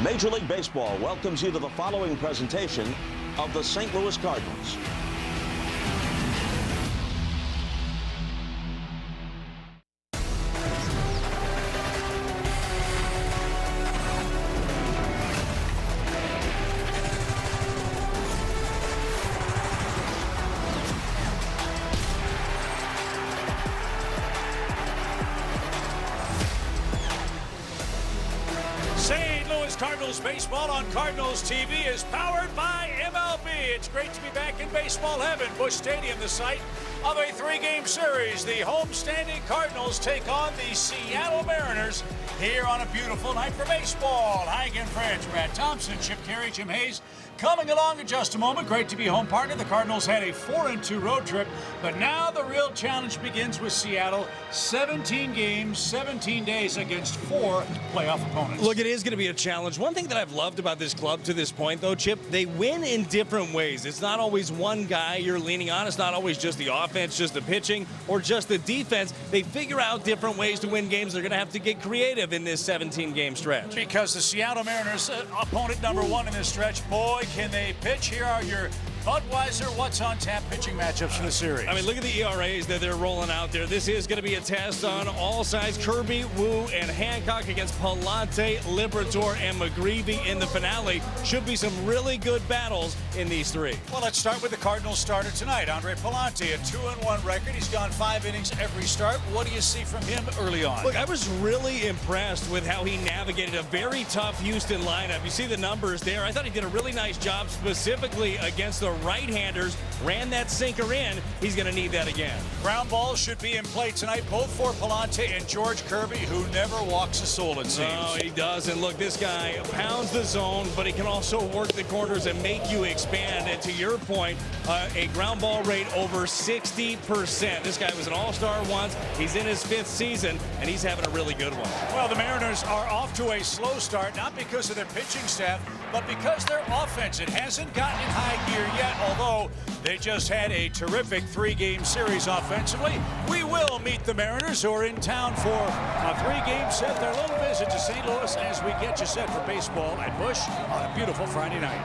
Major League Baseball welcomes you to the following presentation of the St. Louis Cardinals. St. Louis Cardinals baseball on Cardinals TV is powered by MLB. It's great to be back in baseball heaven. Busch Stadium, the site of a three-game series. The homestanding Cardinals take on the Seattle Mariners here on a beautiful night for baseball. Hi again, friends. Brad Thompson, Chip Carey, Jim Hayes coming along in just a moment. Great to be home partner. The Cardinals had a 4-2 road trip, but now the real challenge begins with Seattle. 17 games, 17 days against 4 playoff opponents. Look, it is going to be a challenge. One thing that I've loved about this club to this point, though, Chip, they win in different ways. It's not always one guy you're leaning on. It's not always just the offense, just the pitching, or just the defense. They figure out different ways to win games. They're going to have to get creative in this 17-game stretch. Because the Seattle Mariners, opponent number 1 in this stretch, boy, can they pitch. Here are your Budweiser What's on Tap pitching matchups for the series. I mean, look at the ERAs that they're rolling out there. This is going to be a test on all sides. Kirby, Wu, and Hancock against Palante, Liberatore, and McGreevy in the finale. Should be some really good battles in these three. Well, let's start with the Cardinals starter tonight. Andre Palante, a 2-1 record. He's gone 5 innings every start. What do you see from him early on? Look, I was really impressed with how he navigated a very tough Houston lineup. You see the numbers there. I thought he did a really nice job specifically against the right-handers. Ran that sinker in. He's going to need that again. Ground balls should be in play tonight, both for Palante and George Kirby, who never walks a soul, it seems. No, he does. And look, this guy pounds the zone, but he can also work the corners and make you expand. And to your point, a ground ball rate over 60%. This guy was an all-star once. He's in his 5th season, and he's having a really good one. Well, the Mariners are off to a slow start, not because of their pitching staff, but because their offense, it hasn't gotten in high gear yet, although they just had a terrific 3-game series offensively. We will meet the Mariners, who are in town for a 3-game set. Their little visit to St. Louis as we get you set for baseball at Busch on a beautiful Friday night.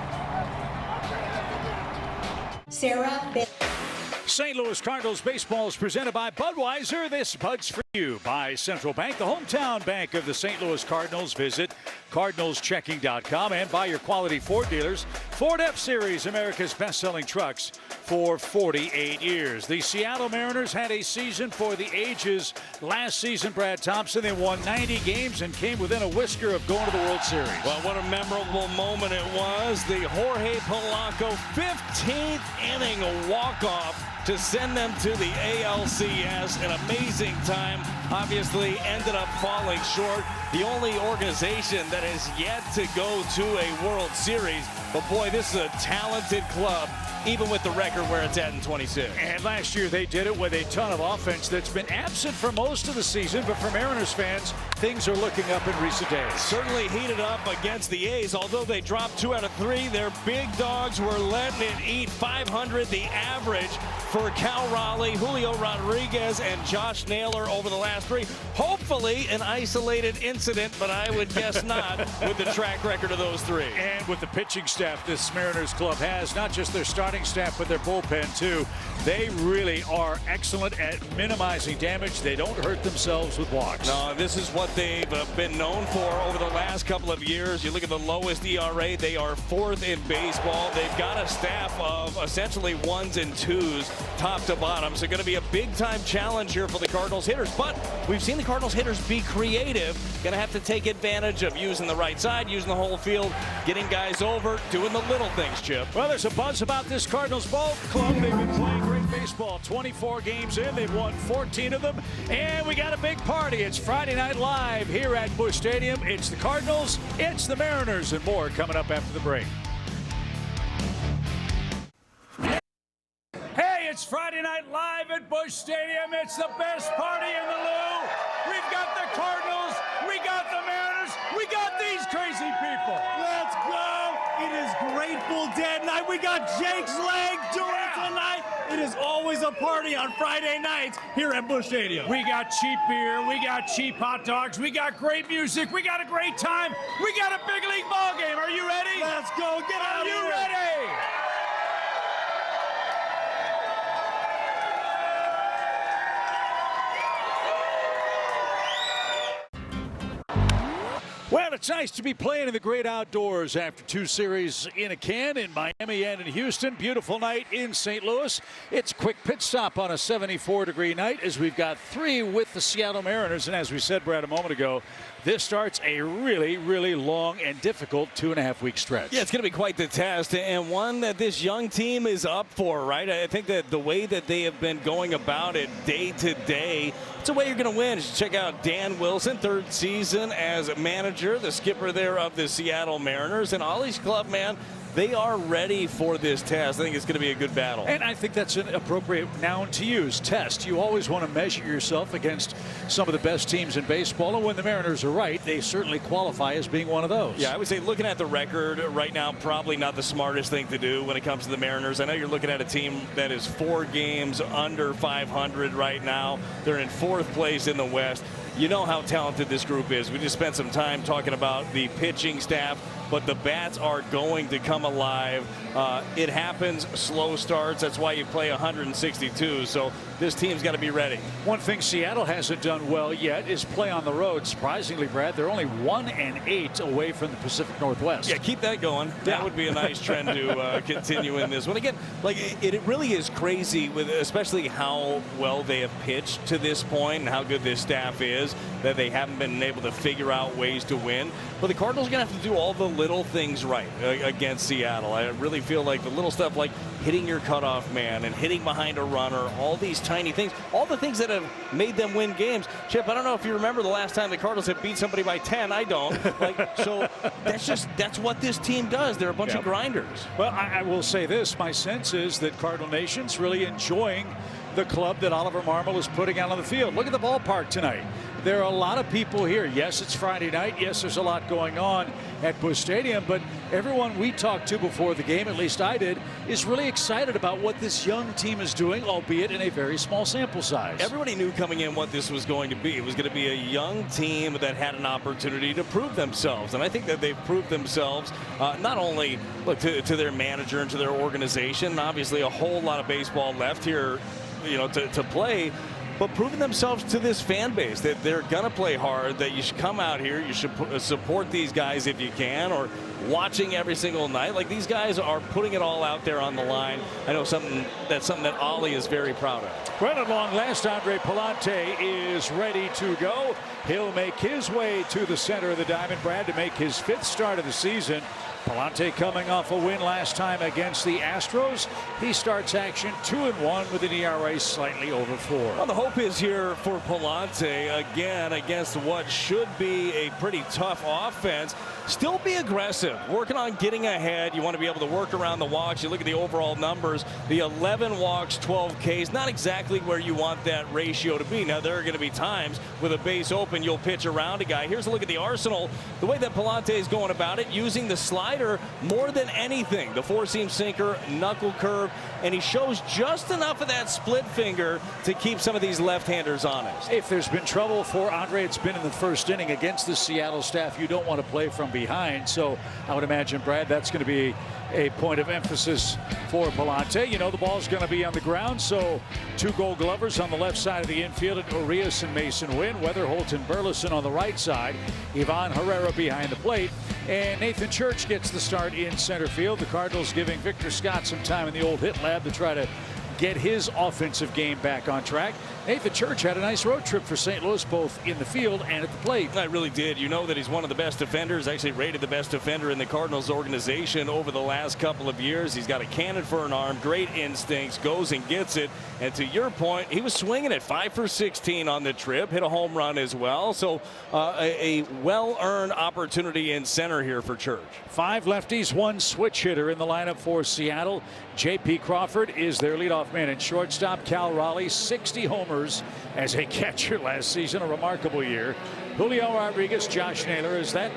St. Louis Cardinals baseball is presented by Budweiser. This Bud's for you by Central Bank, the hometown bank of the St. Louis Cardinals. Visit cardinalschecking.com and buy your quality Ford dealers. Ford F-Series, America's best-selling trucks for 48 years. The Seattle Mariners had a season for the ages. Last season, Brad Thompson, they won 90 games and came within a whisker of going to the World Series. Well, what a memorable moment it was. The Jorge Polanco 15th inning walk-off to send them to the ALCS. An amazing time. Obviously ended up falling short. The only organization that has yet to go to a World Series. But boy, this is a talented club, even with the record where it's at in 26. And last year they did it with a ton of offense that's been absent for most of the season. But for Mariners fans, things are looking up in recent days. Certainly heated up against the A's. Although they dropped 2 out of 3, their big dogs were letting it eat. 500 the average for Cal Raleigh, Julio Rodriguez, and Josh Naylor over the last 3. Hopefully an isolated incident, but I would guess not with the track record of those 3. And with the pitching staff this Mariners club has, not just their starting staff, but their bullpen too. They really are excellent at minimizing damage. They don't hurt themselves with walks. No, this is what they've been known for over the last couple of years. You look at the lowest ERA, they are 4th in baseball. They've got a staff of essentially 1s and 2s, top to bottom. So going to be a big-time challenge here for the Cardinals hitters. But we've seen the Cardinals hitters be creative. Going to have to take advantage of using the right side, using the whole field, getting guys over, doing the little things, Chip. Well, there's a buzz about this Cardinals ball club. They've been playing great baseball. 24 games in, they've won 14 of them. And we got a big party. It's Friday Night Live here at Busch Stadium. It's the Cardinals, it's the Mariners, and more coming up after the break. Hey, it's Friday Night Live at Busch Stadium. It's the best party in the Lou. We've got the Cardinals, we got the Mariners, we got these crazy people. Let's go. It is Grateful Dead night. We got Jake's Leg doing it tonight. It is always a party on Friday nights here at Busch Stadium. We got cheap beer, we got cheap hot dogs, we got great music, we got a great time, we got a big league ball game. Are you ready? Let's go. Get out of here. Are you ready? Well, it's nice to be playing in the great outdoors after 2 series in a can in Miami and in Houston. Beautiful night in St. Louis. It's a quick pit stop on a 74-degree night as we've got 3 with the Seattle Mariners. And as we said, Brad, a moment ago, this starts a really, really long and difficult 2.5-week stretch. Yeah, it's going to be quite the test, and one that this young team is up for, right? I think that the way that they have been going about it day to day, it's a way you're going to win. Check out Dan Wilson, 3rd season as a manager, the skipper there of the Seattle Mariners, and Ollie's club, man, they are ready for this test. I think it's going to be a good battle. And I think that's an appropriate noun to use, test. You always want to measure yourself against some of the best teams in baseball, and when the Mariners are right, they certainly qualify as being one of those. Yeah, I would say looking at the record right now, probably not the smartest thing to do when it comes to the Mariners. I know you're looking at a team that is 4 games under 500 right now. They're in 4th place in the West. You know how talented this group is. We just spent some time talking about the pitching staff, but the bats are going to come alive. It happens, slow starts. That's why you play 162. So this team's got to be ready. One thing Seattle hasn't done well yet is play on the road. Surprisingly, Brad, they're only 1-8 away from the Pacific Northwest. Yeah, keep that going. That would be a nice trend to continue in this one. Again, like it really is crazy with especially how well they have pitched to this point and how good this staff is that they haven't been able to figure out ways to win. But the Cardinals are going to have to do all the little things right against Seattle. I really feel like the little stuff like hitting your cutoff man and hitting behind a runner, all these tiny things, all the things that have made them win games. Chip, I don't know if you remember the last time the Cardinals have beat somebody by 10. I don't. So that's what this team does. They're a bunch of grinders. Well, I will say this. My sense is that Cardinal Nation's really enjoying the club that Oliver Marmol is putting out on the field. Look at the ballpark tonight. There are a lot of people here. Yes, it's Friday night. Yes, there's a lot going on at Busch Stadium, but everyone we talked to before the game, at least I did, is really excited about what this young team is doing, albeit in a very small sample size. Everybody knew coming in what this was going to be. It was going to be a young team that had an opportunity to prove themselves, and I think that they've proved themselves not only to their manager and to their organization, obviously a whole lot of baseball left here, to play, but proving themselves to this fan base that they're going to play hard, that you should come out here, you should support these guys if you can, or watching every single night. Like, these guys are putting it all out there on the line. I know that's something that Ollie is very proud of. Well, at long last, Andre Pallante is ready to go. He'll make his way to the center of the diamond, Brad, to make his 5th start of the season. Pallante coming off a win last time against the Astros. He starts action 2-1 with an ERA slightly over 4. Well, the hope is here for Pallante again against what should be a pretty tough offense. Still be aggressive, working on getting ahead. You want to be able to work around the walks. You look at the overall numbers, the 11 walks, 12 Ks, not exactly where you want that ratio to be. Now, there are going to be times with a base open, you'll pitch around a guy. Here's a look at the arsenal. The way that Pallante is going about it, using the slider more than anything. The 4-seam sinker, knuckle curve, and he shows just enough of that split finger to keep some of these left-handers honest. If there's been trouble for Andre, it's been in the 1st inning against the Seattle staff. You don't want to play from behind, so I would imagine, Brad, that's going to be a point of emphasis for Pallante. The ball's going to be on the ground, so 2 Gold Glovers on the left side of the infield, and Urias and Mason Wynn, Weatherholt and Burleson on the right side, Ivan Herrera behind the plate, and Nathan Church gets the start in center field. The Cardinals giving Victor Scott some time in the old hit lab to try to get his offensive game back on track. Nathan Church had a nice road trip for St. Louis, both in the field and at the plate. I really did. You know that he's one of the best defenders, actually rated the best defender in the Cardinals organization over the last couple of years. He's got a cannon for an arm, great instincts, goes and gets it. And to your point, he was swinging at 5 for 16 on the trip, hit a home run as well. So a well-earned opportunity in center here for Church. 5 lefties, 1 switch hitter in the lineup for Seattle. J.P. Crawford is their leadoff man and shortstop. Cal Raleigh, 60 homers as a catcher last season, a remarkable year. Julio Rodriguez, Josh Naylor, as that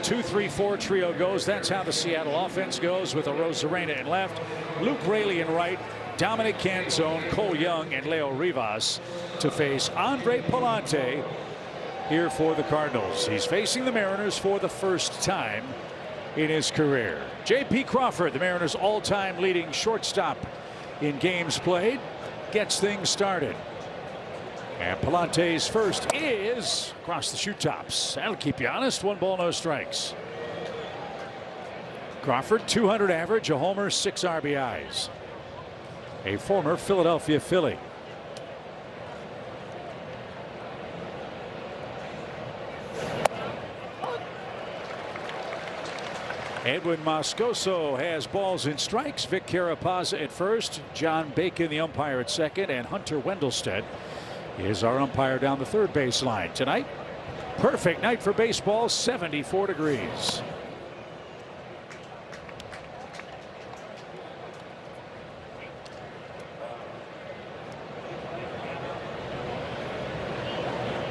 2-3-4 trio goes, that's how the Seattle offense goes, with Arozarena in left, Luke Raley in right, Dominic Canzone, Cole Young, and Leo Rivas to face Andre Palante here for the Cardinals. He's facing the Mariners for the first time in his career. J.P. Crawford, the Mariners' all-time leading shortstop in games played, gets things started. And Palante's first is across the shoe tops. That'll keep you honest. 1 ball, no strikes. Crawford, 200 average, a homer, 6 RBIs. A former Philadelphia Philly. Edwin Moscoso has balls and strikes. Vic Carapazza at first, John Bacon the umpire at second, and Hunter Wendelstedt is our umpire down the third baseline tonight. Perfect night for baseball, 74 degrees.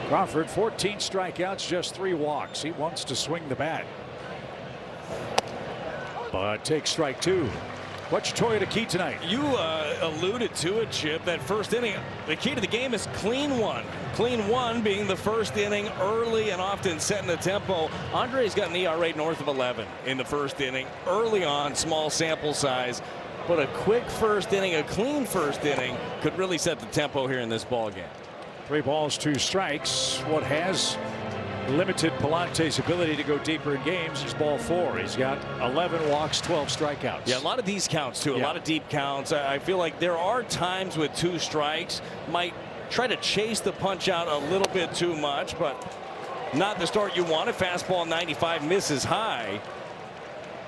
Crawford, 14 strikeouts, just 3 walks. He wants to swing the bat, but takes strike 2. What's your Toyota key tonight? You alluded to it, Chip. That first inning, the key to the game is clean one. Clean one being the first inning, early and often setting the tempo. Andre's got an ERA north of 11 in the first inning. Early on, small sample size, but a quick first inning, a clean first inning could really set the tempo here in this ball game. 3 balls, 2 strikes. What has limited Palante's ability to go deeper in games is ball 4. He's got 11 walks, 12 strikeouts. Yeah, a lot of these counts too. A lot of deep counts. I feel like there are times with 2 strikes might try to chase the punch out a little bit too much, but not the start you want. A fastball 95 misses high.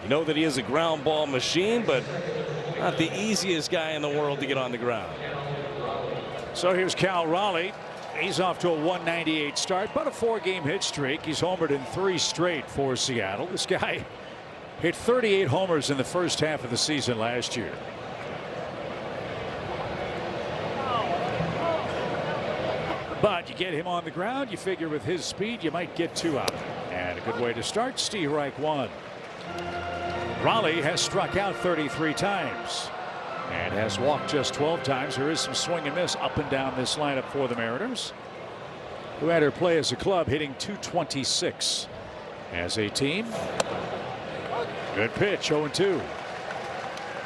You know that he is a ground ball machine, but not the easiest guy in the world to get on the ground. So here's Cal Raleigh. He's off to a 198 start, but a 4-game hit streak. He's homered in 3 straight for Seattle. This guy hit 38 homers in the first half of the season last year. But you get him on the ground, you figure with his speed you might get 2 out. And a good way to start, Steve Reich 1. Raleigh has struck out 33 times and has walked just 12 times. There is some swing and miss up and down this lineup for the Mariners, who had her play as a club hitting .226 as a team. Good pitch, 0-2.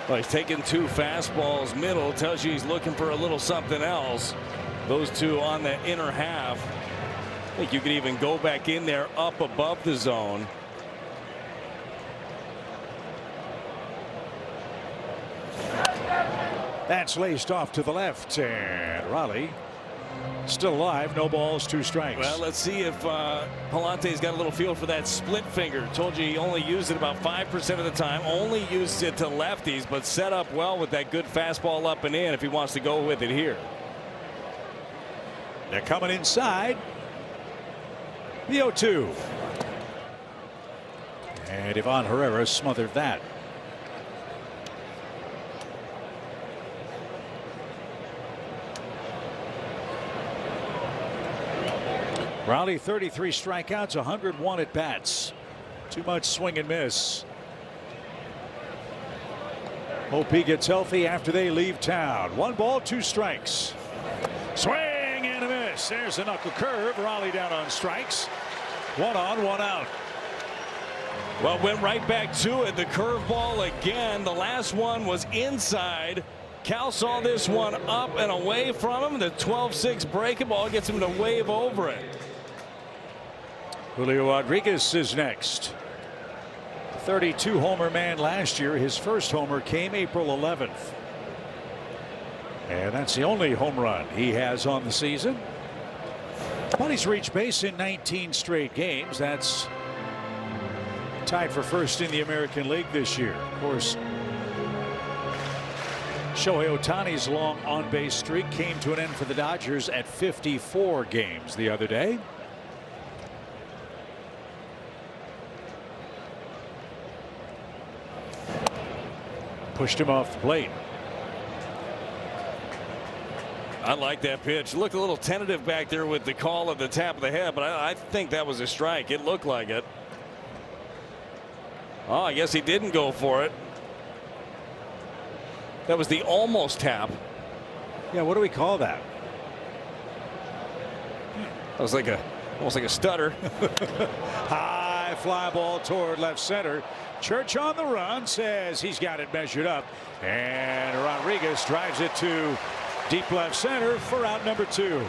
Well, he's taking 2 fastballs middle. Tells you he's looking for a little something else. Those 2 on the inner half. I think you could even go back in there up above the zone. That's laced off to the left, and Raleigh still alive. No balls, 2 strikes. Well, let's see if Palante's got a little feel for that split finger. Told you he only used it about 5% of the time. Only uses it to lefties, but set up well with that good fastball up and in if he wants to go with it here. They're coming inside. The 0-2. And Ivan Herrera smothered that. Raleigh 33 strikeouts, 101 at bats. Too much swing and miss. Hope he gets healthy after they leave town. 1 ball, 2 strikes. Swing and a miss. There's a knuckle curve. Raleigh down on strikes. 1 on, 1 out. Well, went right back to it. The curveball again. The last one was inside. Cal saw this one up and away from him. The 12-6 breaking ball gets him to wave over it. Julio Rodriguez is next. 32 homer man last year. His first homer came April 11th. And that's the only home run he has on the season. But he's reached base in 19 straight games. That's tied for first in the American League this year. Of course, Shohei Ohtani's long on-base streak came to an end for the Dodgers at 54 games the other day. Pushed him off the plate. I like that pitch. Looked a little tentative back there with the call at the tap of the head, but I think that was a strike. It looked like it. Oh, I guess he didn't go for it. That was the almost tap. Yeah, what do we call that? That was like almost like a stutter. High fly ball toward left center. Church on the run, says he's got it measured up, and Rodriguez drives it to deep left center for out number 2.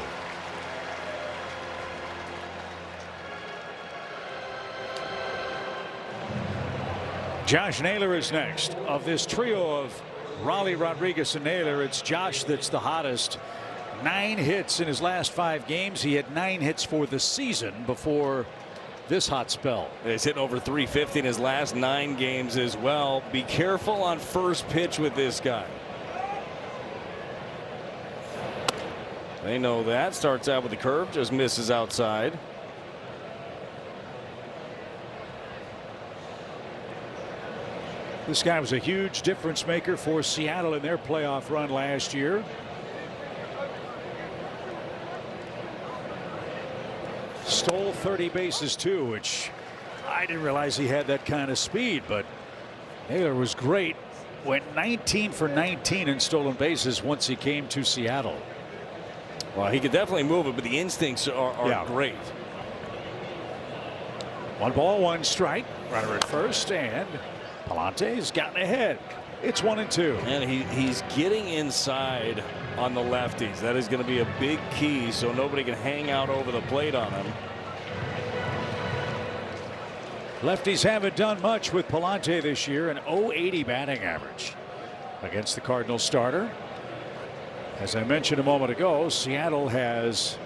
Josh Naylor is next. Of this trio of Raleigh, Rodriguez, and Naylor, it's Josh that's the hottest. 9 hits in his last 5 games. He had 9 hits for the season before this hot spell. He's hit over 350 in his last 9 games as well. Be careful on first pitch with this guy. They know that. Starts out with the curve, just misses outside. This guy was a huge difference maker for Seattle in their playoff run last year. Stole 30 bases too, which I didn't realize he had that kind of speed, but Naylor was great. Went 19 for 19 in stolen bases once he came to Seattle. Well, he could definitely move it, but the instincts are great. 1 ball, 1 strike. Runner at first, and Palante's gotten ahead. It's 1-2. And he's getting inside on the lefties. That is going to be a big key, so nobody can hang out over the plate on him. Lefties haven't done much with Palante this year. An .080 batting average against the Cardinals starter. As I mentioned a moment ago, Seattle has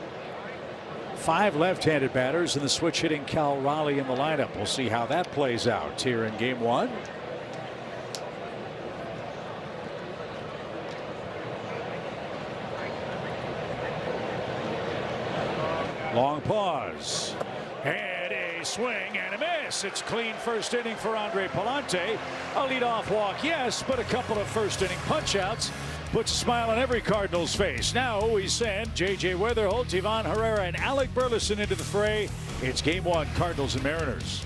5 left-handed batters and the switch hitting Cal Raleigh in the lineup. We'll see how that plays out here in game 1. Long pause and a swing and a miss. It's clean first inning for Andre Palante. A leadoff walk, yes, but a couple of first inning punch-outs puts a smile on every Cardinals face. Now we send J.J. Weatherholt, Ivan Herrera, and Alec Burleson into the fray. It's game 1, Cardinals and Mariners.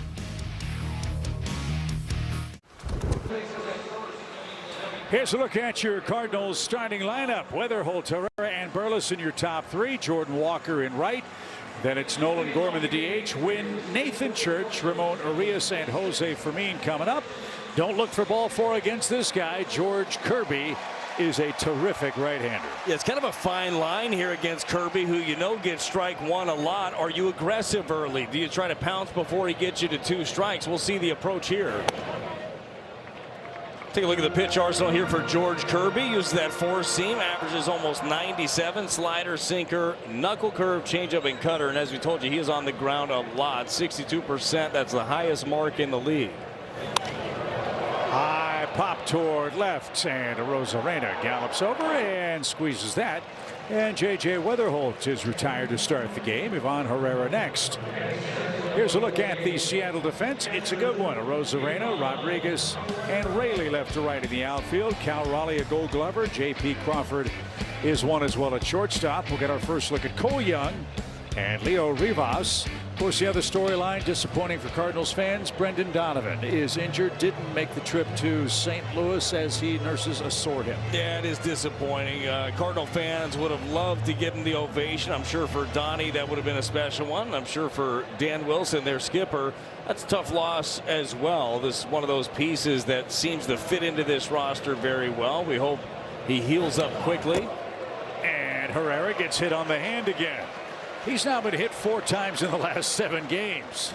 Here's a look at your Cardinals starting lineup. Weatherholt, Herrera, and Burleson your top 3. Jordan Walker in right. Then it's Nolan Gorman, the DH, Wynn, Nathan Church, Ramon Urias, and Jose Fermin coming up. Don't look for ball 4 against this guy. George Kirby is a terrific right-hander. Yeah, it's kind of a fine line here against Kirby, who you know gets strike 1 a lot. Are you aggressive early? Do you try to pounce before he gets you to 2 strikes? We'll see the approach here. Take a look at the pitch arsenal here for George Kirby. Uses that 4-seam, averages almost 97. Slider, sinker, knuckle curve, changeup, and cutter. And as we told you, he is on the ground a lot. 62%. That's the highest mark in the league. High pop toward left, and Arozarena gallops over and squeezes that. And J.J. Weatherholt is retired to start the game. Ivan Herrera next. Here's a look at the Seattle defense. It's a good one. Arozarena, Rodriguez, and Raley left to right in the outfield. Cal Raleigh, a Gold Glover. J.P. Crawford is one as well at shortstop. We'll get our first look at Cole Young and Leo Rivas. Of course, the other storyline disappointing for Cardinals fans. Brendan Donovan is injured, didn't make the trip to St. Louis as he nurses a sore hip. Yeah, it is disappointing. Cardinal fans would have loved to give him the ovation. I'm sure for Donnie that would have been a special one. I'm sure for Dan Wilson, their skipper, that's a tough loss as well. This is one of those pieces that seems to fit into this roster very well. We hope he heals up quickly. And Herrera gets hit on the hand again. He's now been hit 4 times in the last 7 games.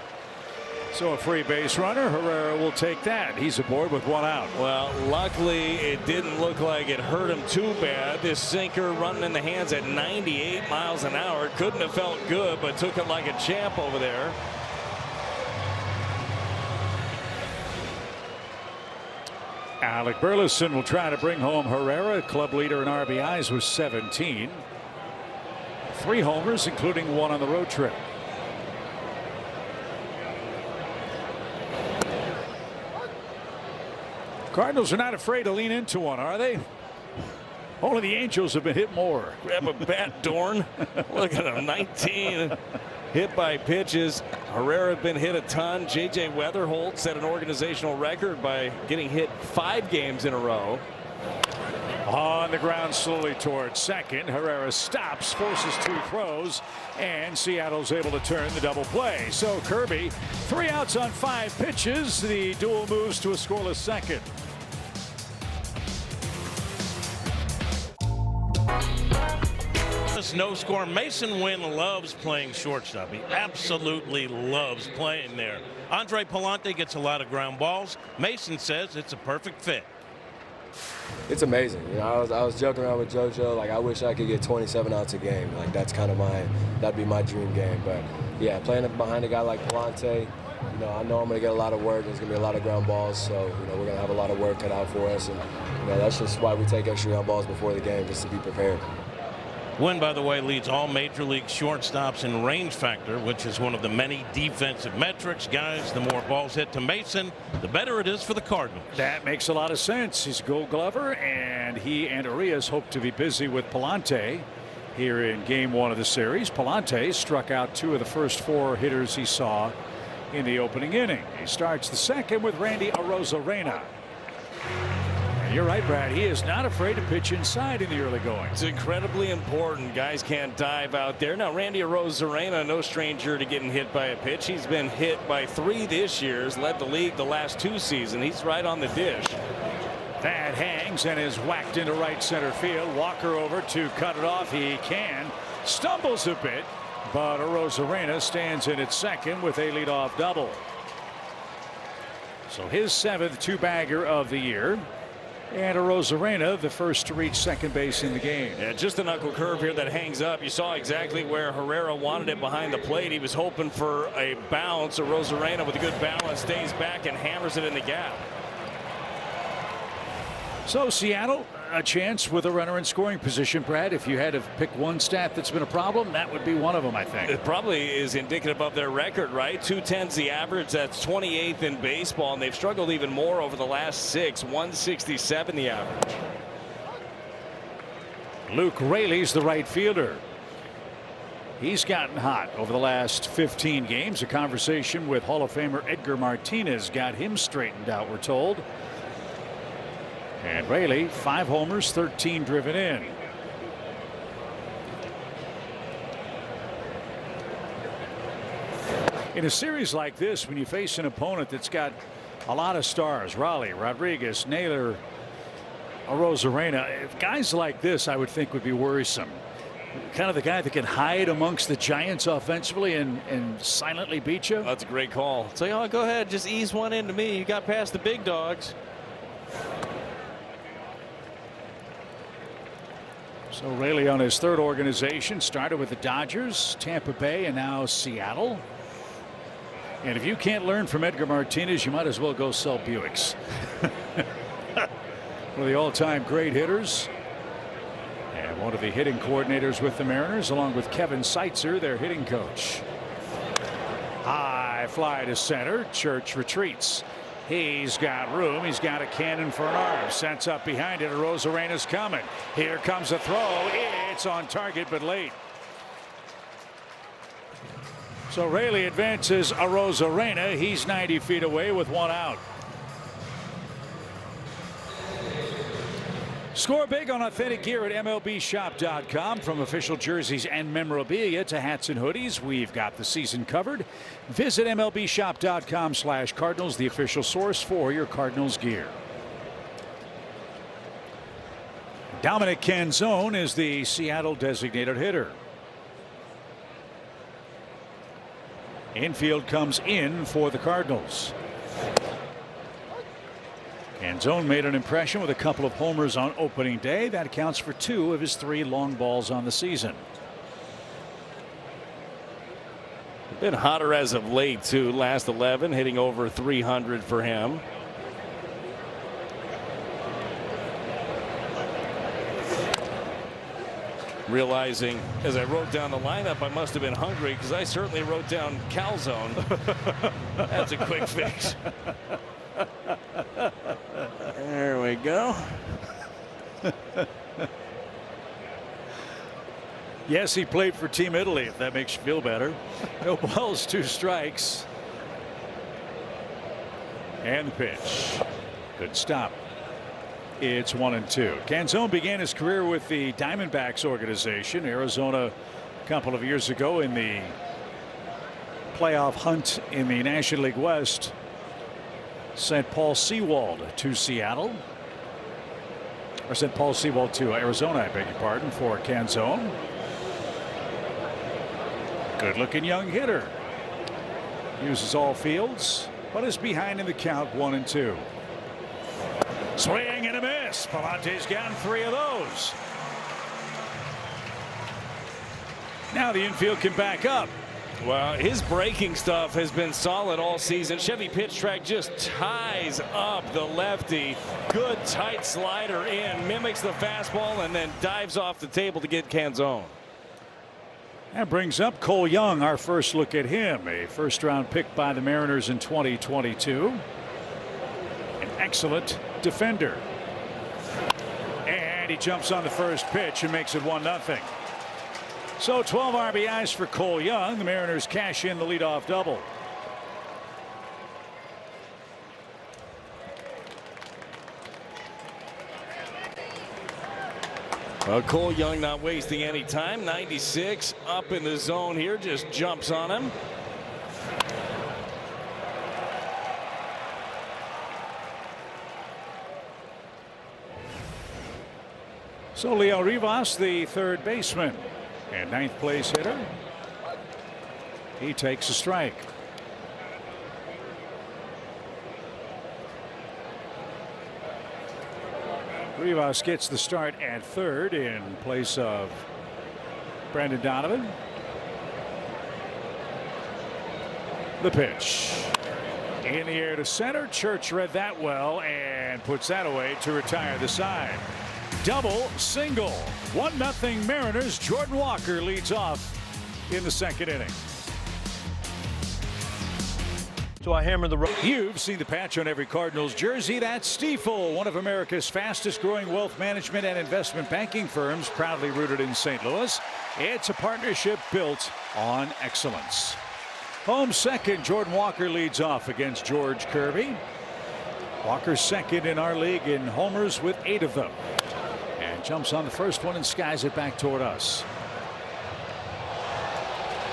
So a free base runner. Herrera will take that. He's aboard with 1 out. Well, luckily it didn't look like it hurt him too bad. This sinker running in the hands at 98 miles an hour. Couldn't have felt good, but took it like a champ over there. Alec Burleson will try to bring home Herrera. Club leader in RBIs with 17. 3 homers, including 1 on the road trip. Cardinals are not afraid to lean into one, are they? Only the Angels have been hit more. Grab a bat, Dorn. Look at him, 19 hit by pitches. Herrera been hit a ton. J.J. Weatherholt set an organizational record by getting hit 5 games in a row. On the ground slowly towards second. Herrera stops, forces 2 throws, and Seattle's able to turn the double play. So Kirby, 3 outs on 5 pitches. The duel moves to a scoreless second. No score. Mason Wynn loves playing shortstop. He absolutely loves playing there. Andre Palante gets a lot of ground balls. Mason says it's a perfect fit. It's amazing. You know, I was joking around with JoJo, like I wish I could get 27 outs a game. Like that's kind of that'd be my dream game. But yeah, playing behind a guy like Palante, you know I'm going to get a lot of work. There's going to be a lot of ground balls, so you know we're going to have a lot of work cut out for us, and you know that's just why we take extra ground balls before the game, just to be prepared. Wynn, by the way, leads all major league shortstops in range factor, which is one of the many defensive metrics. Guys, the more balls hit to Mason, the better it is for the Cardinals. That makes a lot of sense. He's a Gold Glover, and he and Arias hope to be busy with Palante here in Game 1 of the series. Palante struck out 2 of the first 4 hitters he saw in the opening inning. He starts the second with Randy Arozarena. You're right, Brad. He is not afraid to pitch inside in the early going. It's incredibly important. Guys can't dive out there. Now, Randy Arozarena, no stranger to getting hit by a pitch. He's been hit by 3 this year. Has led the league the last 2 seasons. He's right on the dish. That hangs and is whacked into right center field. Walker over to cut it off. He can. Stumbles a bit, but Arozarena stands in at second with a leadoff double. So his 7th 2-bagger of the year. And Arozarena, the first to reach second base in the game. Yeah, just a knuckle curve here that hangs up. You saw exactly where Herrera wanted it behind the plate. He was hoping for a bounce. Arozarena with a good balance stays back and hammers it in the gap. So Seattle, a chance with a runner in scoring position. Brad, if you had to pick one stat that's been a problem, that would be one of them, I think. It probably is indicative of their record, right? 210's the average. That's 28th in baseball, and they've struggled even more over the last 6. 167 the average. Luke Raley's the right fielder. He's gotten hot over the last 15 games. A conversation with Hall of Famer Edgar Martinez got him straightened out, we're told. And Raley, 5 homers, 13 driven in. In a series like this, when you face an opponent that's got a lot of stars, Raleigh, Rodriguez, Naylor, Arozarena, guys like this I would think would be worrisome. Kind of the guy that can hide amongst the giants offensively and silently beat you. That's a great call. It's like, oh, go ahead, just ease one into me. You got past the big dogs. So Raley on his 3rd organization, started with the Dodgers, Tampa Bay, and now Seattle. And if you can't learn from Edgar Martinez, you might as well go sell Buicks. One of the all-time great hitters, and one of the hitting coordinators with the Mariners, along with Kevin Seitzer, their hitting coach. High fly to center. Church retreats. He's got room. He's got a cannon for an arm. Sets up behind it. Arozarena's coming. Here comes a throw. It's on target, but late. So Raley advances Arozarena. He's 90 feet away with 1 out. Score big on authentic gear at MLBshop.com. From official jerseys and memorabilia to hats and hoodies, we've got the season covered. Visit MLBshop.com/Cardinals, the official source for your Cardinals gear. Dominic Canzone is the Seattle designated hitter. Infield comes in for the Cardinals. Canzone made an impression with a couple of homers on opening day. That accounts for 2 of his 3 long balls on the season. A bit hotter as of late, too. Last 11, hitting over 300 for him. Realizing as I wrote down the lineup, I must have been hungry because I certainly wrote down calzone. That's a quick fix. There we go. Yes, he played for Team Italy, if that makes you feel better. No balls, 2 strikes. And the pitch. Good stop. It's 1-2. Canzone began his career with the Diamondbacks organization, Arizona, a couple of years ago in the playoff hunt in the National League West. Sent Paul Sewald to Seattle. Or sent Paul Sewald to Arizona, I beg your pardon, for Canzone. Good looking young hitter. Uses all fields, but is behind in the count 1-2. Swing and a miss. Palante's gotten 3 of those. Now the infield can back up. Well, his breaking stuff has been solid all season. Chevy pitch track just ties up the lefty. Good tight slider in, mimics the fastball, and then dives off the table to get Canzone. That brings up Cole Young, our first look at him, a first-round pick by the Mariners in 2022. An excellent defender. And he jumps on the first pitch and makes it 1-0. So 12 RBIs for Cole Young. The Mariners cash in the leadoff double. Well, Cole Young not wasting any time. 96 up in the zone here, just jumps on him. So Leo Rivas, the third baseman and 9th place hitter. He takes a strike. Rivas gets the start at third in place of Brandon Donovan. The pitch in the air to center. Church read that well and puts that away to retire the side. Double, single, 1-0 Mariners. Jordan Walker leads off in the second inning. So I hammer the road. You've seen the patch on every Cardinals jersey. That's Stifel, one of America's fastest growing wealth management and investment banking firms, proudly rooted in St. Louis. It's a partnership built on excellence. Home second, Jordan Walker leads off against George Kirby. Walker second in our league in homers with 8 of them. And jumps on the first one and skies it back toward us.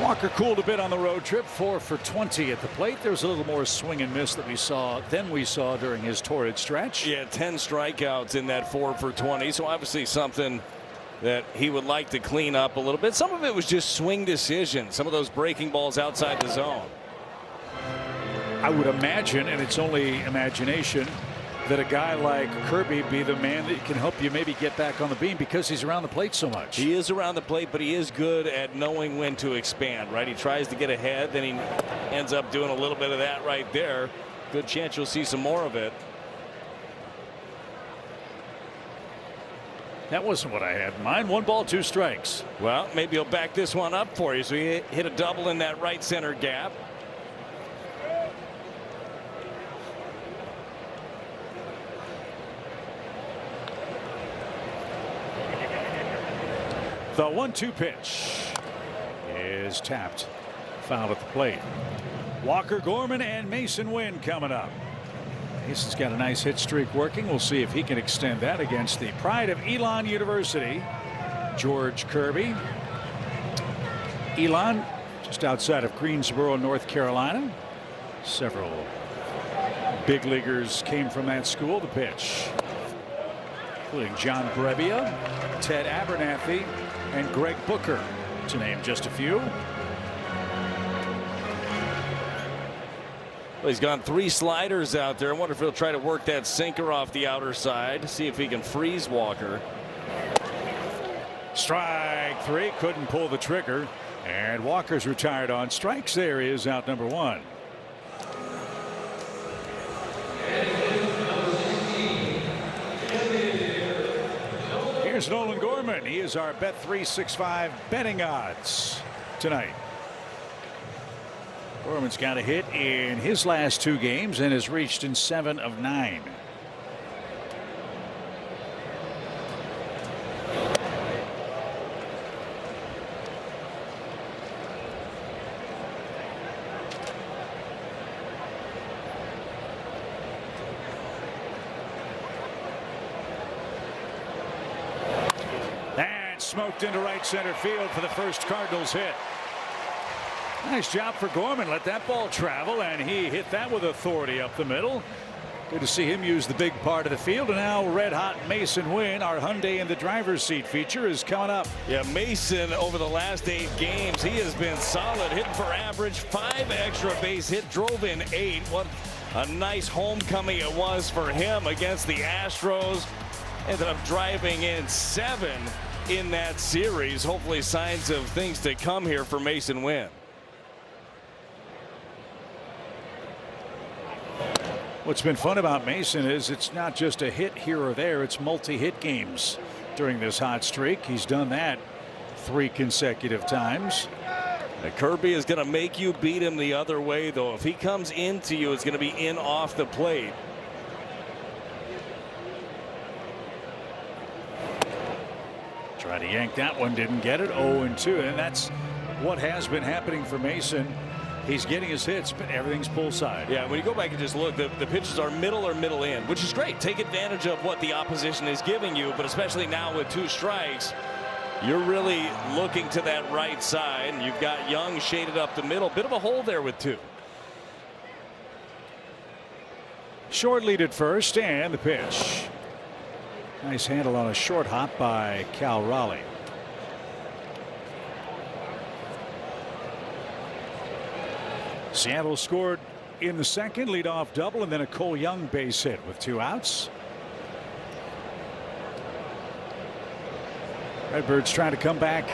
Walker cooled a bit on the road trip, 4 for 20 at the plate. There was a little more swing and miss that we saw during his torrid stretch. Yeah, 10 strikeouts in that 4 for 20. So obviously something that he would like to clean up a little bit. Some of it was just swing decisions. Some of those breaking balls outside the zone. I would imagine, and it's only imagination, that a guy like Kirby be the man that can help you maybe get back on the beam because he's around the plate so much. He is around the plate, but he is good at knowing when to expand, right? He tries to get ahead, then he ends up doing a little bit of that right there. Good chance you'll see some more of it. That wasn't what I had in mind. 1 ball, 2 strikes. Well, maybe he'll back this one up for you. So he hit a double in that right center gap. The 1-2 pitch is tapped. Foul at the plate. Walker, Gorman, and Mason Wynn coming up. Mason's got a nice hit streak working. We'll see if he can extend that against the pride of Elon University, George Kirby. Elon, just outside of Greensboro, North Carolina. Several big leaguers came from that school. The pitch, including John Brebbia, Ted Abernathy, and Greg Booker, to name just a few. Well, he's gone 3 sliders out there. I wonder if he'll try to work that sinker off the outer side, see if he can freeze Walker. Strike 3, couldn't pull the trigger, and Walker's retired on strikes. There is out number 1. Here's Nolan Gorman. He is our Bet365 betting odds tonight. Gorman's got a hit in his last 2 games and has reached in 7 of 9. That's smoked into right center field for the first Cardinals hit. Nice job for Gorman. Let that ball travel, and he hit that with authority up the middle. Good to see him use the big part of the field. And now red hot Mason Wynn, our Hyundai in the driver's seat feature, is coming up. Yeah, Mason over the last 8 games, he has been solid, hitting for average, 5 extra base hit, drove in 8. What a nice homecoming it was for him against the Astros. Ended up driving in 7 in that series. Hopefully signs of things to come here for Mason Wynn. What's been fun about Mason is it's not just a hit here or there, it's multi-hit games during this hot streak. He's done that 3 consecutive times. Now, Kirby is going to make you beat him the other way, though. If he comes into you, it's going to be in off the plate. Tried to yank that one, didn't get it. 0-2, and that's what has been happening for Mason. He's getting his hits, but everything's pull side. Yeah, when you go back and just look, the pitches are middle or middle in, which is great. Take advantage of what the opposition is giving you, but especially now with 2 strikes, you're really looking to that right side, and you've got Young shaded up the middle. Bit of a hole there with 2. Short lead at first, and the pitch. Nice handle on a short hop by Cal Raleigh. Seattle scored in the second, leadoff double, and then a Cole Young base hit with 2 outs. Redbirds trying to come back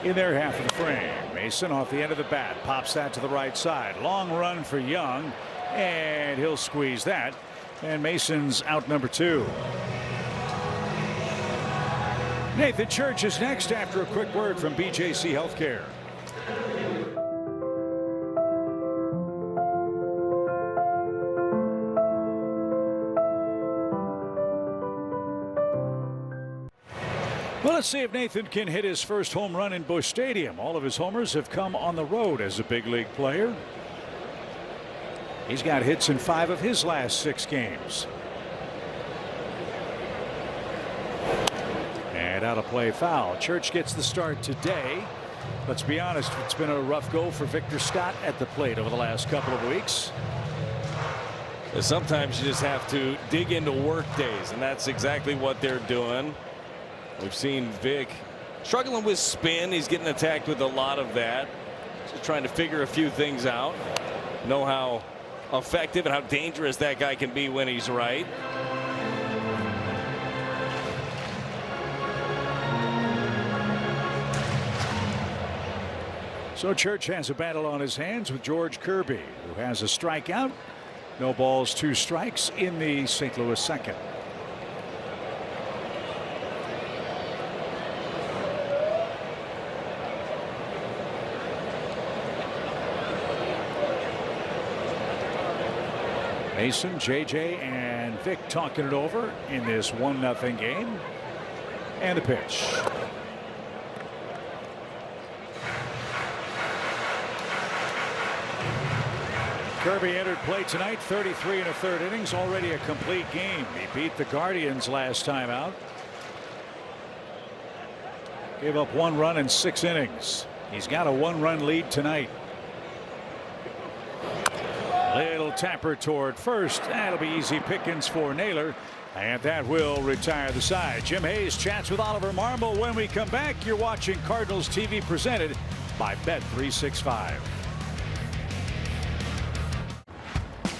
in their half of the frame. Mason off the end of the bat, pops that to the right side. Long run for Young, and he'll squeeze that. And Mason's out number 2. Nathan Church is next after a quick word from BJC Healthcare. Well, let's see if Nathan can hit his first home run in Busch Stadium. All of his homers have come on the road as a big league player. He's got hits in 5 of his last 6 games. And out of play, foul. Church gets the start today. Let's be honest, it's been a rough go for Victor Scott at the plate over the last couple of weeks. Sometimes you just have to dig into work days, and that's exactly what they're doing. We've seen Vic struggling with spin. He's getting attacked with a lot of that. Just trying to figure a few things out. Know how effective and how dangerous that guy can be when he's right. So Church has a battle on his hands with George Kirby, who has a strikeout. No balls, 2 strikes in the St. Louis second. Mason, JJ, and Vic talking it over in this 1-0 game. And the pitch. Kirby entered play tonight, 33 1/3 innings, already a complete game. He beat the Guardians last time out. Gave up 1 run in 6 innings. He's got a 1-run lead tonight. Little tapper toward first. That'll be easy pickings for Naylor. And that will retire the side. Jim Hayes chats with Oliver Marmol. When we come back, you're watching Cardinals TV presented by Bet365.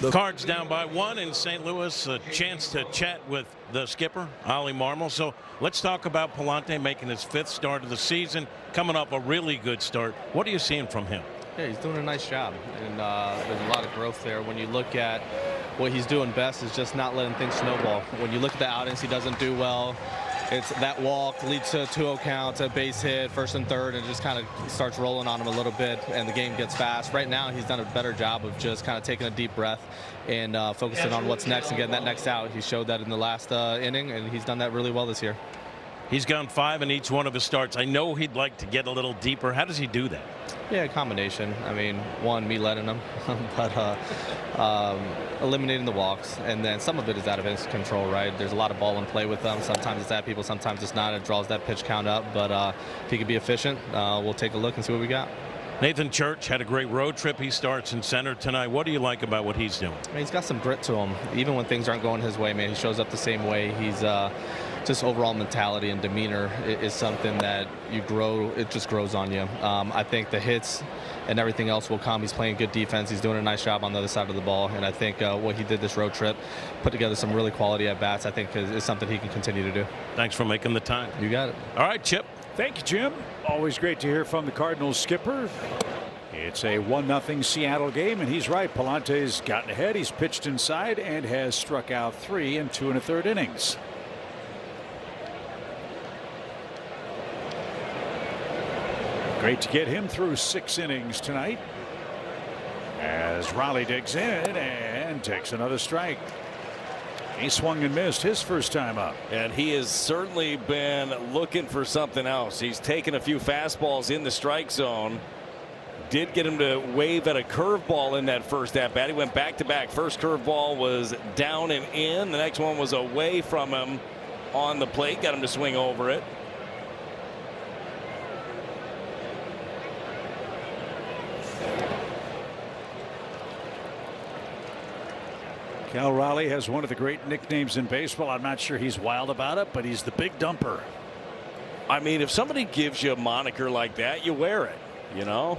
The Cards down by 1 in St. Louis. A chance to chat with the skipper, Ollie Marmol. So let's talk about Palante making his 5th start of the season. Coming up a really good start. What are you seeing from him? Yeah, he's doing a nice job, and there's a lot of growth there. When you look at what he's doing best is just not letting things snowball. When you look at the outings he doesn't do well, it's that walk leads to a 2-0 count, a base hit, 1st and 3rd, and it just kind of starts rolling on him a little bit, and the game gets fast. Right now, he's done a better job of just kind of taking a deep breath and focusing on what's next and getting that next out. He showed that in the last inning, and he's done that really well this year. He's gone 5 in each one of his starts. I know he'd like to get a little deeper. How does he do that? Yeah, a combination. I mean, one, me letting them, but eliminating the walks, and then some of it is out of his control, right? There's a lot of ball in play with them. Sometimes it's at people, sometimes it's not. It draws that pitch count up, but if he could be efficient, we'll take a look and see what we got. Nathan Church had a great road trip. He starts in center tonight. What do you like about what he's doing? I mean, he's got some grit to him. Even when things aren't going his way, man, he shows up the same way. He's just overall mentality and demeanor is something that you grow. It just grows on you. I think the hits and everything else will come. He's playing good defense. He's doing a nice job on the other side of the ball. And I think what he did this road trip, put together some really quality at-bats, I think is something he can continue to do. Thanks for making the time. You got it. All right, Chip. Thank you, Jim. Always great to hear from the Cardinals skipper. It's a 1-0 Seattle game, and he's right. Palante's gotten ahead. He's pitched inside and has struck out 3 in 2 1/3 innings. Great to get him through 6 innings tonight as Raleigh digs in and takes another strike. He swung and missed his first time up. And he has certainly been looking for something else. He's taken a few fastballs in the strike zone. Did get him to wave at a curveball in that first at bat. He went back to back. First curveball was down and in. The next one was away from him on the plate. Got him to swing over it. Cal Raleigh has one of the great nicknames in baseball. I'm not sure he's wild about it, but he's the Big Dumper. I mean, if somebody gives you a moniker like that, you wear it, you know.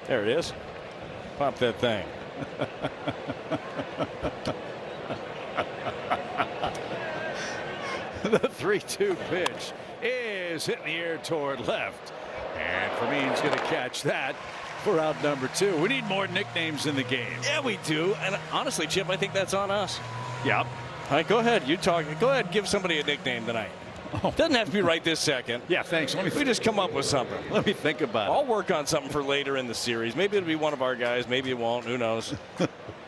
There it is. Pop that thing. The 3-2 pitch is hitting the air toward left. And Fermin's going to catch that for out number 2. We need more nicknames in the game. Yeah, we do. And honestly, Chip, I think that's on us. Yep. All right, go ahead. You talk. Go ahead. Give somebody a nickname tonight. Oh. Doesn't have to be right this second. Yeah, thanks. We just come up with something. Let me think about it. I'll work on something for later in the series. Maybe it'll be one of our guys. Maybe it won't. Who knows?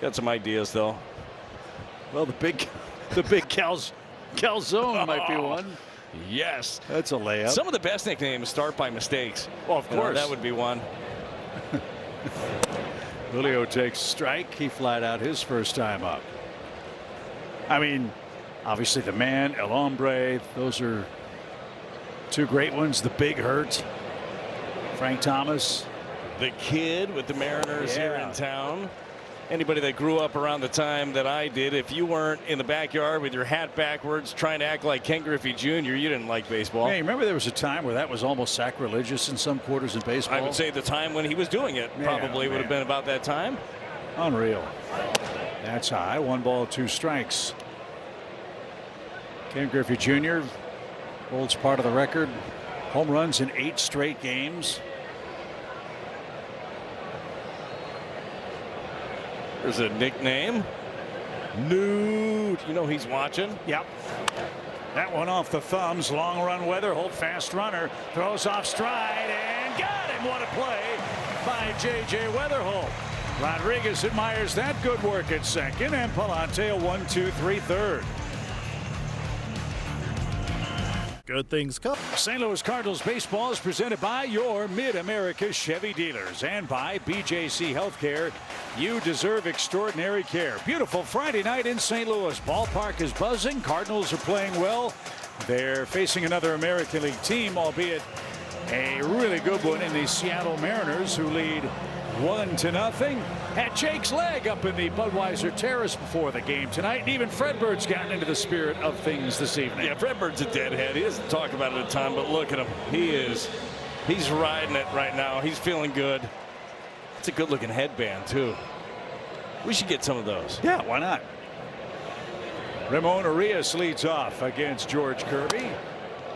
Got some ideas though. Well, the big calzone might be one. Yes, that's a layup. Some of the best nicknames start by mistakes. Well, of course, that would be one. Julio takes strike. He flied out his first time up. I mean, obviously the man, El Hombre, those are 2 great ones. The Big Hurt, Frank Thomas. The Kid with the Mariners here in town. Anybody that grew up around the time that I did, if you weren't in the backyard with your hat backwards trying to act like Ken Griffey Jr., you didn't like baseball. Hey, remember there was a time where that was almost sacrilegious in some quarters in baseball? I would say the time when he was doing it probably would have been about that time. Unreal. That's high. 1 ball, 2 strikes. Ken Griffey Jr. holds part of the record. Home runs in 8 straight games. There's a nickname. Nude. You know he's watching. Yep. That one off the thumbs. Long run weather. Hold fast runner. Throws off stride and got him. What a play by J.J. Weatherholt. Rodriguez admires that good work at second, and Palante a 1-2-3 third. Good things come. St. Louis Cardinals baseball is presented by your Mid-America Chevy dealers and by BJC Healthcare. You deserve extraordinary care. Beautiful Friday night in St. Louis. Ballpark is buzzing. Cardinals are playing well. They're facing another American League team, albeit a really good one in the Seattle Mariners, who lead 1-0. Had Jake's leg up in the Budweiser Terrace before the game tonight, and even Fredbird's gotten into the spirit of things this evening. Yeah, Fredbird's a deadhead. He doesn't talk about it a ton, but look at him. He's riding it right now. He's feeling good. It's a good looking headband too. We should get some of those. Yeah, why not? Ramon Arias leads off against George Kirby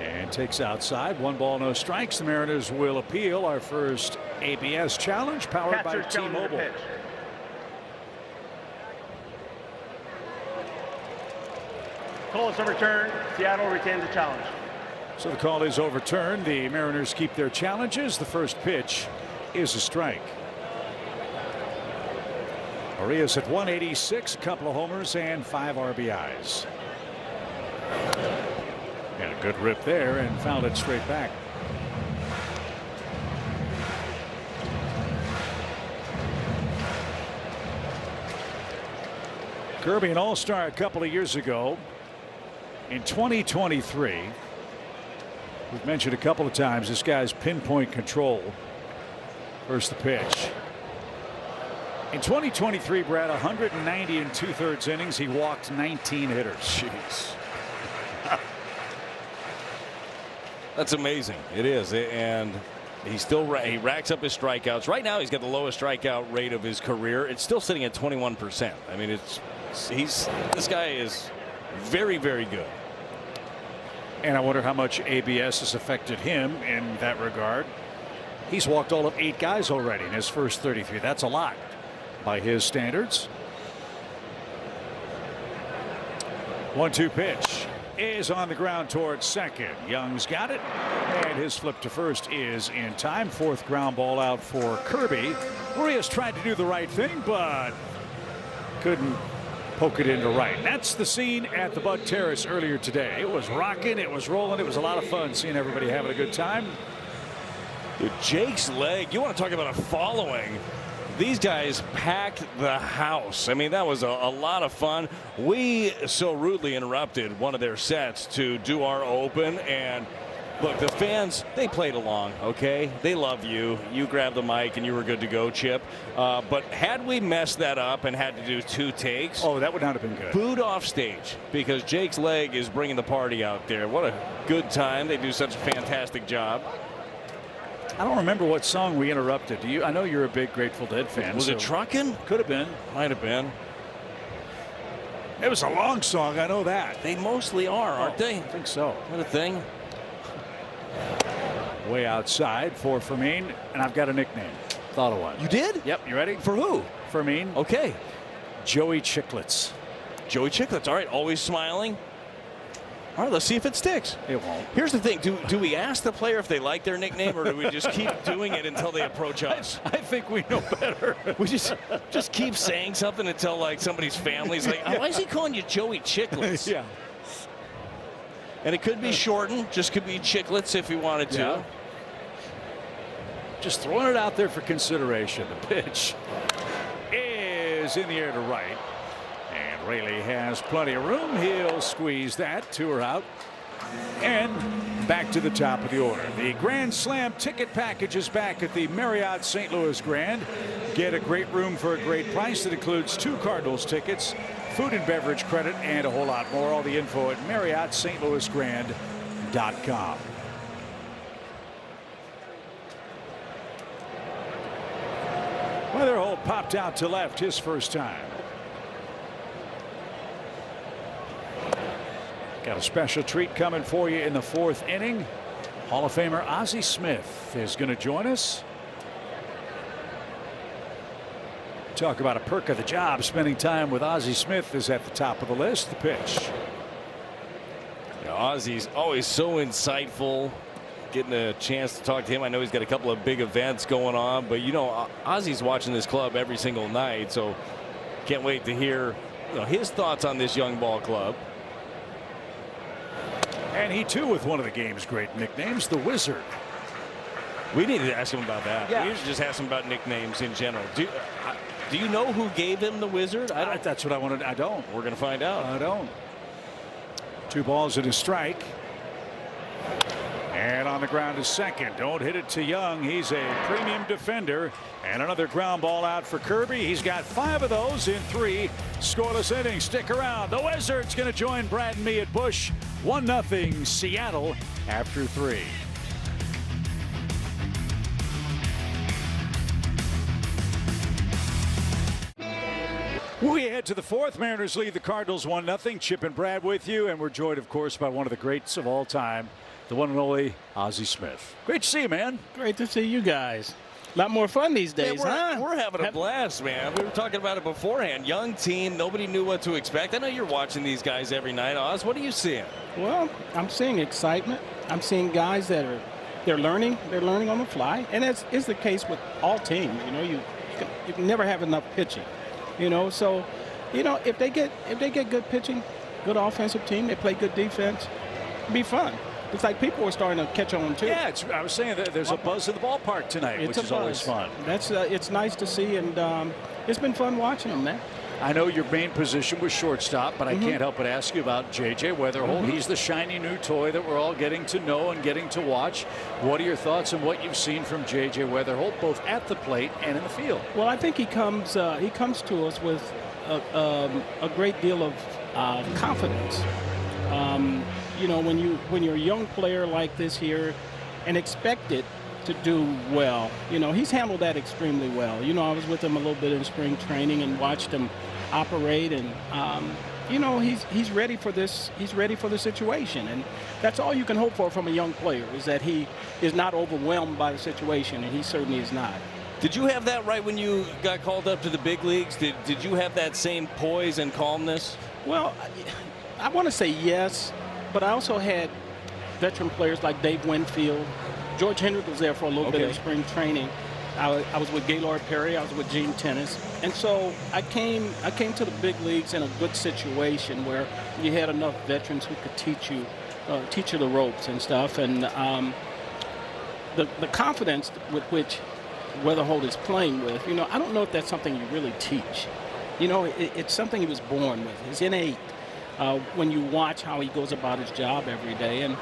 and takes outside. 1 ball, no strikes. The Mariners will appeal. Our first ABS challenge powered by T-Mobile. Call is overturned. Seattle retains the challenge. So the call is overturned. The Mariners keep their challenges. The first pitch is a strike. Arias at 186, a couple of homers and 5 RBIs. And a good rip there and fouled it straight back. Kirby, an all-star a couple of years ago. In 2023, we've mentioned a couple of times this guy's pinpoint control. First the pitch. In 2023, Brad, 190 and 2/3 innings. He walked 19 hitters. Jeez. That's amazing. It is. And he racks up his strikeouts. Right now, he's got the lowest strikeout rate of his career. It's still sitting at 21%. I mean, this guy is very, very good. And I wonder how much ABS has affected him in that regard. He's walked all of 8 guys already in his first 33. That's a lot by his standards. 1-2 pitch is on the ground towards second. Young's got it, and his flip to first is in time. 4th ground ball out for Kirby. Urias tried to do the right thing, but couldn't poke it into right. And that's the scene at the Bud Terrace earlier today. It was rocking, it was rolling, it was a lot of fun seeing everybody having a good time. Dude, Jake's leg, you want to talk about a following. These guys packed the house. I mean, that was a lot of fun. We so rudely interrupted one of their sets to do our open, and look, the fans, they played along, okay? They love you. You grabbed the mic and you were good to go, Chip. But had we messed that up and had to do 2 takes, oh, that would not have been good. Booed off stage because Jake's leg is bringing the party out there. What a good time. They do such a fantastic job. I don't remember what song we interrupted. Do you? I know you're a big Grateful Dead fan. Was it Truckin'? Could have been. Might have been. It was a long song. I know that. They mostly are, aren't they? I think so. What a thing. Way outside for Fermin, and I've got a nickname. Thought of one. You did? Yep. You ready? For who? Fermin. Okay. Joey Chicklets. Joey Chicklets. All right. Always smiling. All right, let's see if it sticks. It won't. Here's the thing. Do we ask the player if they like their nickname, or do we just keep doing it until they approach us? I think we know better. We just keep saying something until like somebody's family's like, why is he calling you Joey Chicklets? Yeah. And it could be shortened. Just could be Chicklets if we wanted to. Yeah. Just throwing it out there for consideration. The pitch is in the air to right. And Rayleigh has plenty of room. He'll squeeze that. 2 are out. And back to the top of the order. The Grand Slam ticket package is back at the Marriott St. Louis Grand. Get a great room for a great price that includes 2 Cardinals tickets, food and beverage credit, and a whole lot more. All the info at MarriottStLouisGrand.com. Weatherholt popped out to left his first time. Got a special treat coming for you in the 4th inning. Hall of Famer Ozzie Smith is going to join us. Talk about a perk of the job. Spending time with Ozzie Smith is at the top of the list. The pitch. You know, Ozzie's always so insightful. Getting a chance to talk to him. I know he's got a couple of big events going on, but you know, Ozzie's watching this club every single night, so can't wait to hear, you know, his thoughts on this young ball club. And he too with one of the game's great nicknames, the Wizard. We need to ask him about that. Yeah. We usually just ask him about nicknames in general. Do you know who gave him the Wizard? I don't. That's what I wanted. I don't. We're going to find out. I don't. 2 balls and a strike. And on the ground to second. Don't hit it to Young. He's a premium defender. And another ground ball out for Kirby. He's got 5 of those in 3 scoreless innings. Stick around. The Wizard's going to join Brad and me at Busch. 1-0 Seattle after 3. We head to the 4th. Mariners lead the Cardinals 1-0. Chip and Brad with you, and we're joined, of course, by one of the greats of all time, the one and only Ozzie Smith. Great to see you, man. Great to see you guys. A lot more fun these days, We're having a blast, man. We were talking about it beforehand. Young team, nobody knew what to expect. I know you're watching these guys every night. Oz, what are you seeing? Well, I'm seeing excitement. I'm seeing guys that they're learning on the fly, and as is the case with all teams. You know, you can never have enough pitching. You know, so you know if they get good pitching, good offensive team, they play good defense, it'll be fun. It's like people are starting to catch on too. Yeah, I was saying that there's a buzz in the ballpark tonight, which is always fun. That's it's nice to see, and it's been fun watching them, man. I know your main position was shortstop, but I can't help but ask you about J.J. Weatherholt. He's the shiny new toy that we're all getting to know and getting to watch. What are your thoughts on what you've seen from J.J. Weatherholt, both at the plate and in the field? Well, I think he comes to us with a great deal of confidence. You know, when you're a young player like this here and expected to do well, you know, he's handled that extremely well. You know, I was with him a little bit in spring training and watched him operate, and you know, he's ready for this. He's ready for the situation, and that's all you can hope for from a young player, is that he is not overwhelmed by the situation, and he certainly is not. Did you have that right when you got called up to the big leagues? Did you have that same poise and calmness? Well, I want to say yes, but I also had veteran players like Dave Winfield. George Hendrick was there for a little bit of spring training. I was with Gaylord Perry. I was with Gene Tennis. And so I came to the big leagues in a good situation where you had enough veterans who could teach you the ropes and stuff. And the confidence with which Weatherholt is playing with, you know, I don't know if that's something you really teach. You know, it's something he was born with. It's innate when you watch how he goes about his job every day. And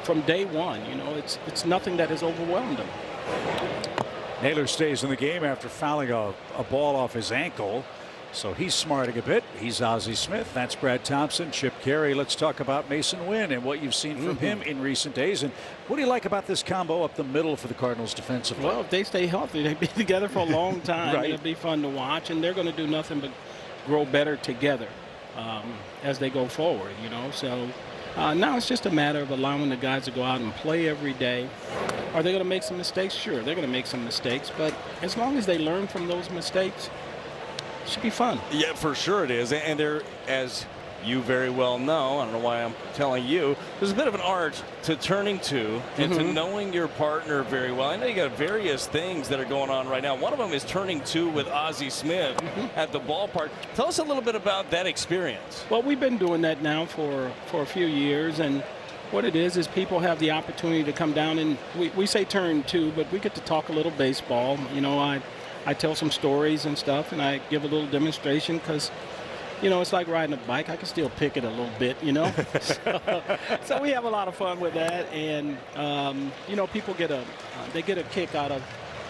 from day one, you know, it's nothing that has overwhelmed him. Naylor stays in the game after fouling a ball off his ankle, so he's smarting a bit. He's Ozzie Smith. That's Brad Thompson, Chip Carey. Let's talk about Mason Wynn and what you've seen from him in recent days. And what do you like about this combo up the middle for the Cardinals defensively? Well, if they stay healthy, they'll be together for a long time. Right. It'll be fun to watch, and they're going to do nothing but grow better together as they go forward, you know. So now it's just a matter of allowing the guys to go out and play every day. Are they going to make some mistakes? Sure, they're going to make some mistakes, but as long as they learn from those mistakes, it should be fun. Yeah, for sure it is. And there, as you very well know, I don't know why I'm telling you, there's a bit of an art to turning to and to knowing your partner very well. I know you got various things that are going on right now. One of them is turning to with Ozzie Smith at the ballpark. Tell us a little bit about that experience. Well, we've been doing that now for a few years, and what it is people have the opportunity to come down, and we say turn two, but we get to talk a little baseball. You know, I tell some stories and stuff, and I give a little demonstration because, you know, it's like riding a bike. I can still pick it a little bit, you know. So we have a lot of fun with that, and you know, people get a kick out of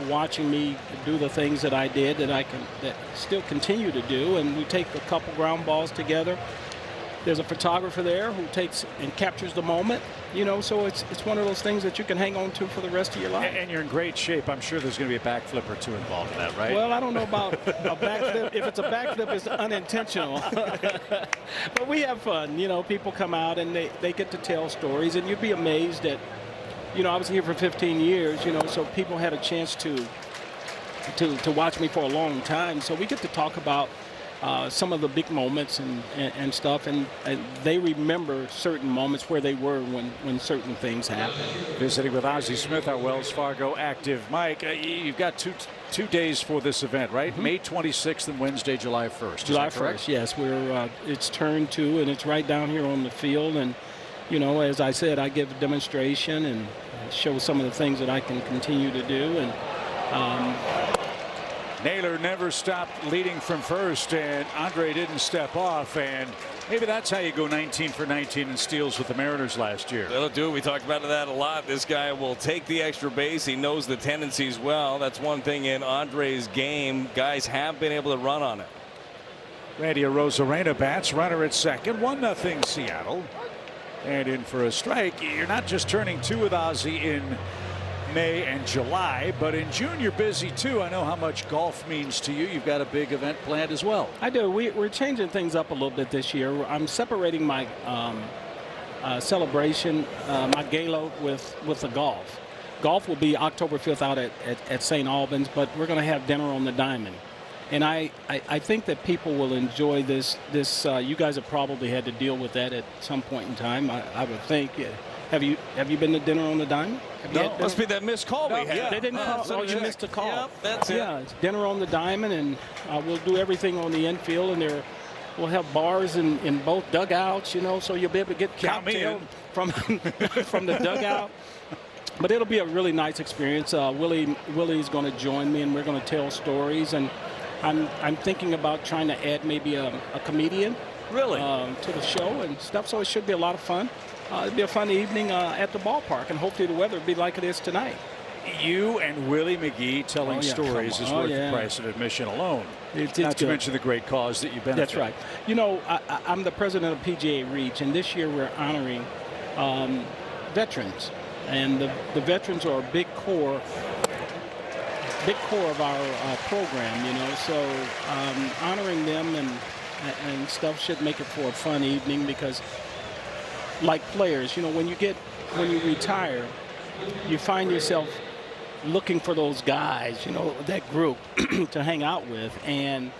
watching me do the things that I did that still continue to do. And we take a couple ground balls together. There's a photographer there who takes and captures the moment, you know, so it's one of those things that you can hang on to for the rest of your life. And you're in great shape. I'm sure there's going to be a backflip or two involved in that, right? Well, I don't know about a backflip. If it's a backflip, it's unintentional. But we have fun. You know, people come out and they get to tell stories, and you'd be amazed at, you know, I was here for 15 years, you know, so people had a chance to watch me for a long time. So we get to talk about some of the big moments and stuff, and they remember certain moments where they were when certain things happened. Visiting with Ozzie Smith, our Wells Fargo active. Mike, you've got two days for this event, right? May 26th and Wednesday, July 1st. July 1st, yes. It's turn two, and it's right down here on the field. And, you know, as I said, I give a demonstration and show some of the things that I can continue to do. And Naylor never stopped leading from first, and Andre didn't step off, and maybe that's how you go 19 for 19 in steals with the Mariners last year. That'll do it. We talked about that a lot. This guy will take the extra base. He knows the tendencies well. That's one thing in Andre's game. Guys have been able to run on it. Randy Arozarena bats, runner at second, 1-0 Seattle. And in for a strike. You're not just turning two with Ozzie in May and July, but in June you're busy too. I know how much golf means to you. You've got a big event planned as well. I do. We're changing things up a little bit this year. I'm separating my celebration, my gala with the golf. Golf will be October 5th out at St. Albans, but we're going to have dinner on the Diamond. And I think that people will enjoy this. You guys have probably had to deal with that at some point in time, I would think. Have you been to dinner on the Diamond? No, must be that missed call we had. They didn't call. So you missed a call. Yep, that's it. Yeah, it's dinner on the Diamond, and we'll do everything on the infield, and we'll have bars in both dugouts, you know, so you'll be able to get cocktail from the dugout. But it'll be a really nice experience. Willie's going to join me, and we're going to tell stories. And I'm thinking about trying to add maybe a comedian Really? to the show and stuff. So it should be a lot of fun. It'll be a fun evening at the ballpark, and hopefully the weather will be like it is tonight. You and Willie McGee telling stories is worth the price of admission alone. It's Not to good. mention the great cause that you benefit. That's right. You know, I'm the president of PGA Reach, and this year we're honoring veterans. And the veterans are a big core of our program, you know. So honoring them and stuff should make it for a fun evening because, like players, you know, when you retire, you find yourself looking for those guys, you know, that group to hang out with. And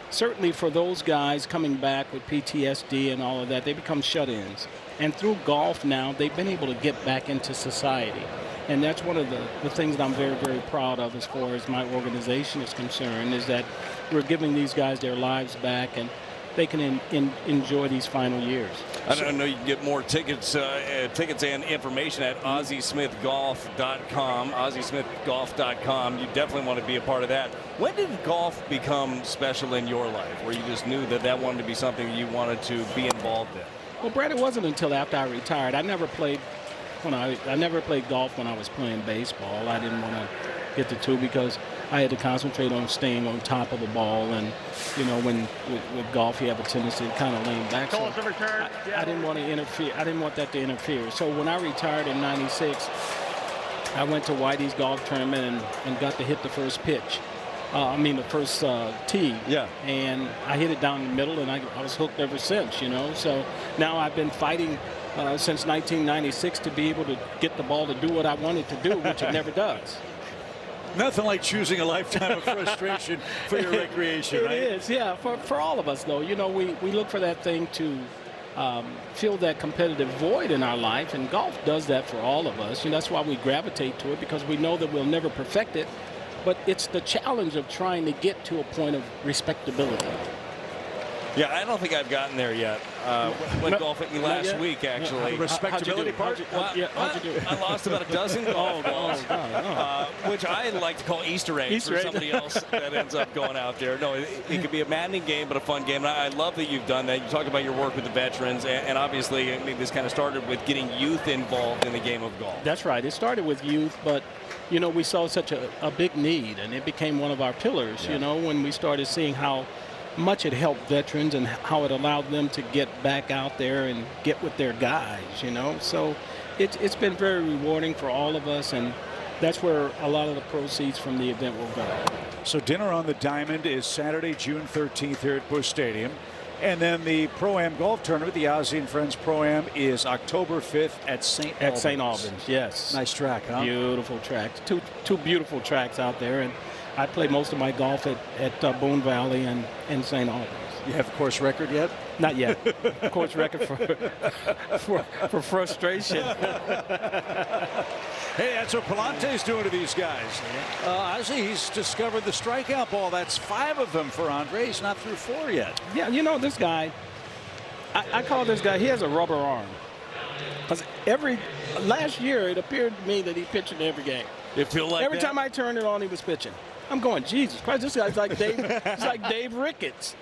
certainly for those guys coming back with PTSD and all of that, they become shut-ins. And through golf now, they've been able to get back into society. And that's one of the things that I'm very, very proud of as far as my organization is concerned, is that we're giving these guys their lives back and they can enjoy these final years. I know you can get more tickets and information at AussieSmithGolf.com. AussieSmithGolf.com. You definitely want to be a part of that. When did golf become special in your life, where you just knew that wanted to be something you wanted to be involved in? Well, Brad, it wasn't until after I retired. I never played golf when I was playing baseball. I didn't want to get the two because I had to concentrate on staying on top of the ball, and you know, with golf you have a tendency to kind of lean back. So I didn't want to interfere. I didn't want that to interfere. So when I retired in '96, I went to Whitey's golf tournament and got to hit the first pitch. The first tee. Yeah. And I hit it down the middle, and I was hooked ever since. You know. So now I've been fighting since 1996 to be able to get the ball to do what I want it to do, which it never does. Nothing like choosing a lifetime of frustration for your recreation, right? It is, yeah. For all of us, though, you know, we look for that thing to fill that competitive void in our life, and golf does that for all of us. And that's why we gravitate to it, because we know that we'll never perfect it, but it's the challenge of trying to get to a point of respectability. Yeah, I don't think I've gotten there yet. Went golfing last week, actually. The respectability part? How'd you do? I lost about a dozen golf balls, which I like to call Easter eggs for somebody else that ends up going out there. No, it could be a maddening game, but a fun game. And I love that you've done that. You talk about your work with the veterans, and obviously this kind of started with getting youth involved in the game of golf. That's right. It started with youth, but you know, we saw such a big need, and it became one of our pillars, you know, when we started seeing how much it helped veterans and how it allowed them to get back out there and get with their guys, you know. So it's been very rewarding for all of us, and that's where a lot of the proceeds from the event will go. So dinner on the Diamond is Saturday, June 13th here at Busch Stadium. And then the Pro-Am Golf Tournament, the Ozzie and Friends Pro-Am, is October 5th at St. Albans. At St. Albans, yes. Nice track, huh? Beautiful tracks. Two beautiful tracks out there. And I play most of my golf at Boone Valley and St. Albans. You have a course record yet? Not yet. Course record for frustration. Hey, that's what Palante's doing to these guys. Ozzie, he's discovered the strikeout ball. That's 5 of them for Andre. He's not through 4 yet. Yeah, you know, this guy, I call this guy, he has a rubber arm. Because last year it appeared to me that he pitched in every game. It feel like every time I turned it on, he was pitching. I'm going, Jesus Christ, this guy's like Dave. He's like Dave Ricketts.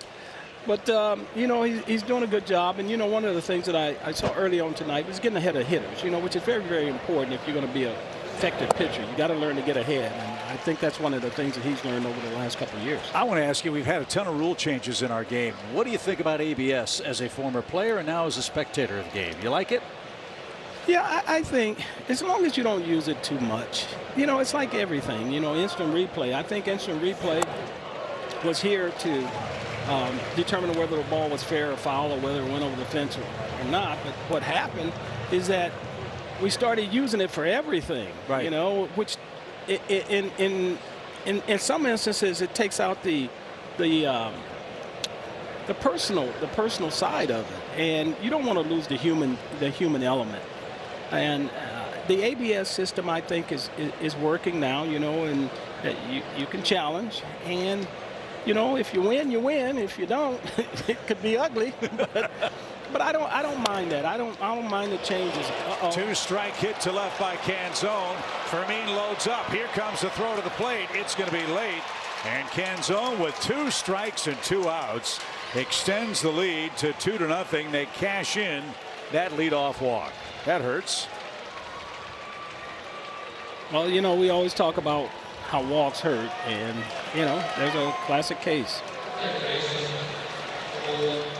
But, you know, he's doing a good job. And, you know, one of the things that I saw early on tonight was getting ahead of hitters, you know, which is very, very important if you're going to be an effective pitcher. You got to learn to get ahead. And I think that's one of the things that he's learned over the last couple of years. I want to ask you, we've had a ton of rule changes in our game. What do you think about ABS as a former player and now as a spectator of the game? You like it? Yeah, I think as long as you don't use it too much, you know, it's like everything, you know, instant replay. I think instant replay was here to determine whether the ball was fair or foul or whether it went over the fence or not. But what happened is that we started using it for everything, right? You know, which in some instances it takes out the personal side of it, and you don't want to lose the human element. And the ABS system, I think, is working now, you know, and you can challenge. And, you know, if you win, you win. If you don't, it could be ugly. But I don't mind that. I don't mind the changes. Two-strike hit to left by Canzone. Fermin loads up. Here comes the throw to the plate. It's going to be late. And Canzone with 2 strikes and 2 outs extends the lead to 2-0. They cash in that leadoff walk. That hurts. Well, you know, we always talk about how walks hurt, and, you know, there's a classic case.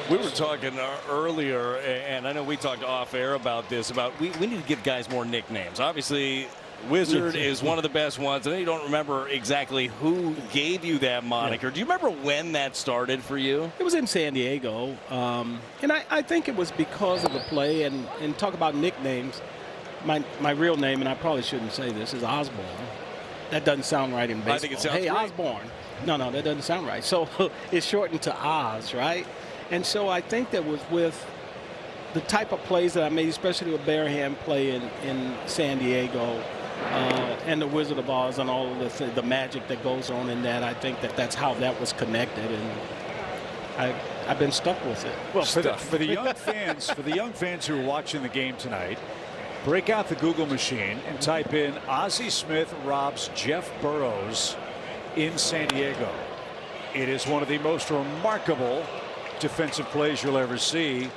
We were talking earlier, and I know we talked off air about this, about we need to give guys more nicknames. Obviously, Wizard is one of the best ones. I know you don't remember exactly who gave you that moniker. Do you remember when that started for you? It was in San Diego, and I think it was because of the play. And talk about nicknames, my real name, and I probably shouldn't say this, is Osborne. That doesn't sound right in baseball. I think it sounds great. Osborne. No, that doesn't sound right. So it's shortened to Oz, right? And so I think that was with the type of plays that I made, especially with bare hand play in San Diego, and the Wizard of Oz and all of the magic that goes on in that. I think that's how that was connected, and I've been stuck with it. Well, for the young fans who are watching the game tonight, break out the Google machine and type in Ozzie Smith robs Jeff Burroughs in San Diego. It is one of the most remarkable defensive plays you'll ever see.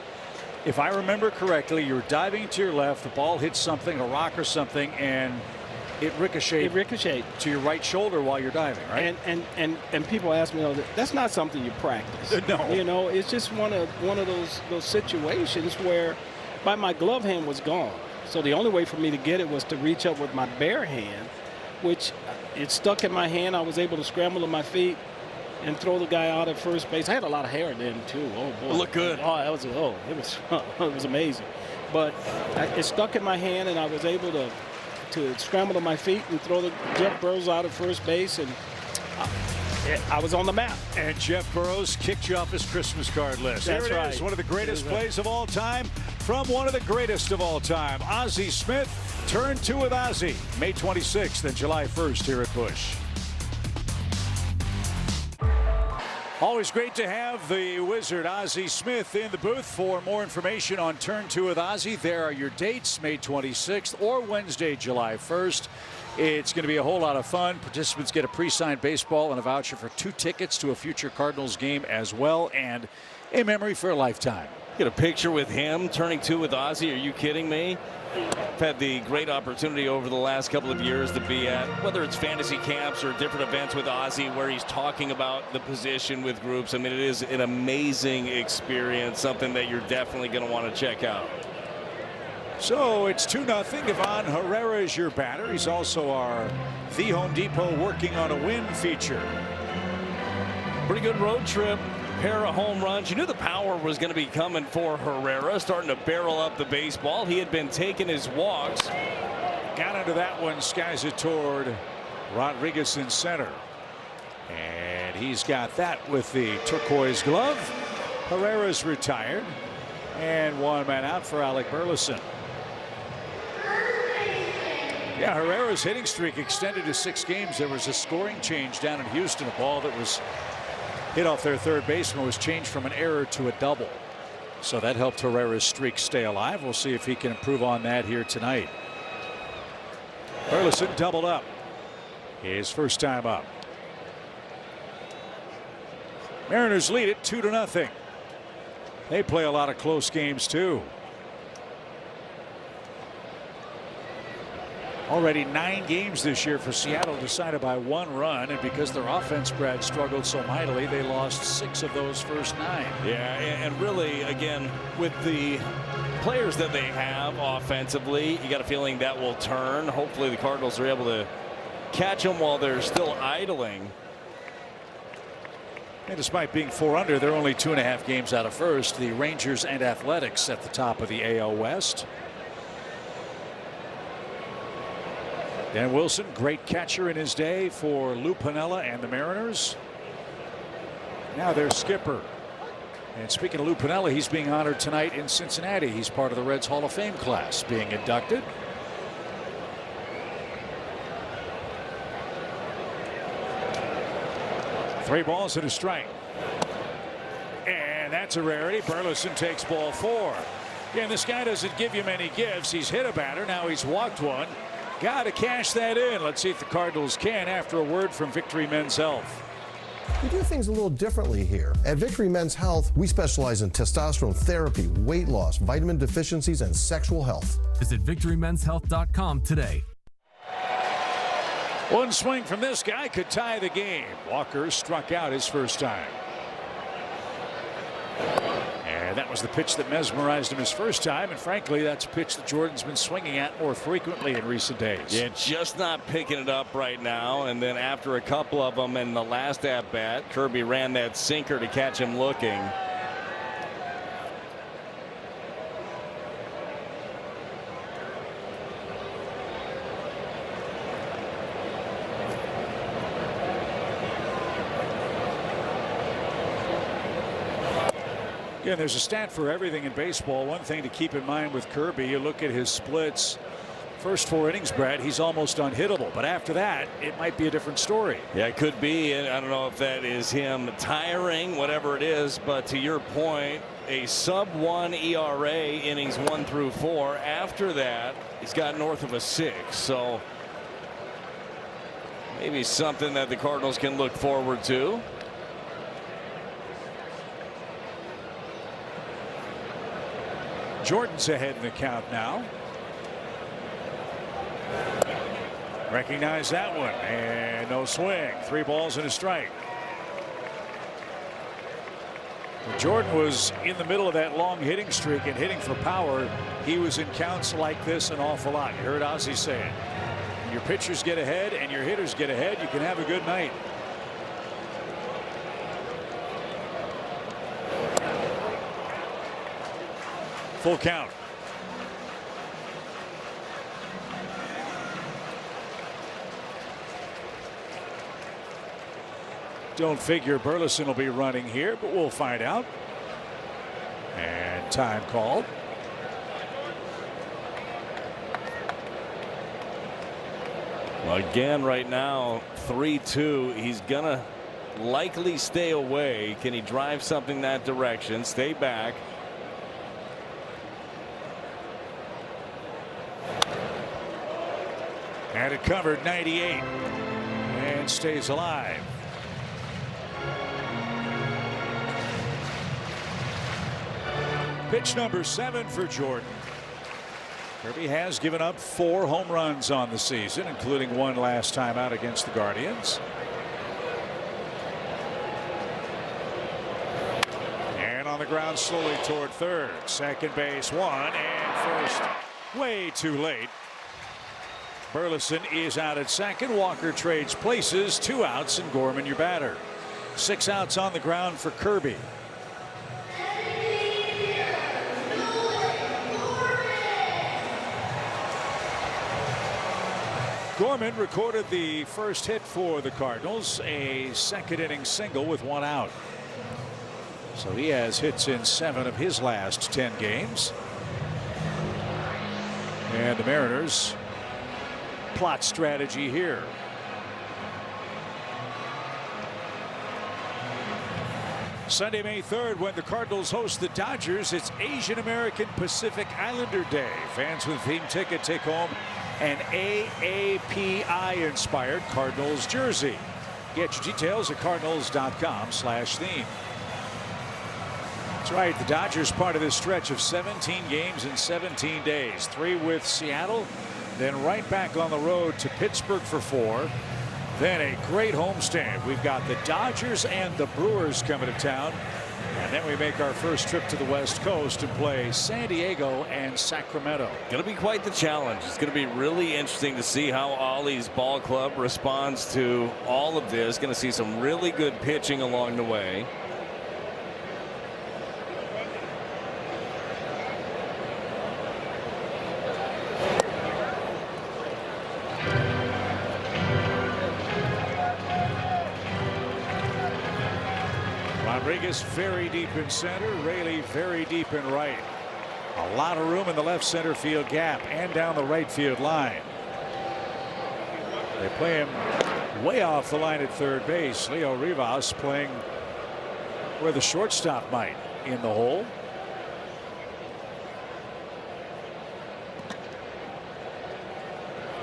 If I remember correctly, you're diving to your left, the ball hits something, a rock or something, and it ricocheted to your right shoulder while you're diving, right? And people ask me, that's not something you practice. No. You know, it's just one of those situations where my glove hand was gone. So the only way for me to get it was to reach up with my bare hand, which it stuck in my hand. I was able to scramble to my feet and throw the guy out at first base. I had a lot of hair then too. Oh boy, look good. Oh, it was amazing. But it stuck in my hand, and I was able to scramble to my feet and throw the Jeff Burroughs out at first base, and I was on the map. And Jeff Burroughs kicked you off his Christmas card list. That's There it right. is, one of the greatest plays of all time from one of the greatest of all time, Ozzie Smith. Turn 2 with Ozzie, May 26th and July 1st here at Busch. Always great to have the Wizard Ozzie Smith in the booth. For more information on Turn 2 with Ozzie, there are your dates, May 26th or Wednesday, July 1st. It's going to be a whole lot of fun. Participants get a pre-signed baseball and a voucher for 2 tickets to a future Cardinals game as well, and a memory for a lifetime. Get a picture with him turning 2 with Ozzie. Are you kidding me? I've had the great opportunity over the last couple of years to be at, whether it's fantasy camps or different events with Ozzie, where he's talking about the position with groups. I mean, it is an amazing experience, something that you're definitely going to want to check out. So it's 2-0. Ivan Herrera is your batter. He's also our The Home Depot working on a win feature. Pretty good road trip. Pair of home runs. You knew the power was going to be coming for Herrera, starting to barrel up the baseball. He had been taking his walks. Got into that one, skies it toward Rodriguez in center. And he's got that with the turquoise glove. Herrera's retired. And 1 man out for Alec Burleson. Yeah, Herrera's hitting streak extended to 6 games. There was a scoring change down in Houston. A ball that was hit off their third baseman was changed from an error to a double. So that helped Herrera's streak stay alive. We'll see if he can improve on that here tonight. Burleson doubled up. His first time up. Mariners lead it 2-0. They play a lot of close games too. Already 9 games this year for Seattle decided by 1 run, and because their offense, Brad, struggled so mightily, they lost 6 of those first 9. Yeah, and really, again, with the players that they have offensively, you got a feeling that will turn. Hopefully the Cardinals are able to catch them while they're still idling. And despite being 4 under, they're only 2.5 games out of first. The Rangers and Athletics at the top of the AL West. Dan Wilson, great catcher in his day for Lou Piniella and the Mariners. Now their skipper. And speaking of Lou Piniella, he's being honored tonight in Cincinnati. He's part of the Reds Hall of Fame class being inducted. Three balls and a strike. And that's a rarity. Burleson takes ball 4. Yeah, this guy doesn't give you many gifts. He's hit a batter. Now he's walked one. Got to cash that in. Let's see if the Cardinals can after a word from Victory Men's Health. We do things a little differently here. At Victory Men's Health, we specialize in testosterone therapy, weight loss, vitamin deficiencies, and sexual health. Visit VictoryMen'sHealth.com today. One swing from this guy could tie the game. Walker struck out his first time. And that was the pitch that mesmerized him his first time, and frankly that's a pitch that Jordan's been swinging at more frequently in recent days. Yeah, just not picking it up right now, and then after a couple of them in the last at bat, Kirby ran that sinker to catch him looking. Yeah, there's a stat for everything in baseball. One thing to keep in mind with Kirby, you look at his splits. First 4 innings, Brad, he's almost unhittable. But after that, it might be a different story. Yeah, it could be. And I don't know if that is him tiring, whatever it is. But to your point, a sub-1 ERA innings 1 through 4. After that, he's got north of a 6. So maybe something that the Cardinals can look forward to. Jordan's ahead in the count now. Recognize that one, and no swing. 3 balls and a strike. When Jordan was in the middle of that long hitting streak and hitting for power, he was in counts like this an awful lot. You heard Ozzie say it. When your pitchers get ahead and your hitters get ahead, you can have a good night. Full count. Don't figure Burleson will be running here, but we'll find out. And time called. Well, again, right now, 3-2. He's gonna likely stay away. Can he drive something that direction? Stay back. And it covered 98 and stays alive. Pitch number 7 for Jordan. Kirby has given up 4 home runs on the season, including 1 last time out against the Guardians. And on the ground slowly toward third. Second base 1 and first way too late. Burleson is out at second. Walker trades places. 2 outs and Gorman your batter. 6 outs on the ground for Kirby. Gorman recorded the first hit for the Cardinals, a 2nd inning single with 1 out. So he has hits in 7 of his last 10 games. And the Mariners plot strategy here. Sunday, May 3rd, when the Cardinals host the Dodgers, it's Asian American Pacific Islander Day. Fans with theme ticket take home an AAPI inspired Cardinals jersey. Get your details at cardinals.com/theme. That's right, the Dodgers part of this stretch of 17 games in 17 days. 3 with Seattle, then right back on the road to Pittsburgh for 4. Then a great homestand. We've got the Dodgers and the Brewers coming to town. And then we make our first trip to the West Coast and play San Diego and Sacramento. Going to be quite the challenge. It's going to be really interesting to see how Ollie's ball club responds to all of this. Going to see some really good pitching along the way. Rodriguez very deep in center. Raley very deep in right. A lot of room in the left center field gap and down the right field line. They play him way off the line at third base. Leo Rivas playing where the shortstop might, in the hole.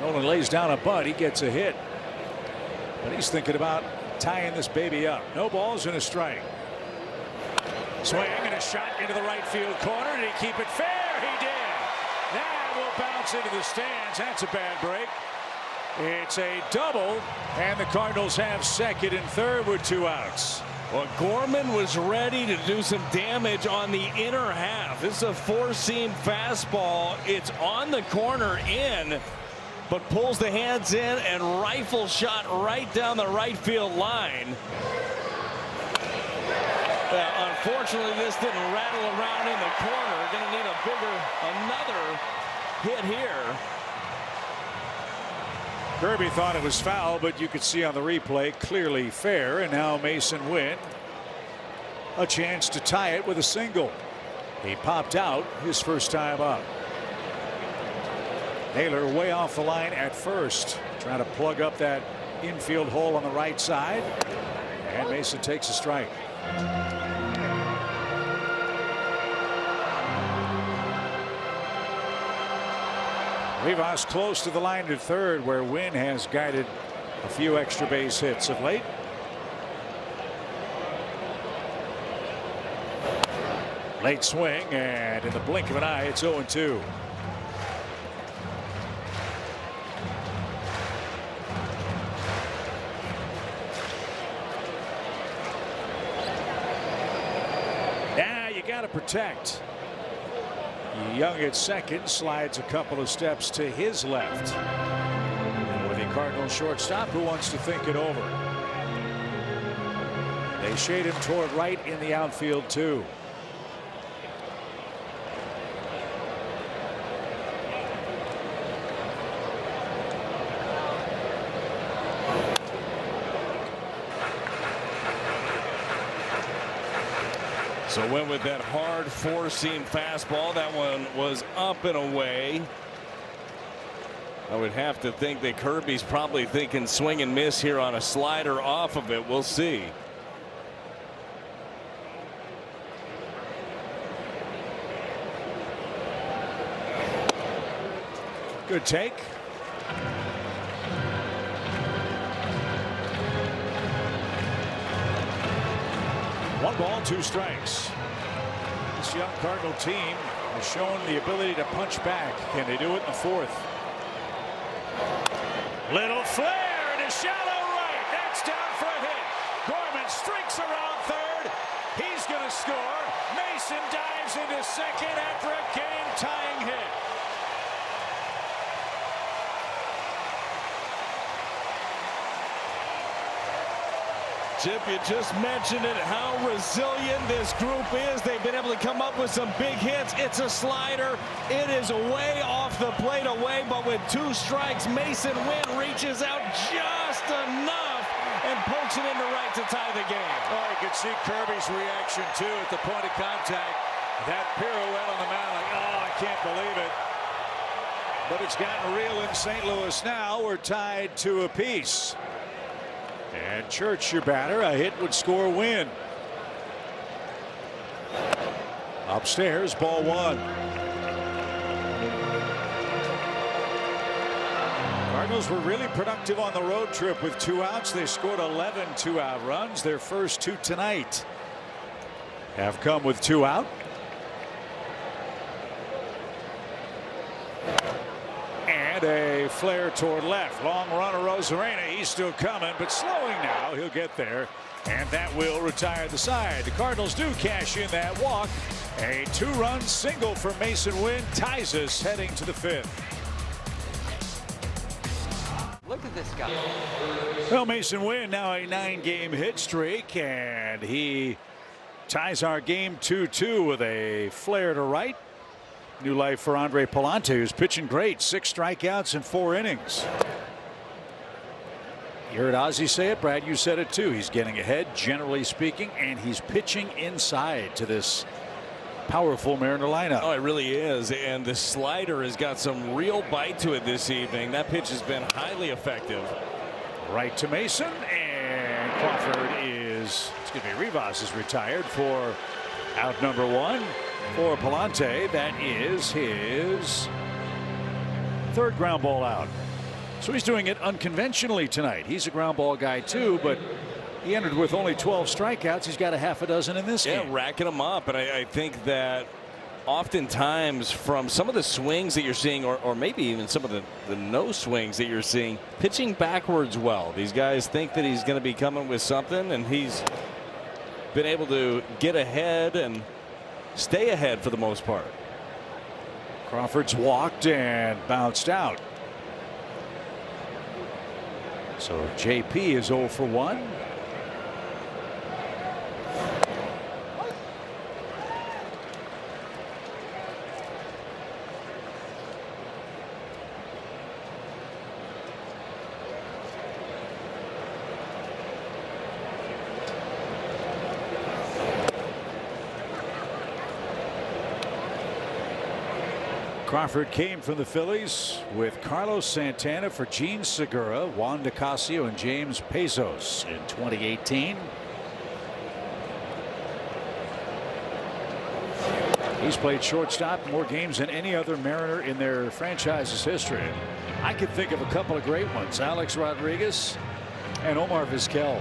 Nolan lays down a bunt. He gets a hit. But he's thinking about tying this baby up. No balls and a strike. Swing and a shot into the right field corner. Did he keep it fair? He did. That will bounce into the stands. That's a bad break. It's a double, and the Cardinals have second and third with 2 outs. Well, Gorman was ready to do some damage on the inner half. This is a 4-seam fastball. It's on the corner in, but pulls the hands in and rifle shot right down the right field line. Unfortunately, this didn't rattle around in the corner. Going to need another hit here. Kirby thought it was foul, but you could see on the replay clearly fair. And now Mason Wynn a chance to tie it with a single. He popped out his first time up. Naylor way off the line at first, trying to plug up that infield hole on the right side, and Mason takes a strike. Rivas close to the line to third, where Wynn has guided a few extra base hits of late. Late swing, and in the blink of an eye, it's 0-2. Now you got to protect. Young at second, slides a couple of steps to his left. For the Cardinals shortstop, who wants to think it over. They shade him toward right in the outfield too. So went with that hard 4-seam fastball. That one was up and away. I would have to think that Kirby's probably thinking swing and miss here on a slider off of it. We'll see. Good take. One ball, 2 strikes. This young Cardinal team has shown the ability to punch back. Can they do it in the fourth? Little flare into shallow right. That's down for a hit. Gorman streaks around third. He's going to score. Mason dives into second after a game-tying hit. Chip, you just mentioned it, how resilient this group is. They've been able to come up with some big hits. It's a slider. It is way off the plate away, but with 2 strikes, Mason Wynn reaches out just enough and pokes it into right to tie the game. Oh, you can see Kirby's reaction, too, at the point of contact. That pirouette on the mound, like, oh, I can't believe it. But it's gotten real in St. Louis now. We're tied 2 apiece. And Church, your batter. A hit would score Wynn. Upstairs, ball 1. Cardinals were really productive on the road trip with 2 outs. They scored 11 2-out runs. Their first 2 tonight have come with 2 out. And a flare toward left. Long run of Rosarena. He's still coming, but slowing now. He'll get there, and that will retire the side. The Cardinals do cash in that walk. A 2-run single for Mason Wynn ties us heading to the 5th. Look at this guy. Well, Mason Wynn now a 9-game hit streak, and he ties our game 2-2 with a flare to right. New life for Andre Pallante, who's pitching great. 6 strikeouts in 4 innings. You heard Ozzie say it. Brad, you said it too. He's getting ahead, generally speaking, and he's pitching inside to this powerful Mariner lineup. Oh, it really is. And the slider has got some real bite to it this evening. That pitch has been highly effective. Right to Mason, and Crawford is, Rivas is retired for out number 1. For Pallante, that is his 3rd ground ball out. So he's doing it unconventionally tonight. He's a ground ball guy too, but He entered with only 12 strikeouts. He's got a half a dozen in this game. Yeah, racking them up. And I think that oftentimes from some of the swings that you're seeing, or maybe even some of the no swings that you're seeing, pitching backwards well. These guys think that he's going to be coming with something, and he's been able to get ahead and stay ahead for the most part. Crawford's walked and bounced out. So JP is 0 for 1. Crawford came from the Phillies with Carlos Santana for Gene Segura, Juan Nicasio, and James Pezos in 2018. He's played shortstop more games than any other Mariner in their franchise's history. I could think of a couple of great ones: Alex Rodriguez and Omar Vizquel.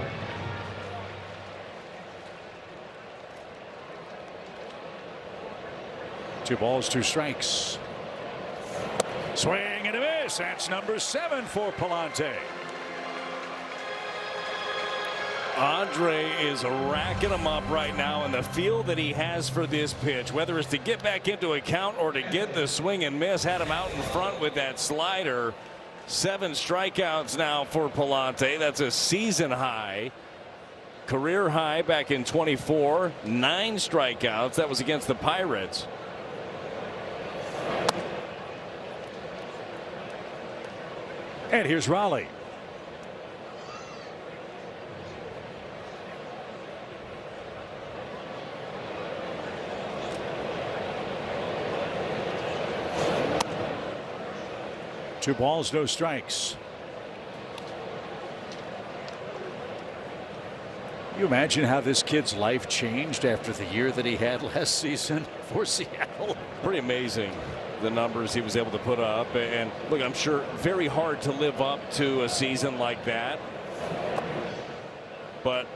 Two balls, two strikes. Swing and a miss. That's number 7 for Palante. Andre is racking them up right now, and the feel that he has for this pitch, whether it's to get back into a count or to get the swing and miss, had him out in front with that slider. 7 strikeouts now for Palante. That's a season high. Career high back in 24. 9 strikeouts. That was against the Pirates. And here's Raleigh. Two balls, no strikes. You imagine how this kid's life changed after the year that he had last season for Seattle? Pretty amazing, the numbers he was able to put up. And look, I'm sure very hard to live up to a season like that, but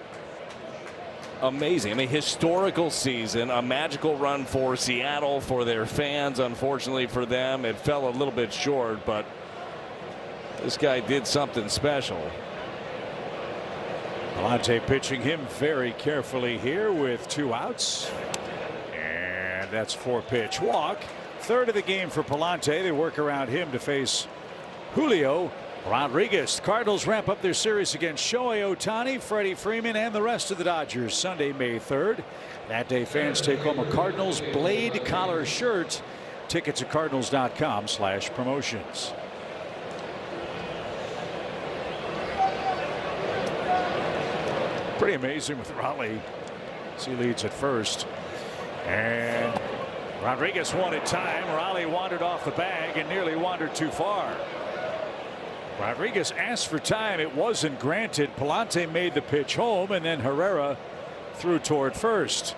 amazing. I mean, historical season, a magical run for Seattle, for their fans. Unfortunately for them, it fell a little bit short, but this guy did something special. Palante pitching him very carefully here with 2 outs. And that's 4-pitch walk. Third of the game for Palante. They work around him to face Julio Rodriguez. The Cardinals wrap up their series against Shohei Ohtani, Freddie Freeman, and the rest of the Dodgers Sunday, May 3rd. That day, fans take home a Cardinals blade collar shirt. Tickets at cardinals.com/promotions. Pretty amazing with Raleigh as he leads at first. And Rodriguez wanted time. Raleigh wandered off the bag and nearly wandered too far. Rodriguez asked for time. It wasn't granted. Palante made the pitch home, and then Herrera threw toward first.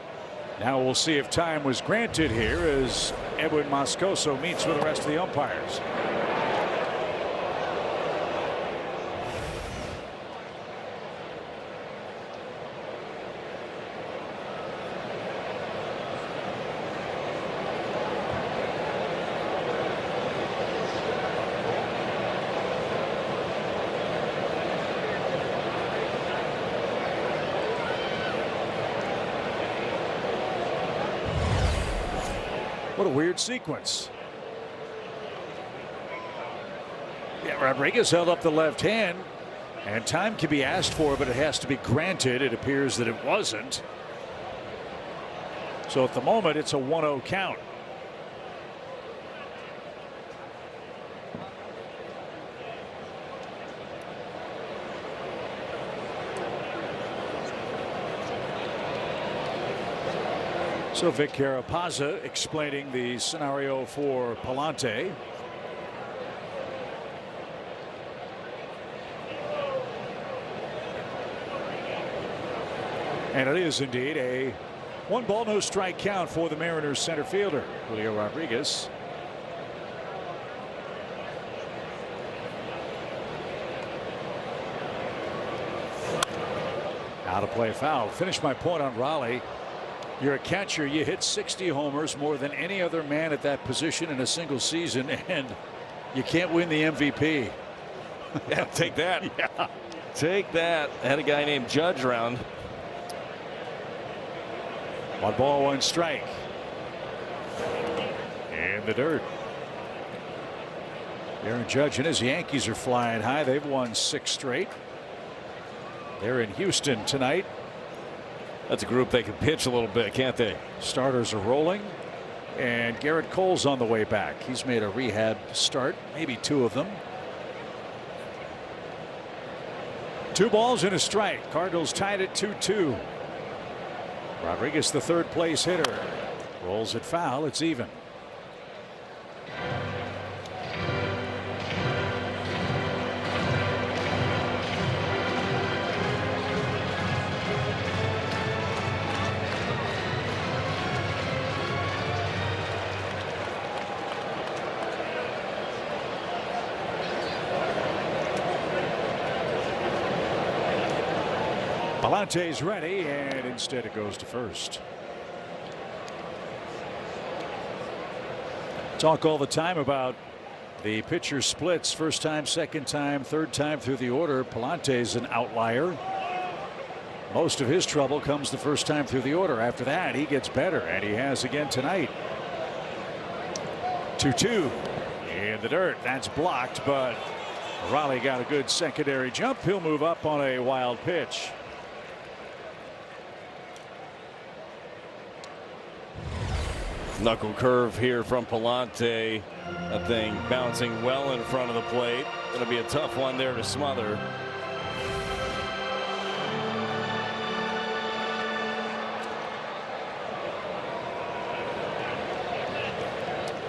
Now we'll see if time was granted here as Edwin Moscoso meets with the rest of the umpires. What a weird sequence. Yeah, Rodriguez held up the left hand, and time can be asked for, but it has to be granted. It appears that it wasn't. So at the moment, it's a 1-0 count. So Vic Carapazza explaining the scenario for Palante. And it is indeed a 1-ball, no strike count for the Mariners center fielder, Julio Rodriguez. Out of play foul. Finish my point on Raleigh. You're a catcher. You hit 60 homers, more than any other man at that position in a single season, and you can't win the MVP. Yeah, take that. Yeah. Take that. I had a guy named Judge around. 1 ball, 1 strike. In the dirt. Aaron Judge and his Yankees are flying high. They've won 6 straight. They're in Houston tonight. That's a group they can pitch a little bit, can't they? Starters are rolling. And Garrett Cole's on the way back. He's made a rehab start, maybe 2 of them. 2 balls and a strike. Cardinals tied at 2-2. Rodriguez, the 3rd place hitter, rolls it foul. It's even. Palante's ready, and instead it goes to first. Talk all the time about the pitcher splits. First time, second time, third time through the order. Palante's an outlier. Most of his trouble comes the first time through the order. After that, he gets better, and he has again tonight. 2-2 in the dirt. That's blocked, but Raleigh got a good secondary jump. He'll move up on a wild pitch. Knuckle curve here from Palante. That thing bouncing well in front of the plate. Going to be a tough one there to smother.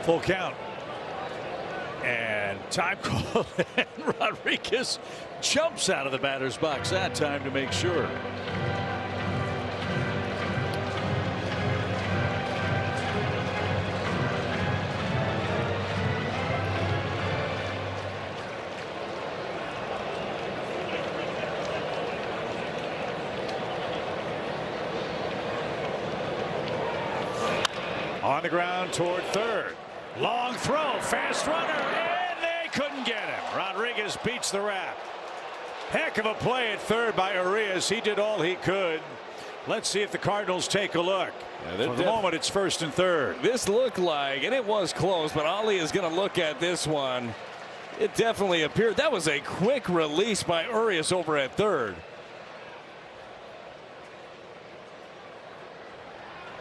Full count. And time call. And Rodriguez jumps out of the batter's box that time to make sure. On the ground toward third. Long throw, fast runner, and they couldn't get him. Rodriguez beats the wrap. Heck of a play at third by Arias. He did all he could. Let's see if the Cardinals take a look. Yeah, for the moment, it's first and third. This looked like, and it was close, but Ali is going to look at this one. It definitely appeared. That was a quick release by Arias over at third.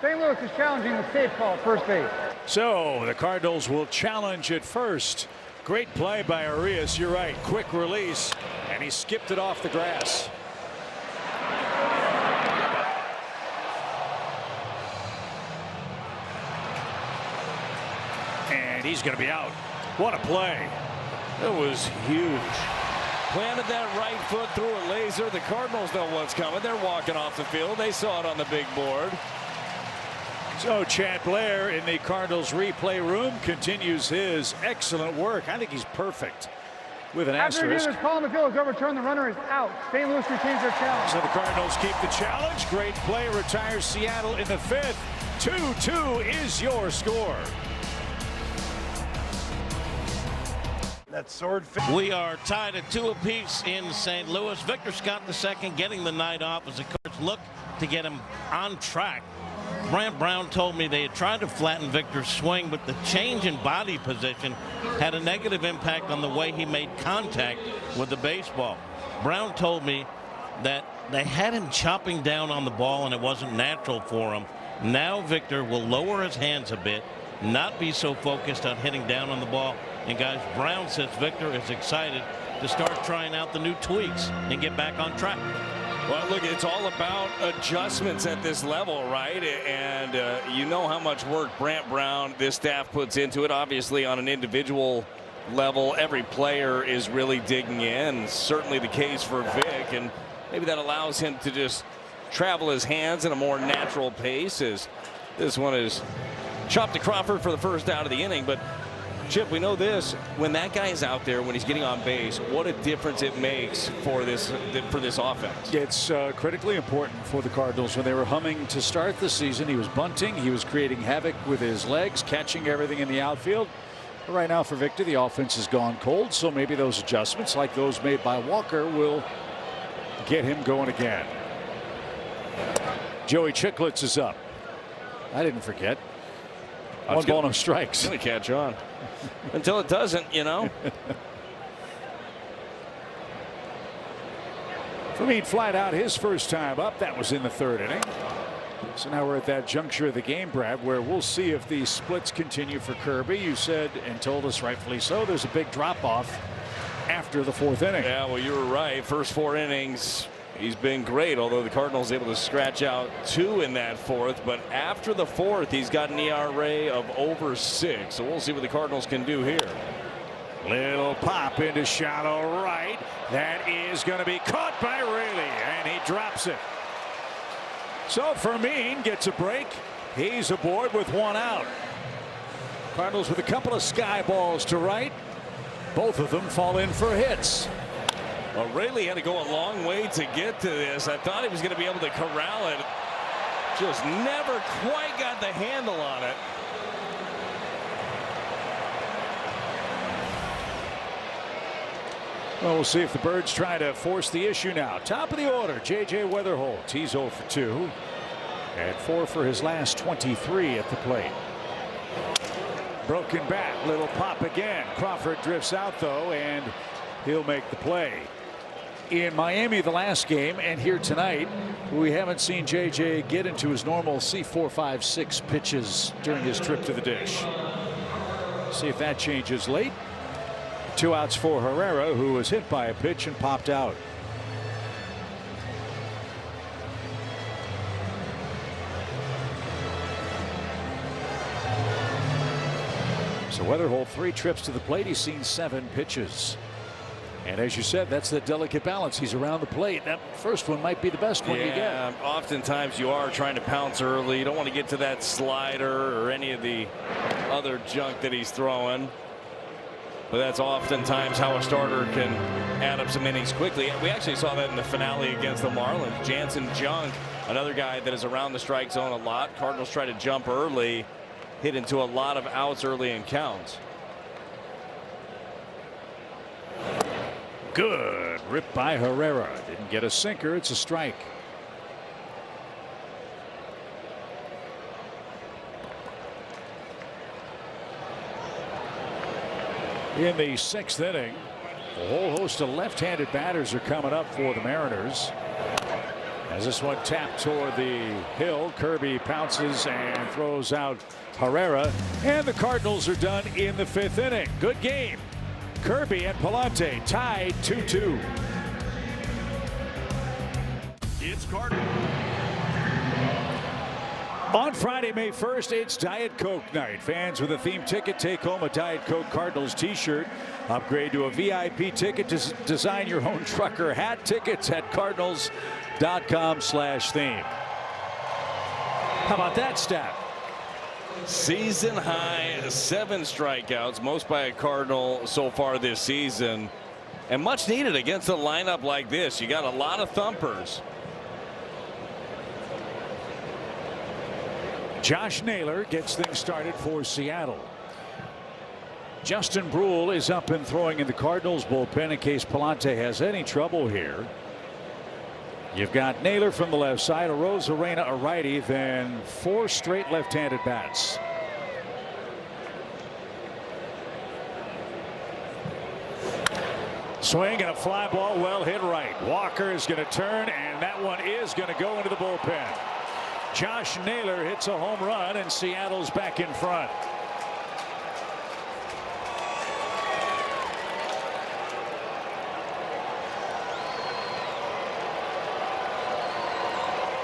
St. Louis is challenging the safe call at first base. So the Cardinals will challenge at first. Great play by Arias. You're right. Quick release, and he skipped it off the grass. And he's going to be out. What a play. It was huge. Planted that right foot through a laser. The Cardinals know what's coming. They're walking off the field. They saw it on the big board. So Chad Blair in the Cardinals replay room continues his excellent work. I think he's perfect with an asterisk. After the call on the field is overturned, the runner is out. St. Louis retains their challenge. So the Cardinals keep the challenge. Great play, retires Seattle in the 5th. 2-2 is your score. That sword. We are tied at 2 apiece in St. Louis. Victor Scott II getting the night off as the Cards look to get him on track. Brant Brown told me they had tried to flatten Victor's swing, but the change in body position had a negative impact on the way he made contact with the baseball. Brown told me that they had him chopping down on the ball and it wasn't natural for him. Now Victor will lower his hands a bit, not be so focused on hitting down on the ball. And guys, Brown says Victor is excited to start trying out the new tweaks and get back on track. Well, look, it's all about adjustments at this level, right? And you know how much work Brant Brown, this staff puts into it. Obviously, on an individual level, every player is really digging in. Certainly the case for Vic, and maybe that allows him to just travel his hands in a more natural pace as this one is chopped to Crawford for the first out of the inning. But Chip, we know this. When that guy's out there, when he's getting on base, what a difference it makes for this offense. It's critically important for the Cardinals. When they were humming to start the season, he was bunting. He was creating havoc with his legs, catching everything in the outfield. But right now for Victor, the offense has gone cold, so maybe those adjustments, like those made by Walker, will get him going again. Joey Chicklets is up. I didn't forget. One ball, no strikes. It's going to catch on. Until it doesn't, you know. Flamine flat out his first time up. That was in the 3rd inning. So now we're at that juncture of the game, Brad, where we'll see if these splits continue for Kirby. You said and told us rightfully so there's a big drop off after the 4th inning. Yeah, well, you were right. First 4 innings. He's been great, although the Cardinals able to scratch out 2 in that 4th. But after the 4th, he's got an ERA of over 6. So we'll see what the Cardinals can do here. Little pop into shallow right. That is going to be caught by Raley, and he drops it. So Flamine gets a break. He's aboard with 1 out. Cardinals with a couple of sky balls to right. Both of them fall in for hits. Well, Raley had to go a long way to get to this. I thought he was going to be able to corral it. Just never quite got the handle on it. Well, we'll see if the Birds try to force the issue now. Top of the order, J.J. Weatherholt. He's 0 for 2. And 4 for his last 23 at the plate. Broken bat. Little pop again. Crawford drifts out, though, and he'll make the play. In Miami the last game and here tonight, we haven't seen J.J. get into his normal C4, 5, 6 pitches during his trip to the dish. See if that changes late. 2 outs for Herrera, who was hit by a pitch and popped out. So Weatherholt 3 trips to the plate. He's seen 7 pitches. And as you said, that's the delicate balance. He's around the plate. That first one might be the best one you get. Oftentimes you are trying to pounce early. You don't want to get to that slider or any of the other junk that he's throwing. But that's oftentimes how a starter can add up some innings quickly. We actually saw that in the finale against the Marlins. Jansen Junk, another guy that is around the strike zone a lot. Cardinals try to jump early, hit into a lot of outs early in counts. Good rip by Herrera. Didn't get a sinker. It's a strike. In the 6th inning, a whole host of left-handed batters are coming up for the Mariners. As this one tapped toward the hill, Kirby pounces and throws out Herrera, and the Cardinals are done in the 5th inning. Good game. Kirby and Palante tied 2-2. It's Cardinals. On Friday, May 1st, it's Diet Coke night. Fans with a theme ticket take home a Diet Coke Cardinals t-shirt. Upgrade to a VIP ticket to design your own trucker hat. Tickets at cardinals.com/theme. How about that stat? Season high 7 strikeouts, most by a Cardinal so far this season, and much needed against a lineup like this. You got a lot of thumpers. Josh Naylor gets things started for Seattle. Justin Brule is up and throwing in the Cardinals bullpen in case Palante has any trouble here. You've got Naylor from the left side, Arozarena a righty, then 4 straight left-handed bats. Swing and a fly ball, well hit right. Walker is going to turn, and that one is going to go into the bullpen. Josh Naylor hits a home run, and Seattle's back in front.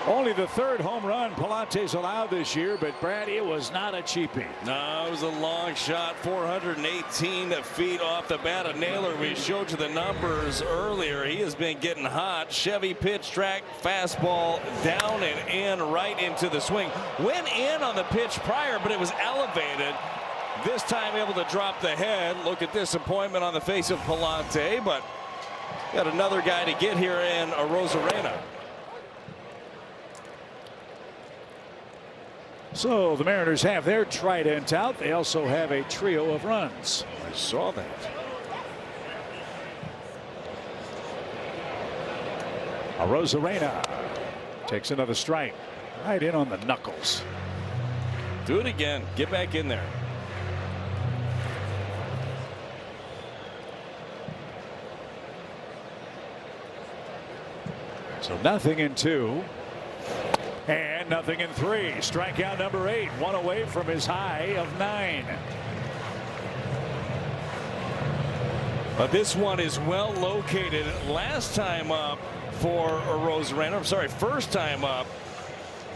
Only the 3rd home run Palante's allowed this year, but Brad, it was not a cheapie. No, it was a long shot, 418 feet off the bat of Naylor. We showed you the numbers earlier. He has been getting hot. Chevy pitch track, fastball down and in, right into the swing. Went in on the pitch prior, but it was elevated. This time able to drop the head. Look at disappointment on the face of Palante, but got another guy to get here in Arozarena. So the Mariners have their trident out. They also have a trio of runs. I saw that. Arozarena takes another strike. Right in on the knuckles. Do it again. Get back in there. So nothing in 2. And nothing in 3. Strikeout number 8. 1 away from his high of 9. But this one is well located. Last time up for Arozarena. I'm sorry, first time up.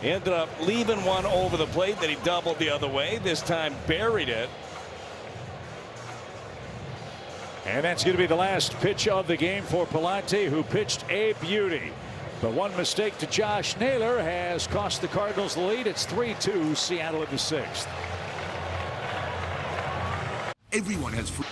He ended up leaving one over the plate. Then he doubled the other way. This time buried it. And that's going to be the last pitch of the game for Palante, who pitched a beauty. But one mistake to Josh Naylor has cost the Cardinals the lead. It's 3-2, Seattle in the 6th. Everyone has free.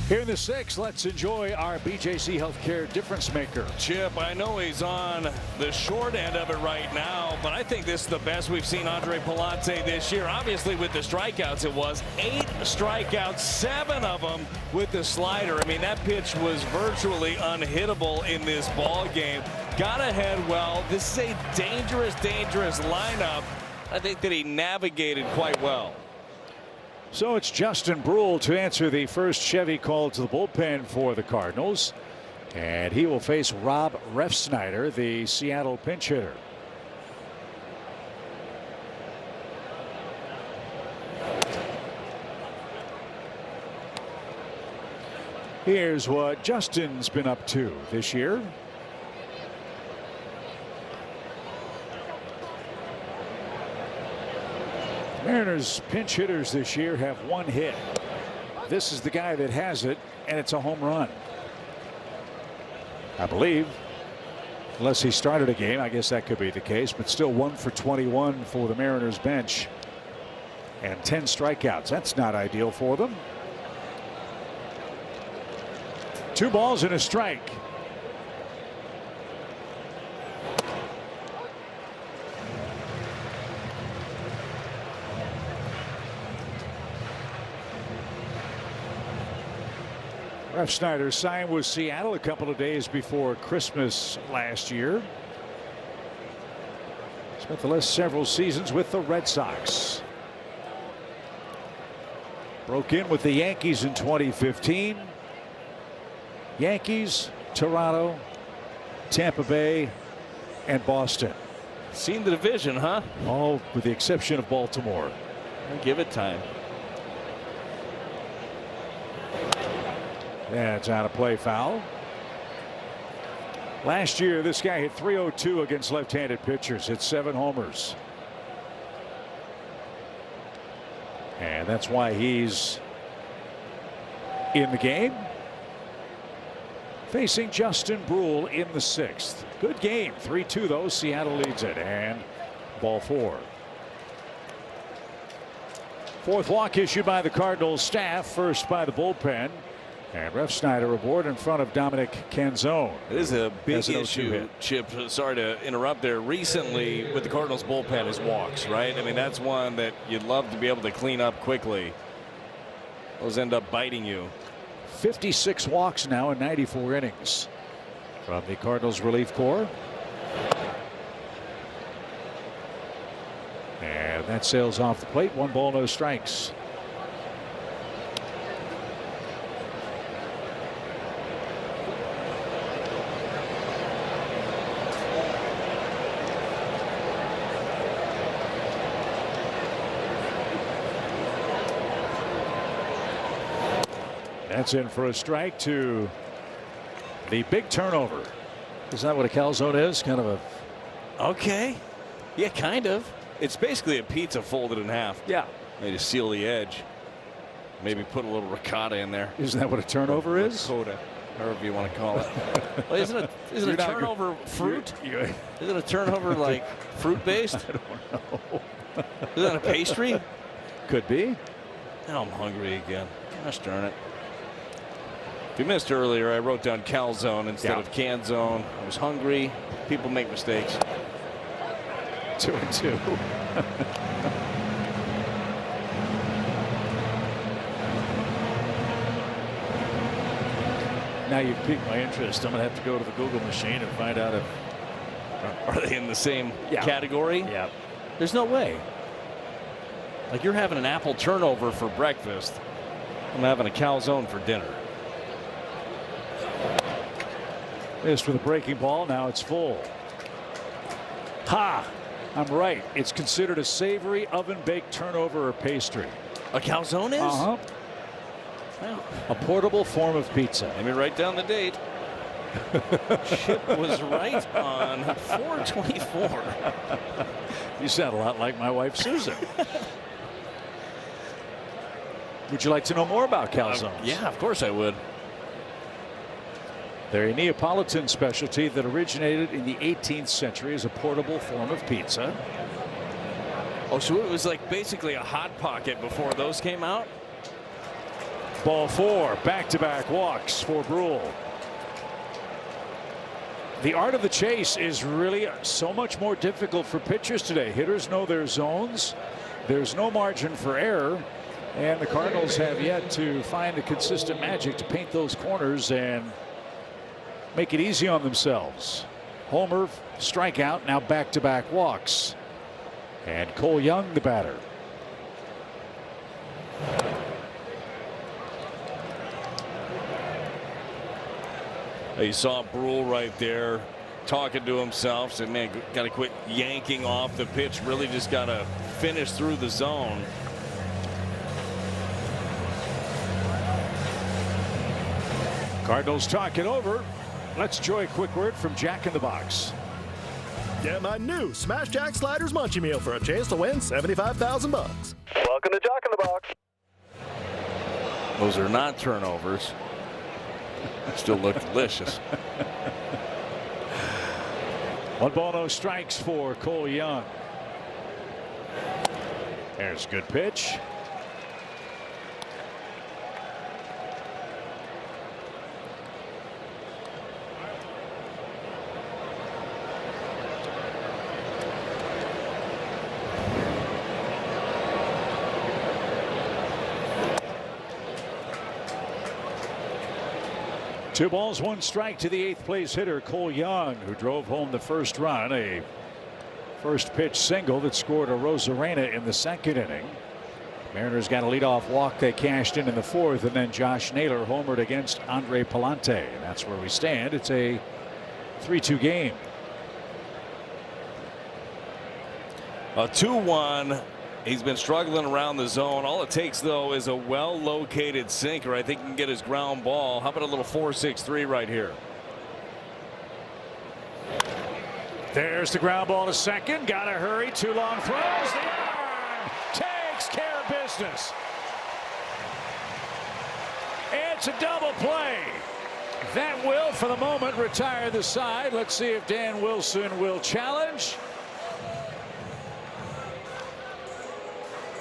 Here in the 6th, let's enjoy our BJC Healthcare difference maker. Chip, I know he's on the short end of it right now, but I think this is the best we've seen Andre Palante this year. Obviously, with the strikeouts, it was 8 strikeouts, 7 of them with the slider. I mean, that pitch was virtually unhittable in this ball game. Got ahead well. This is a dangerous, dangerous lineup. I think that he navigated quite well. So it's Justin Brule to answer the first Chevy call to the bullpen for the Cardinals. And he will face Rob Refsnyder, the Seattle pinch hitter. Here's what Justin's been up to this year. Mariners pinch hitters this year have 1 hit. This is the guy that has it, and it's a home run. I believe, unless he started a game, I guess that could be the case, but still 1 for 21 for the Mariners bench and 10 strikeouts. That's not ideal for them. 2 balls and a strike. Refsnyder signed with Seattle a couple of days before Christmas last year. Spent the last several seasons with the Red Sox. Broke in with the Yankees in 2015. Yankees, Toronto, Tampa Bay, and Boston. Seen the division, huh? All with the exception of Baltimore. Give it time. Yeah, it's out of play, foul. Last year, this guy hit .302 against left-handed pitchers. Hit 7 homers. And that's why he's in the game. Facing Justin Brule in the 6th. Good game. 3-2 though. Seattle leads it. And ball 4. 4th walk issued by the Cardinals staff. First by the bullpen. And Refsnyder aboard in front of Dominic Canzone. It is a big issue, Chip. Sorry to interrupt there. Recently, with the Cardinals bullpen is walks, right? I mean, that's one that you'd love to be able to clean up quickly. Those end up biting you. 56 walks now in 94 innings from the Cardinals relief corps. And that sails off the plate. 1 ball, no strikes. That's in for a strike to the big turnover. Is that what a calzone is? Kind of a. Okay. Yeah, kind of. It's basically a pizza folded in half. Yeah. Maybe to seal the edge. Maybe put a little ricotta in there. Isn't that what a turnover is? Ricotta, however you want to call it. Well, isn't a turnover fruit? Isn't a turnover like fruit based? I don't know. Is that a pastry? Could be. Now I'm hungry again. Gosh darn it. If you missed earlier, I wrote down calzone instead of canzone. I was hungry. People make mistakes. 2-2. Now you've piqued my interest. I'm going to have to go to the Google machine and find out if are they in the same category? Yeah. There's no way. Like you're having an apple turnover for breakfast. I'm having a calzone for dinner. Missed with a breaking ball. Now it's full. Ha! I'm right. It's considered a savory oven-baked turnover or pastry. A calzone is? Uh-huh. Well, a portable form of pizza. Let me write down the date. Chip was right on 4/24. You sound a lot like my wife, Susan. Would you like to know more about calzones? Yeah, of course I would. They're a Neapolitan specialty that originated in the 18th century as a portable form of pizza. Oh, so it was like basically a hot pocket before those came out? Ball 4, back-to-back walks for Brule. The art of the chase is really so much more difficult for pitchers today. Hitters know their zones. There's no margin for error. And the Cardinals have yet to find the consistent magic to paint those corners and make it easy on themselves. Homer, strikeout, now back-to-back walks. And Cole Young, the batter. You saw Brule right there talking to himself, said, man, got to quit yanking off the pitch, really just got to finish through the zone. Cardinals talk it over. Let's enjoy a quick word from Jack in the Box. Get my new Smash Jack Sliders Munchie Meal for a chance to win $75,000. Welcome to Jack in the Box. Those are not turnovers. Still look delicious. 1 ball, no strikes for Cole Young. There's a good pitch. Two balls, 1 strike to the 8th place hitter Cole Young, who drove home the first run, a first pitch single that scored a Rosarena in the 2nd inning. Mariners got a leadoff walk they cashed in the 4th, and then Josh Naylor homered against Andre Palante, and that's where we stand. It's a 3-2 game. A 2-1. He's been struggling around the zone. All it takes, though, is a well-located sinker. I think he can get his ground ball. How about a little 4-6-3 right here? There's the ground ball to second. Gotta hurry. 2 long throws. The arm takes care of business. It's a double play. That will, for the moment, retire the side. Let's see if Dan Wilson will challenge.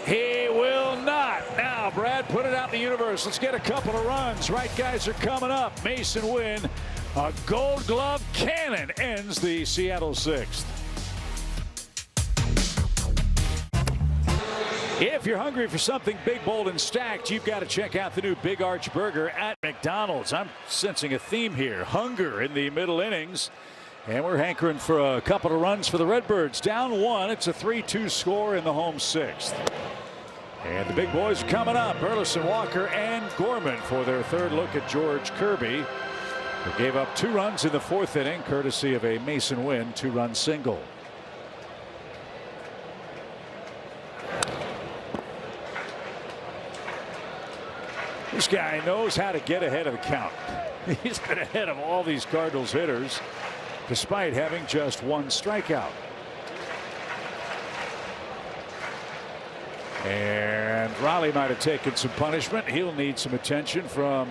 He will not. Now, Brad, put it out in the universe. Let's get a couple of runs. Right guys are coming up. Mason Wynn, a Gold Glove cannon, ends the Seattle 6th. If you're hungry for something big, bold, and stacked, you've got to check out the new Big Arch Burger at McDonald's. I'm sensing a theme here. Hunger in the middle innings. And we're hankering for a couple of runs for the Redbirds. Down 1. It's a 3-2 score in the home 6th. And the big boys are coming up. Burleson, Walker, and Gorman for their 3rd look at George Kirby, who gave up 2 runs in the 4th inning, courtesy of a Mason Wynn 2-run single. This guy knows how to get ahead of the count. He's been ahead of all these Cardinals hitters, despite having just 1 strikeout. And Raleigh might have taken some punishment. He'll need some attention from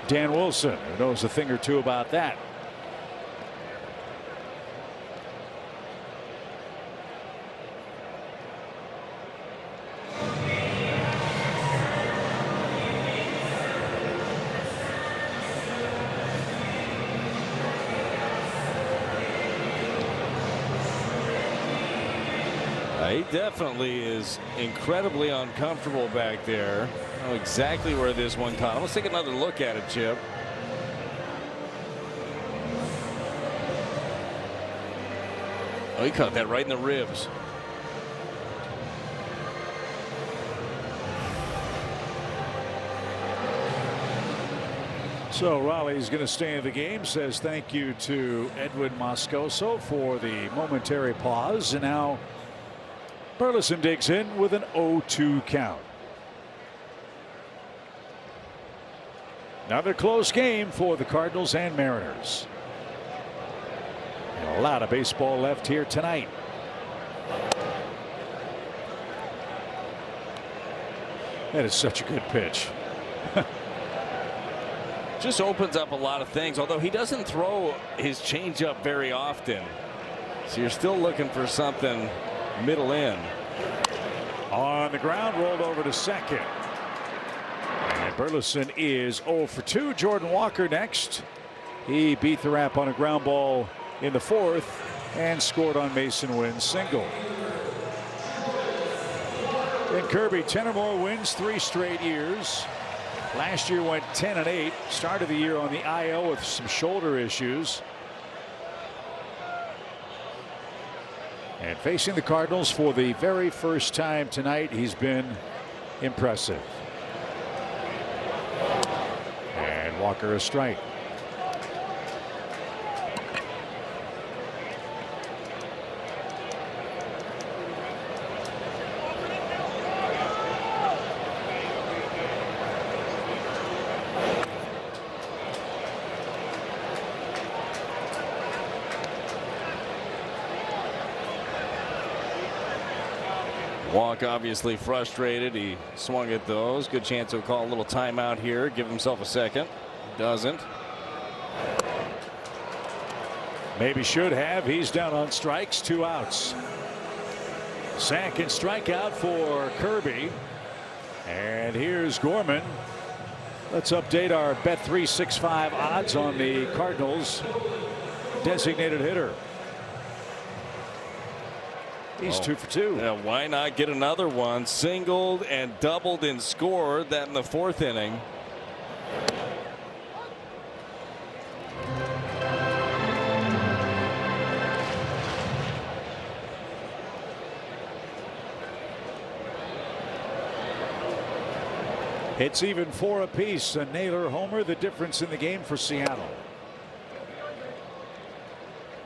Dan Wilson, who knows a thing or two about that. definitely is incredibly uncomfortable back there. I know exactly where this one caught him. Let's take another look at it, Chip. Oh, he caught that right in the ribs. So Raleigh's going to stay in the game. Says thank you to Edwin Moscoso for the momentary pause. And now Burleson digs in with an 0-2 count. Another close game for the Cardinals and Mariners. And a lot of baseball left here tonight. That is such a good pitch. Just opens up a lot of things, although he doesn't throw his changeup very often. So you're still looking for something middle in. On the ground, rolled over to second. And Burleson is 0 for 2. Jordan Walker next. He beat the Rap on a ground ball in the fourth and scored on Mason Wynn's single. And Kirby, 10 or more wins 3 straight years. Last year went 10-8. Started the year on the IL with some shoulder issues. And facing the Cardinals for the very first time tonight, he's been impressive. And Walker a strike. Walk obviously frustrated. He swung at those. Good chance he'll call a little timeout here. Give himself a second. Doesn't. Maybe should have. He's down on strikes. 2 outs. Sack and strikeout for Kirby. And here's Gorman. Let's update our Bet365 odds on the Cardinals designated hitter. He's 2 for 2. Yeah, why not get another one? Singled and doubled and scored that in the 4th inning. It's even 4 apiece. A Naylor homer, the difference in the game for Seattle.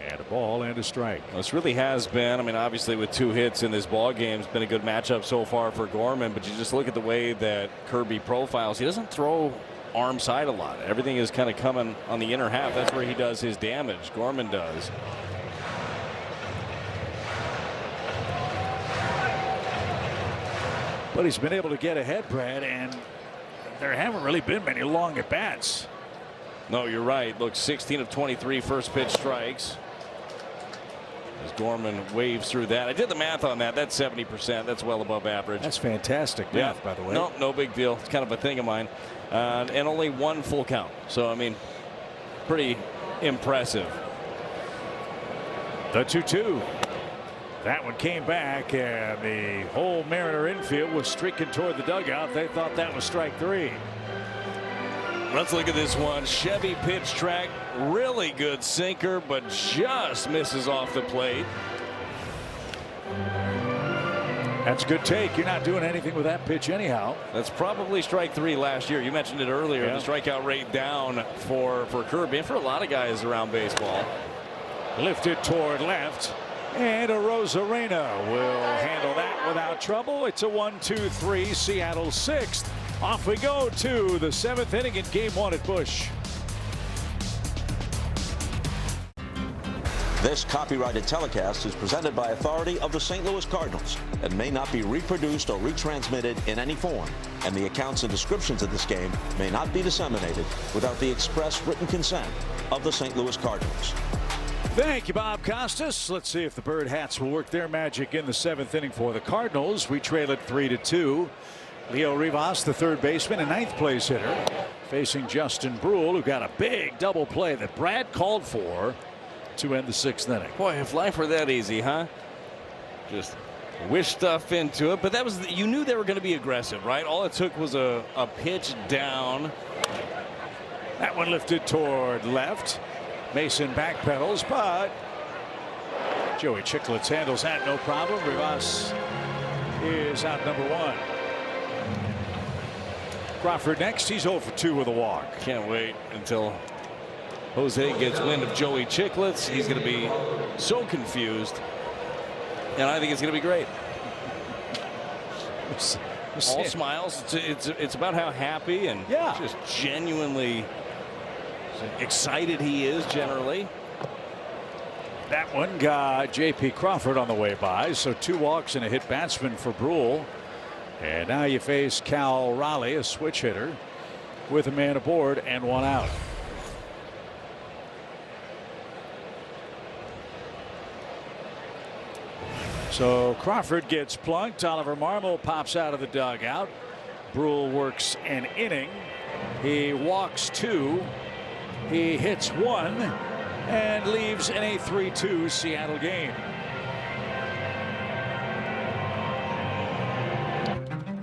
And a ball and a strike. This really has been, I mean, obviously with 2 hits in this ball game, it's been a good matchup so far for Gorman, but you just look at the way that Kirby profiles. He doesn't throw arm side a lot. Everything is kind of coming on the inner half. That's where he does his damage. Gorman does. But he's been able to get ahead, Brad, and there haven't really been many long at bats. No, you're right. Look, 16 of 23 first pitch strikes. As Gorman waves through that. I did the math on that. That's 70%. That's well above average. That's fantastic math, by the way. No big deal. It's kind of a thing of mine. And only 1 full count. So, I mean, pretty impressive. The 2-2. That one came back, and the whole Mariner infield was streaking toward the dugout. They thought that was strike 3. Let's look at this one. Chevy pitch track. Really good sinker, but just misses off the plate. That's a good take. You're not doing anything with that pitch anyhow. That's probably strike 3 last year. You mentioned it earlier. Yeah. The strikeout rate down for Kirby and for a lot of guys around baseball. Lifted toward left. And Arozarena will handle that without trouble. It's a 1-2-3 Seattle 6th. Off we go to the 7th inning in game 1 at Busch. This copyrighted telecast is presented by authority of the St. Louis Cardinals and may not be reproduced or retransmitted in any form, and the accounts and descriptions of this game may not be disseminated without the express written consent of the St. Louis Cardinals. Thank you, Bob Costas. Let's see if the Bird Hats will work their magic in the 7th inning for the Cardinals. We trail it 3-2. Leo Rivas, the third baseman and 9th place hitter, facing Justin Brule, who got a big double play that Brad called for to end the 6th inning. Boy, if life were that easy, huh? Just wish stuff into it, but that was, you knew they were going to be aggressive, right? All it took was a pitch down. That one lifted toward left. Mason backpedals, but Joey Chicklets handles that no problem. Rivas is out number 1. Crawford next. He's 0 for 2 with a walk. Can't wait until Jose gets wind of Joey Chicklets. He's going to be so confused, and I think it's going to be great. All smiles. It's about how happy and just genuinely excited he is generally. That one got J.P. Crawford on the way by, so 2 walks and a hit batsman for Brule. And now you face Cal Raleigh, a switch hitter, with a man aboard and 1 out. So Crawford gets plunked. Oliver Marmol pops out of the dugout. Brule works an inning. He walks 2. He hits 1 and leaves in a 3-2 Seattle game.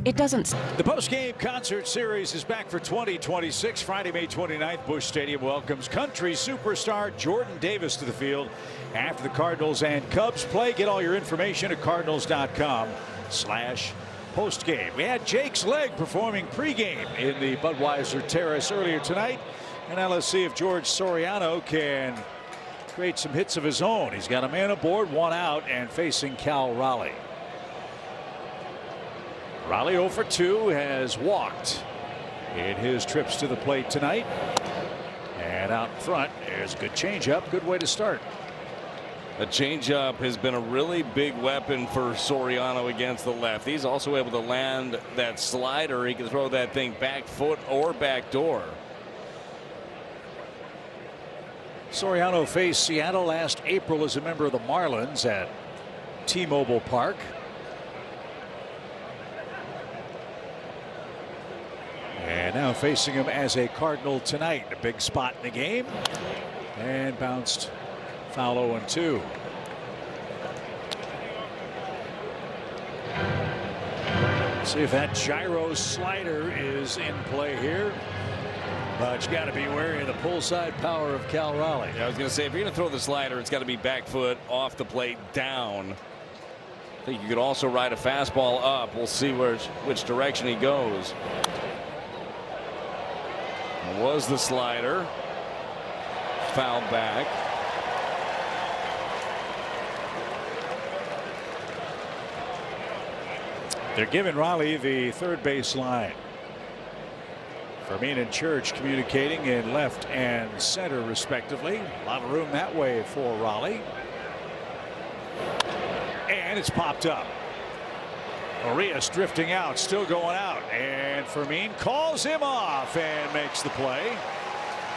It doesn't. The post-game concert series is back for 2026. Friday, May 29th, Busch Stadium welcomes country superstar Jordan Davis to the field after the Cardinals and Cubs play. Get all your information at cardinals.com/postgame. We had Jake's Leg performing pregame in the Budweiser Terrace earlier tonight. And now let's see if George Soriano can create some hits of his own. He's got a man aboard, 1 out, and facing Cal Raleigh. Raleigh 0 for 2 has walked in his trips to the plate tonight. And out in front, there's a good changeup. Good way to start. The changeup has been a really big weapon for Soriano against the left. He's also able to land that slider. He can throw that thing back foot or back door. Soriano faced Seattle last April as a member of the Marlins at T-Mobile Park. And now facing him as a Cardinal tonight. A big spot in the game. And bounced foul 0-2. See if that gyro slider is in play here. But you got to be wary of the pull side power of Cal Raleigh. Yeah, I was going to say, if you're going to throw the slider, it's got to be back foot off the plate down. I think you could also ride a fastball up. We'll see which direction he goes. It was the slider. Foul back. They're giving Raleigh the third base line. Fermin and Church communicating in left and center respectively. A lot of room that way for Raleigh. And it's popped up. Arias drifting out, still going out, and Fermin calls him off and makes the play.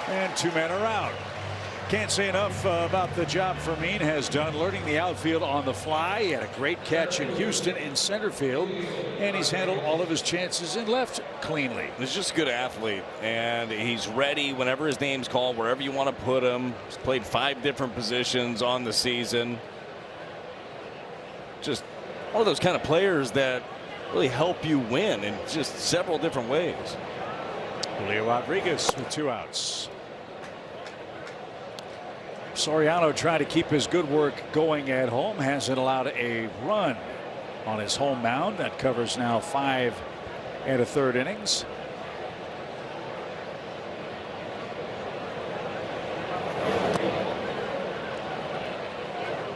And 2 men are out. Can't say enough about the job Fermin has done learning the outfield on the fly. He had a great catch in Houston in center field, and he's handled all of his chances in left cleanly. He's just a good athlete, and he's ready whenever his name's called, wherever you want to put him. He's played 5 different positions on the season. Just one of those kind of players that really help you win in just several different ways. Julio Rodriguez with 2 outs. Soriano trying to keep his good work going at home. Hasn't allowed a run on his home mound. That covers now 5 1/3 innings.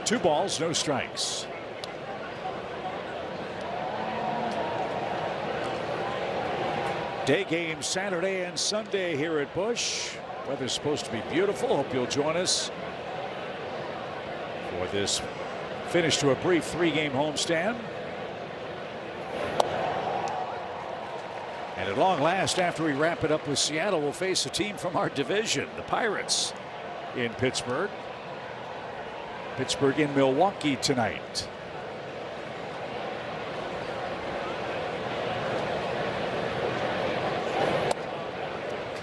Two balls, no strikes. Day game Saturday and Sunday here at Busch. Weather's supposed to be beautiful. Hope you'll join us for this finish to a brief 3-game homestand. And at long last, after we wrap it up with Seattle, we'll face a team from our division, the Pirates, in Pittsburgh. Pittsburgh in Milwaukee tonight.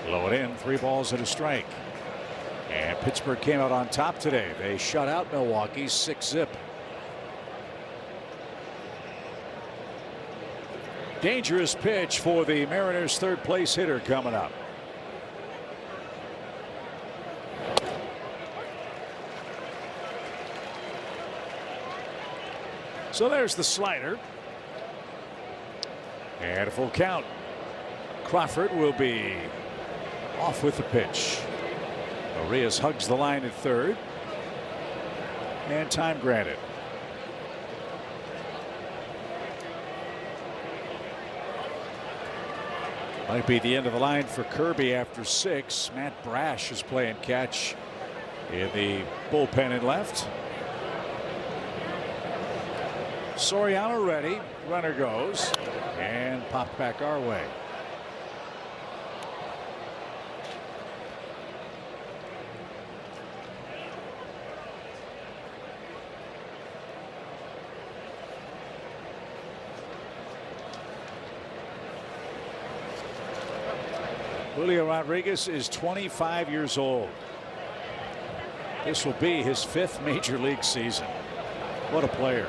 Low it in, 3 balls and a strike. And Pittsburgh came out on top today. They shut out Milwaukee 6-0. Dangerous pitch for the Mariners' third place hitter coming up. So there's the slider. And a full count. Crawford will be off with the pitch. Arias hugs the line at third. And time granted. Might be the end of the line for Kirby after 6. Matt Brash is playing catch in the bullpen in left. Soriano ready. Runner goes and popped back our way. Julio Rodriguez is 25 years old. This will be his 5th major league season. What a player.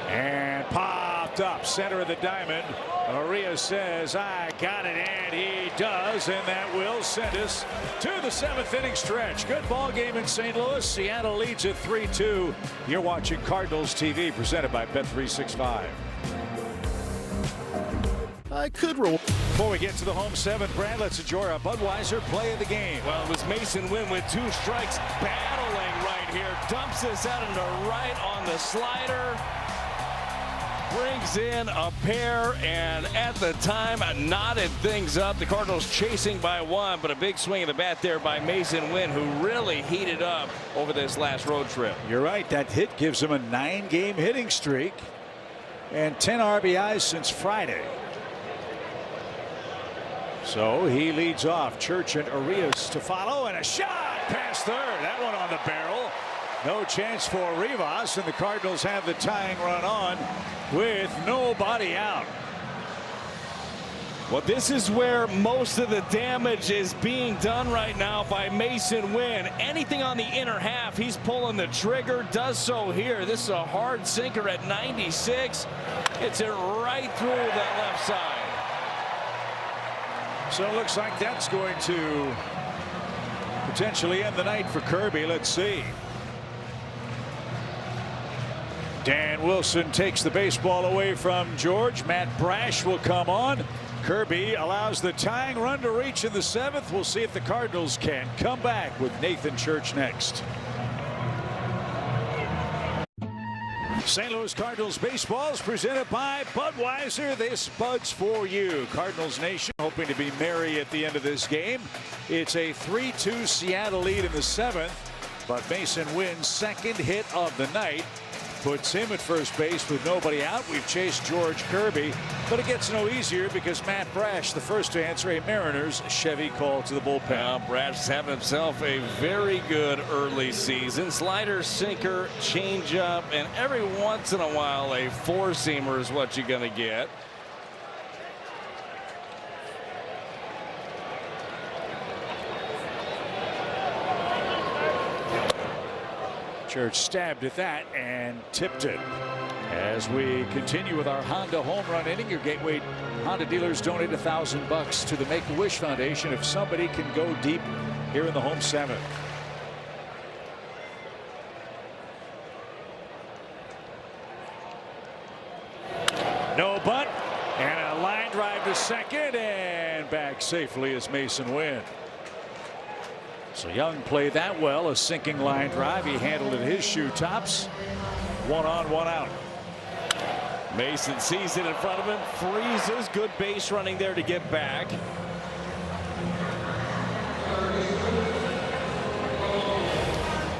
And popped up center of the diamond. Arias says, I got it, and he does, and that will send us to the 7th inning stretch. Good ball game in St. Louis. Seattle leads at 3-2. You're watching Cardinals TV, presented by Bet365. I could roll. Before we get to the home 7th, Brad, let's enjoy our Budweiser play of the game. Well, it was Mason Wynn with 2 strikes, battling right here. Dumps this out into right on the slider. Brings in a pair, and at the time knotted things up. The Cardinals chasing by 1, but a big swing of the bat there by Mason Wynn, who really heated up over this last road trip. You're right. That hit gives him a 9-game hitting streak and 10 RBIs since Friday. So he leads off. Church and Arias to follow, and a shot past third. That one on the barrel. No chance for Rivas, and the Cardinals have the tying run on with nobody out. Well, this is where most of the damage is being done right now by Mason Wynn. Anything on the inner half, he's pulling the trigger. Does so here. This is a hard sinker at 96. Hits it right through that left side. So it looks like that's going to potentially end the night for Kirby. Let's see. Dan Wilson takes the baseball away from George. Matt Brash will come on. Kirby allows the tying run to reach in the 7th. We'll see if the Cardinals can come back with Nathan Church next. St. Louis Cardinals baseball is presented by Budweiser. This Bud's for you. Cardinals Nation hoping to be merry at the end of this game. It's a 3-2 Seattle lead in the 7th, but Mason Wynn's 2nd hit of the night puts him at first base with nobody out. We've chased George Kirby, but it gets no easier because Matt Brash, the first to answer a Mariners Chevy call to the bullpen. Now, Brash having himself a very good early season. Slider, sinker, changeup, and every once in a while a 4-seamer is what you're going to get. Church stabbed at that and tipped it. As we continue with our Honda home run inning, your Gateway Honda dealers donate $1,000 to the Make-A-Wish Foundation if somebody can go deep here in the home 7th. No bunt, and a line drive to second, and back safely is Mason Wynn. So Young played that well, a sinking line drive. He handled it his shoe tops. 1 on, 1 out. Mason sees it in front of him, freezes. Good base running there to get back.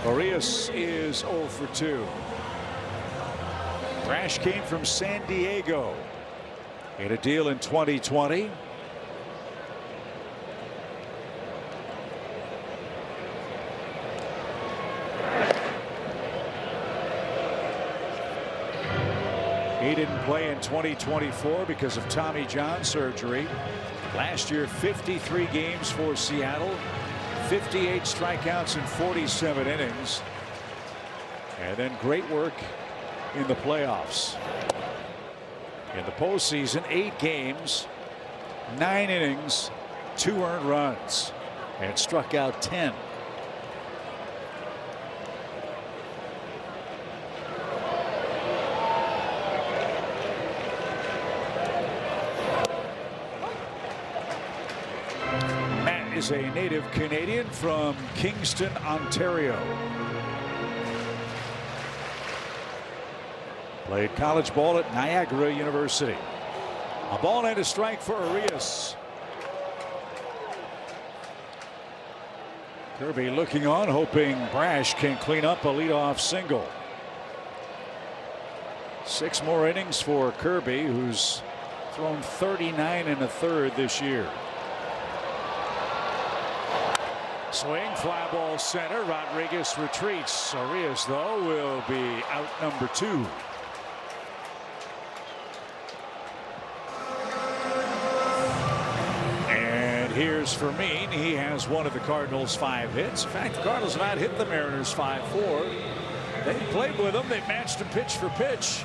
Arias is 0 for 2. Brash came from San Diego in a deal in 2020. He didn't play in 2024 because of Tommy John surgery. Last year, 53 games for Seattle, 58 strikeouts in 47 innings. And then great work in the playoffs. In the postseason, 8 games, 9 innings, 2 earned runs, and struck out 10. Matt is a native Canadian from Kingston, Ontario. Played college ball at Niagara University. A ball and a strike for Arias. Kirby looking on, hoping Brash can clean up a leadoff single. 6 more innings for Kirby, who's thrown 39 1/3 this year. Swing, fly ball center. Rodriguez retreats. Arias, though, will be out number 2. Here's Fermin. He has one of the Cardinals' 5 hits. In fact, the Cardinals have hit the Mariners 5-4. They've played with them. They've matched them pitch for pitch,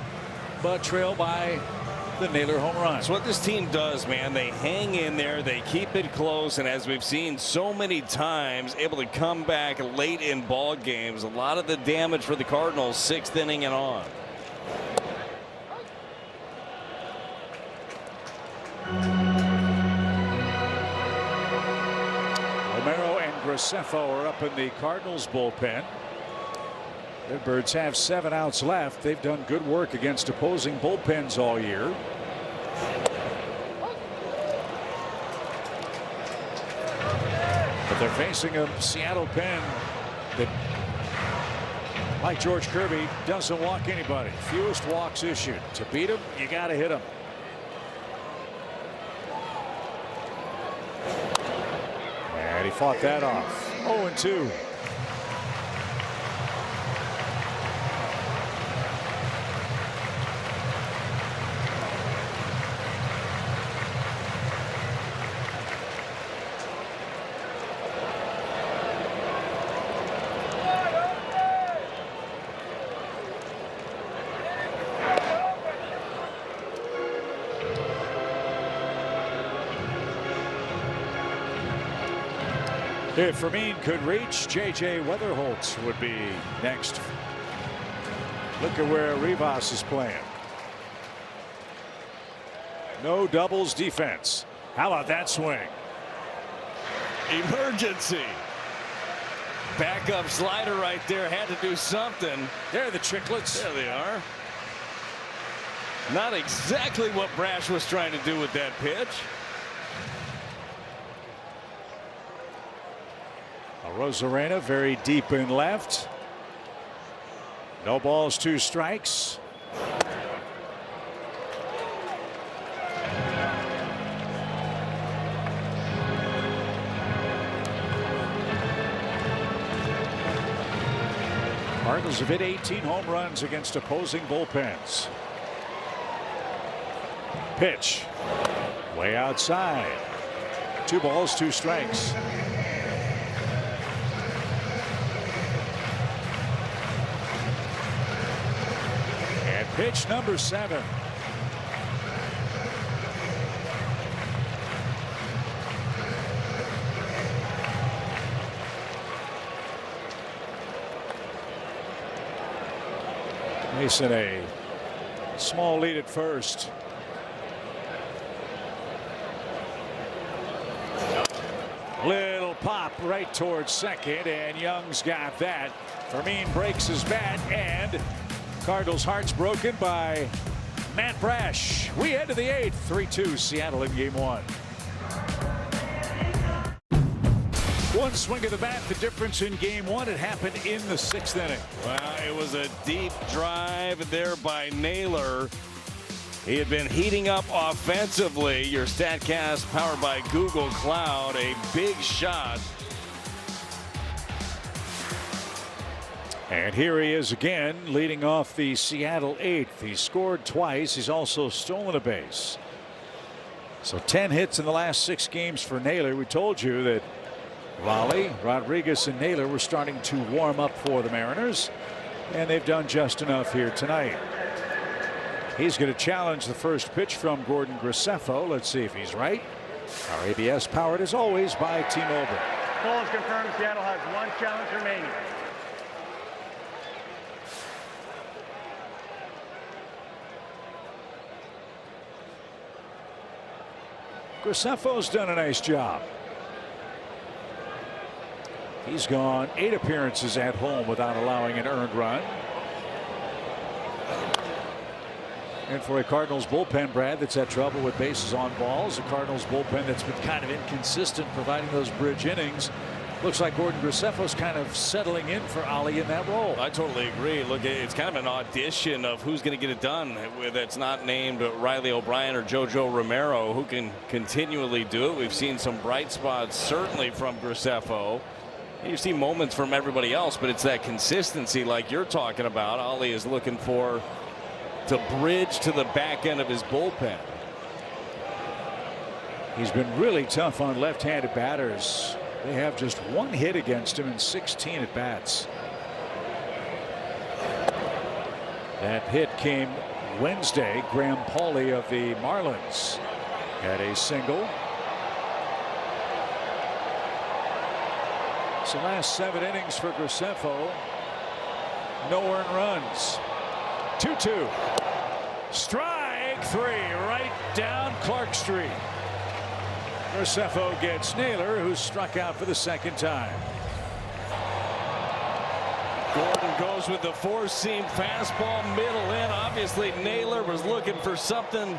but trail by the Naylor home run. That's what this team does, man. They hang in there. They keep it close. And as we've seen so many times, able to come back late in ball games. A lot of the damage for the Cardinals, 6th inning and on. Graceffo are up in the Cardinals bullpen. Redbirds have 7 outs left. They've done good work against opposing bullpens all year. But they're facing a Seattle pen that, like George Kirby, doesn't walk anybody. Fewest walks issued. To beat them, you got to hit them. And he fought that off. 0-2. If Fermin could reach, J.J. Weatherholtz would be next. Look at where Rivas is playing. No doubles defense. How about that swing? Emergency. Backup slider right there. Had to do something. There are the Chicklets. There they are. Not exactly what Brash was trying to do with that pitch. Rosarena very deep in left. No balls, 2 strikes. Cardinals have hit 18 home runs against opposing bullpens. Pitch. Way outside. 2 balls, 2 strikes. Pitch number 7. Mason a small lead at first. Little pop right towards second, and Young's got that. Fermin breaks his bat, and Cardinals' hearts broken by Matt Brash. We head to the 8th. 3-2 Seattle in game 1. One swing of the bat, the difference in game 1. It happened in the 6th inning. Well, it was a deep drive there by Naylor. He had been heating up offensively. Your StatCast powered by Google Cloud. A big shot. And here he is again, leading off the Seattle 8th. He scored twice. He's also stolen a base. So 10 hits in the last 6 games for Naylor. We told you that Raleigh, Rodriguez, and Naylor were starting to warm up for the Mariners, and they've done just enough here tonight. He's going to challenge the first pitch from Gordon Graceffo. Let's see if he's right. Our ABS powered as always by T-Mobile. Call is confirmed. Seattle has one challenge remaining. Graceffo's done a nice job. He's gone 8 appearances at home without allowing an earned run. And for a Cardinals bullpen, Brad, that's had trouble with bases on balls, a Cardinals bullpen that's been kind of inconsistent providing those bridge innings. Looks like Gordon Graceffo's kind of settling in for Ollie in that role. I totally agree. Look, it's kind of an audition of who's going to get it done. That's not named Riley O'Brien or JoJo Romero, who can continually do it. We've seen some bright spots, certainly from Graceffo. You see moments from everybody else, but it's that consistency like you're talking about. Ollie is looking for to bridge to the back end of his bullpen. He's been really tough on left-handed batters. They have just 1 hit against him in 16 at bats. That hit came Wednesday. Graham Pauley of the Marlins had a single. So last 7 innings for Graceffo. No earned runs. 2-2. Strike 3 right down Clark Street. Graceffo gets Naylor, who struck out for the 2nd time. Gordon goes with the 4-seam fastball middle in. Obviously Naylor was looking for something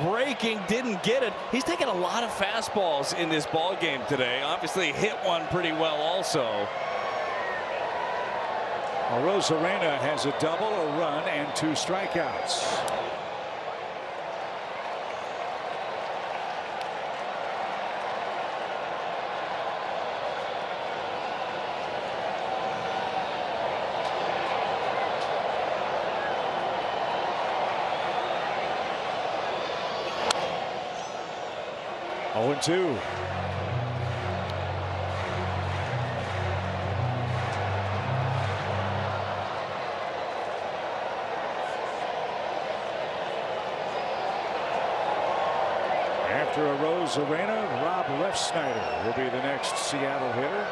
breaking, didn't get it. He's taken a lot of fastballs in this ball game today. Obviously hit one pretty well also. Rosarena has a double, a run, and 2 strikeouts. Oh, 0-2. After a Rosarena, Rob Refsnyder will be the next Seattle hitter.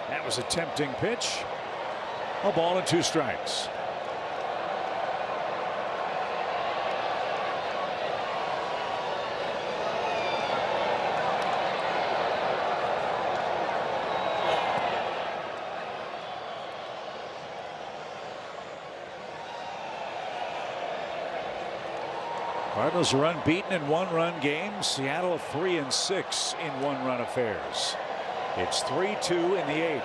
That was a tempting pitch. A ball and 2 strikes. Cardinals are unbeaten in 1-run games. Seattle 3-6 in 1-run affairs. It's 3-2 in the 8th.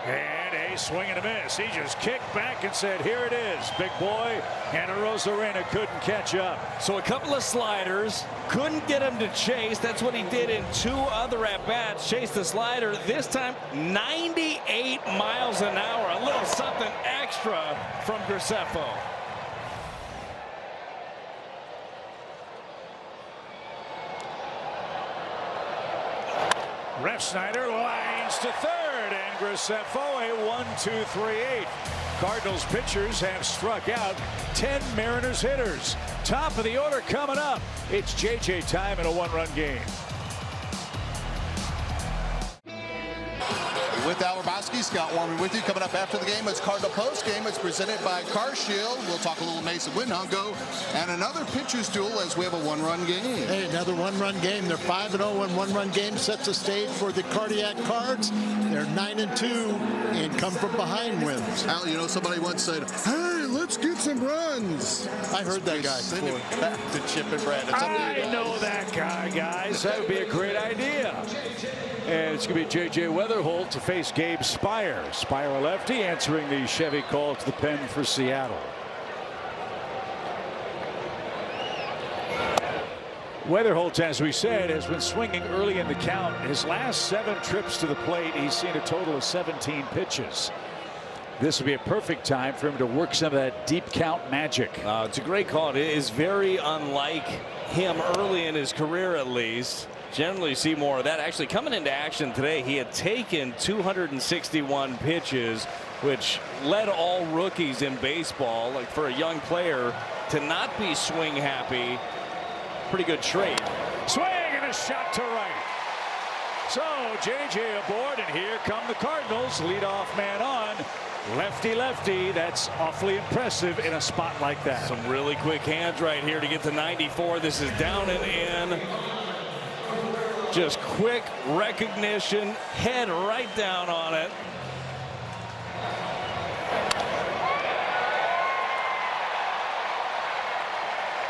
And a swing and a miss. He just kicked back and said, here it is, big boy. And Rosarena couldn't catch up. So a couple of sliders, couldn't get him to chase. That's what he did in 2 other at-bats. Chased the slider. This time 98 miles an hour. A little something extra from Graceffo. Refsnyder lines to third, and Graceffo a 1-2-3-8. Cardinals pitchers have struck out 10 Mariners hitters. Top of the order coming up. It's JJ time in a 1-run game. With Al Rabowski, Scott Warman with you. Coming up after the game, it's Cardinal Post Game. It's presented by Car Shield. We'll talk a little Mason Windhungo and another pitcher's duel as we have a 1-run game. Hey, another 1-run game. They're 5-0 in 1-run game. Sets the stage for the Cardiac Cards. They're 9-2 and come from behind wins. Al, you know, somebody once said, hey, let's get some runs. I heard that guy. Send him back to Chip and Brad. It's up to you I know that guy, guys. That would be a great idea. And it's going to be J.J. Weatherholt to face Gabe Spire. Spire, a lefty, answering the Chevy call to the pen for Seattle. Weatherholt, as we said, has been swinging early in the count. His last 7 trips to the plate, he's seen a total of 17 pitches. This would be a perfect time for him to work some of that deep count magic. It's a great call. It is very unlike him early in his career, at least. Generally see more of that. Actually, coming into action today, he had taken 261 pitches, which led all rookies in baseball. Like, for a young player to not be swing happy, pretty good trait. Swing and a shot to right. So JJ aboard, and here come the Cardinals. Leadoff man on. Lefty lefty. That's awfully impressive in a spot like that. Some really quick hands right here to get to 94. This is down and in. Just quick recognition, head right down on it.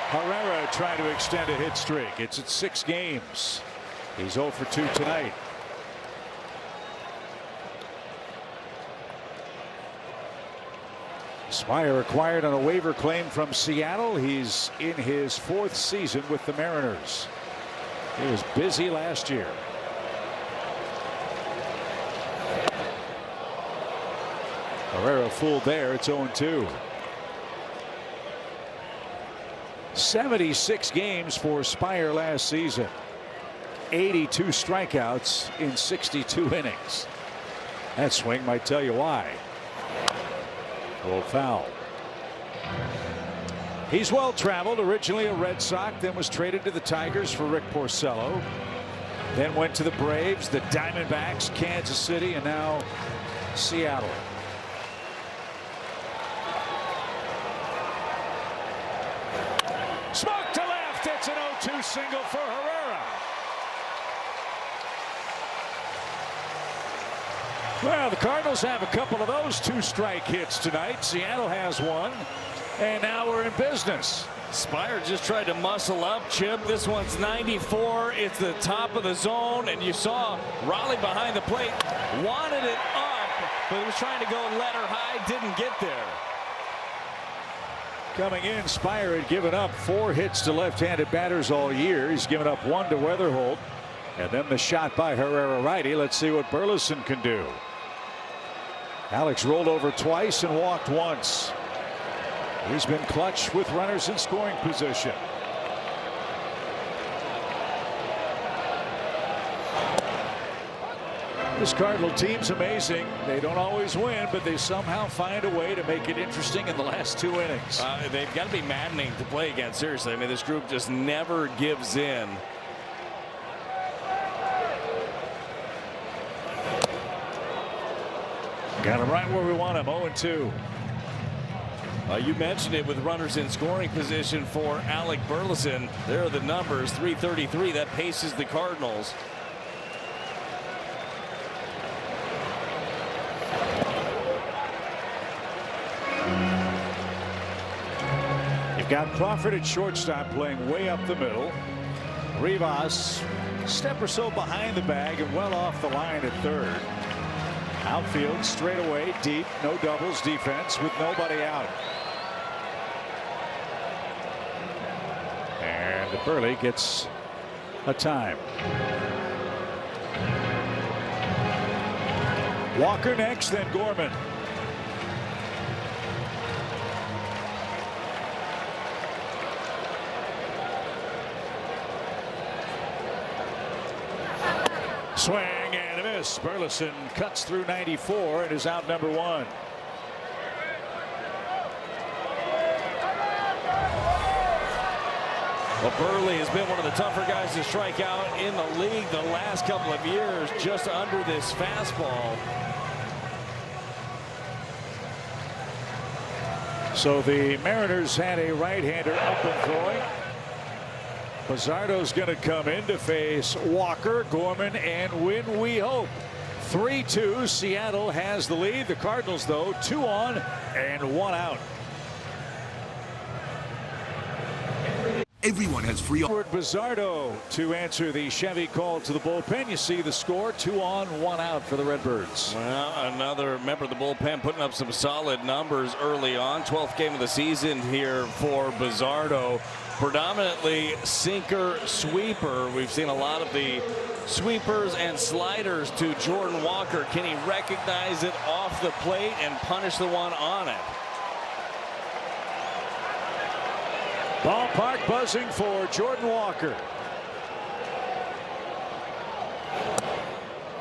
Herrera trying to extend a hit streak. It's at 6 games. He's 0 for 2 tonight. Spire acquired on a waiver claim from Seattle. He's in his 4th season with the Mariners. He was busy last year. Herrera fooled there. It's 0-2. 76 games for Spire last season. 82 strikeouts in 62 innings. That swing might tell you why. A little foul. He's well traveled. Originally a Red Sox, then was traded to the Tigers for Rick Porcello. Then went to the Braves, the Diamondbacks, Kansas City, and now Seattle. Smoke to left. It's an 0-2 single for Herrera. Well, the Cardinals have a couple of those 2-strike hits tonight. Seattle has one. And now we're in business. Spire just tried to muscle up, Chip. This one's 94. It's the top of the zone, and you saw Raleigh behind the plate. Wanted it up, but he was trying to go letter high. Didn't get there. Coming in, Spire had given up 4 hits to left-handed batters all year. He's given up 1 to Weatherholt. And then the shot by Herrera righty. Let's see what Burleson can do. Alex rolled over twice and walked once. He's been clutch with runners in scoring position. This Cardinal team's amazing. They don't always win, but they somehow find a way to make it interesting in the last 2 innings. They've got to be maddening to play against. Seriously, I mean, this group just never gives in. Got him right where we want him. 0-2. You mentioned it with runners in scoring position for Alec Burleson. There are the numbers. 333. That paces the Cardinals. You've got Crawford at shortstop playing way up the middle. Rivas step or so behind the bag and well off the line at third. Outfield straight away deep, no doubles defense with nobody out. And Burley gets a time. Walker next, then Gorman. Swing and a miss. Burleson cuts through 94 and is out number 1. Well, Burley has been one of the tougher guys to strike out in the league the last couple of years, just under this fastball. So the Mariners had a right-hander up and throwing. Bizzardo's going to come in to face Walker, Gorman, and win we hope. 3-2. Seattle has the lead. The Cardinals, though, 2 on and 1 out. Everyone has free. Bizzardo to answer the Chevy call to the bullpen. You see the score, 2 on, 1 out for the Redbirds. Well, another member of the bullpen putting up some solid numbers early on. 12th game of the season here for Bizzardo. Predominantly sinker sweeper. We've seen a lot of the sweepers and sliders to Jordan Walker. Can he recognize it off the plate and punish the one on it? Ballpark buzzing for Jordan Walker.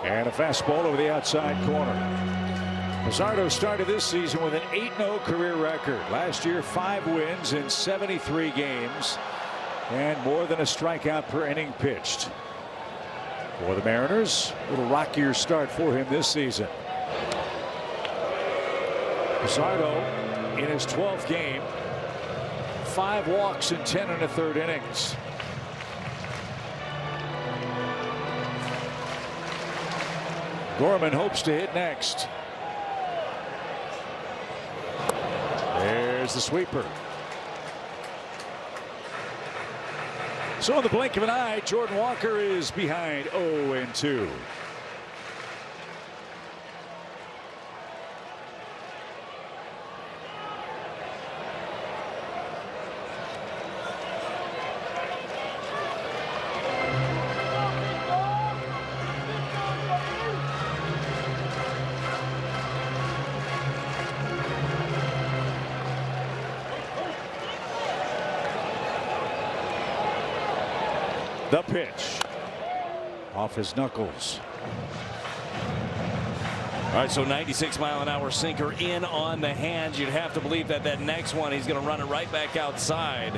And a fastball over the outside corner. Pizzardo started this season with an 8-0 career record. Last year, 5 wins in 73 games and more than a strikeout per inning pitched. For the Mariners, a little rockier start for him this season. Pizzardo in his 12th game, 5 walks in 10 1/3 innings. Gorman hopes to hit next. There's the sweeper. So in the blink of an eye, Jordan Walker is behind 0-2. The pitch off his knuckles. All right, so 96-mile-an-hour sinker in on the hands. You'd have to believe that that next one, he's going to run it right back outside.